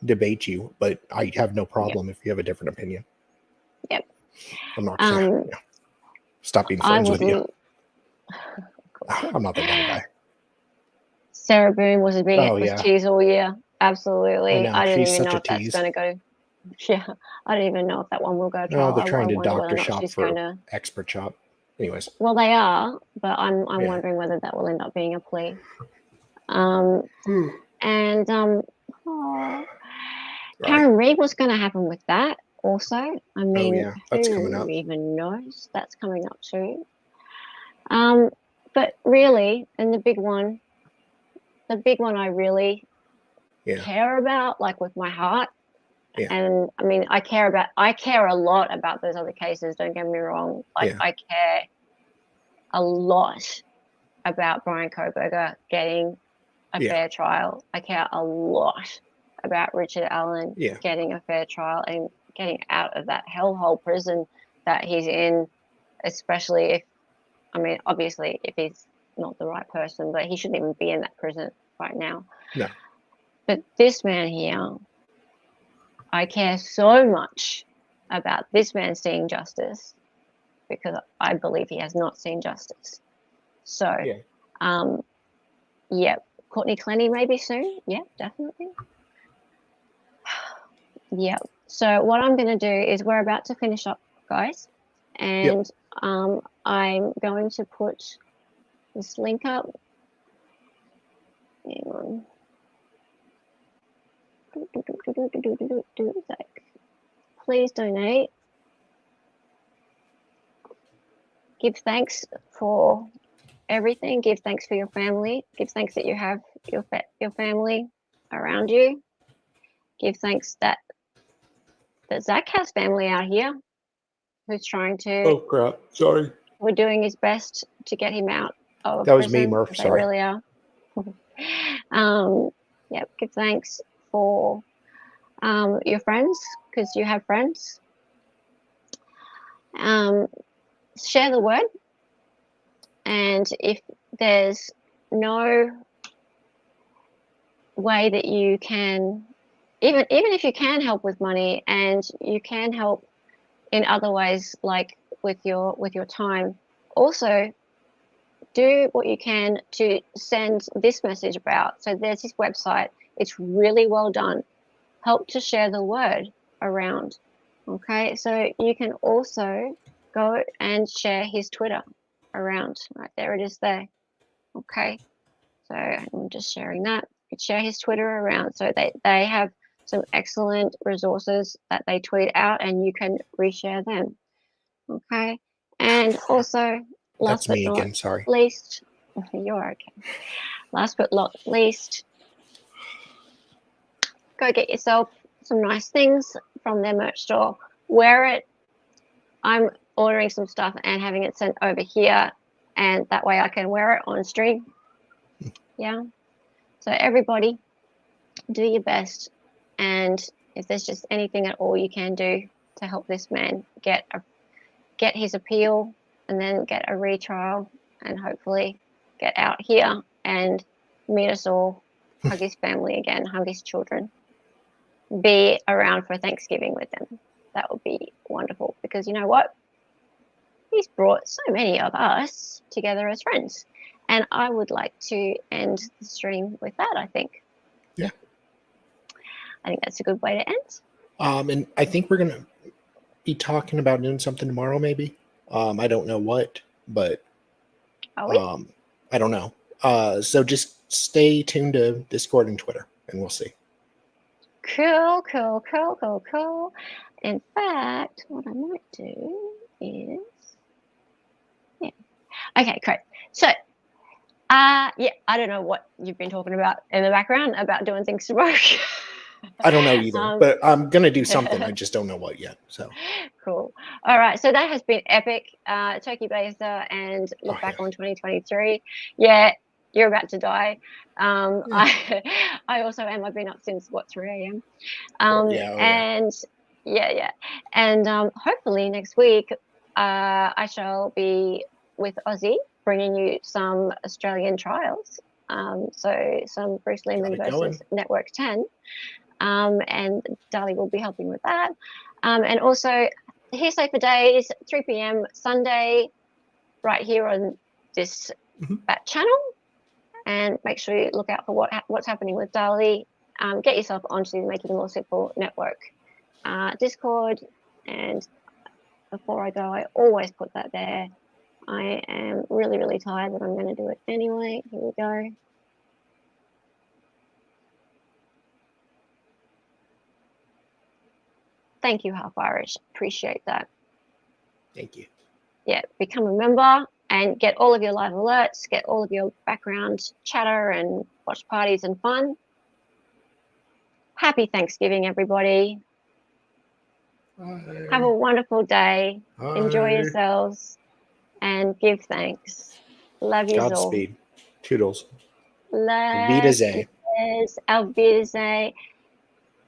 debate you, but I have no problem if you have a different opinion. Yep. I'm not gonna stop being friends with you. I'm not that kind of guy. Sarah Boone was a big tease all year. Absolutely. I didn't even know if that's going to go. Yeah, I don't even know if that one will go to trial. No, they're trying to doctor shop for expert shop. Anyways. Well, they are, but I'm wondering whether that will end up being a plea. Karen Reed, what's going to happen with that? also. I mean, yeah, that's coming who up. even knows? That's coming up too. But really, and the big one I really care about, like with my heart. Yeah. And I mean, I care a lot about those other cases. Don't get me wrong. Like I care a lot about Brian Koberger getting a fair trial. I care a lot about Richard Allen getting a fair trial and getting out of that hellhole prison that he's in, especially if, I mean, obviously if he's not the right person, but he shouldn't even be in that prison right now. No. But this man here, I care so much about this man seeing justice because I believe he has not seen justice. So, Courtney Clenny maybe soon. Yeah, definitely. Yeah. So what I'm going to do is we're about to finish up, guys, and I'm going to put this link up. Hang on. Please donate. Give thanks for everything. Give thanks for your family. Give thanks that you have your family around you. Give thanks that Zach has family out here who's trying to. Oh crap! Sorry. We're doing his best to get him out of That was prison. me, Murph. They Sorry. really are. Give thanks for your friends because you have friends. Share the word. And if there's no way that you can, even if you can help with money and you can help in other ways, like with your time, also do what you can to send this message about. So there's this website. It's really well done. Help to share the word around. Okay, so you can also go and share his Twitter around. Right there it is there. Okay, so I'm just sharing that. You can share his Twitter around. So they have some excellent resources that they tweet out and you can reshare them. Okay, and also last That's but me not again. Sorry. least, you're okay. Last but not least, go get yourself some nice things from their merch store. Wear it. I'm ordering some stuff and having it sent over here, and that way I can wear it on stream. Yeah. So everybody, do your best, and if there's just anything at all you can do to help this man get his appeal and then get a retrial and hopefully get out here and meet us all, hug his family again, hug his children, be around for Thanksgiving with them. That would be wonderful because you know what? He's brought so many of us together as friends. And I would like to end the stream with that, I think. Yeah. I think that's a good way to end. And I think we're going to be talking about doing something tomorrow, maybe. I don't know what, but Are we? I don't know. So just stay tuned to Discord and Twitter, and we'll see. Cool. In fact, what I might do is, okay, great. So, I don't know what you've been talking about in the background about doing things tomorrow. I don't know either, but I'm going to do something. I just don't know what yet. So cool. All right. So that has been epic. Turkey Baster and look back on 2023. Yeah, you're about to die. I also am. I've been up since 3 a.m. And hopefully next week I shall be with Ozzy bringing you some Australian trials. So some Bruce Lehman versus Network 10. And Dali will be helping with that. And also Hearsay for Days, 3 p.m. Sunday, right here on this Bat channel. And make sure you look out for what's happening with Dali. Get yourself onto the Making It More Simple Network Discord. And before I go, I always put that there. I am really, really tired, but I'm going to do it anyway. Here we go. Thank you, Half Irish. Appreciate that. Thank you. Yeah, become a member and get all of your live alerts, get all of your background chatter and watch parties and fun. Happy Thanksgiving, everybody. Have a wonderful day. Enjoy yourselves and give thanks. Love you all. Godspeed. Toodles. Wiedersehen. Auf Wiedersehen.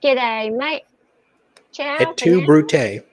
G'day, mate. Ciao. Et tu, Brute.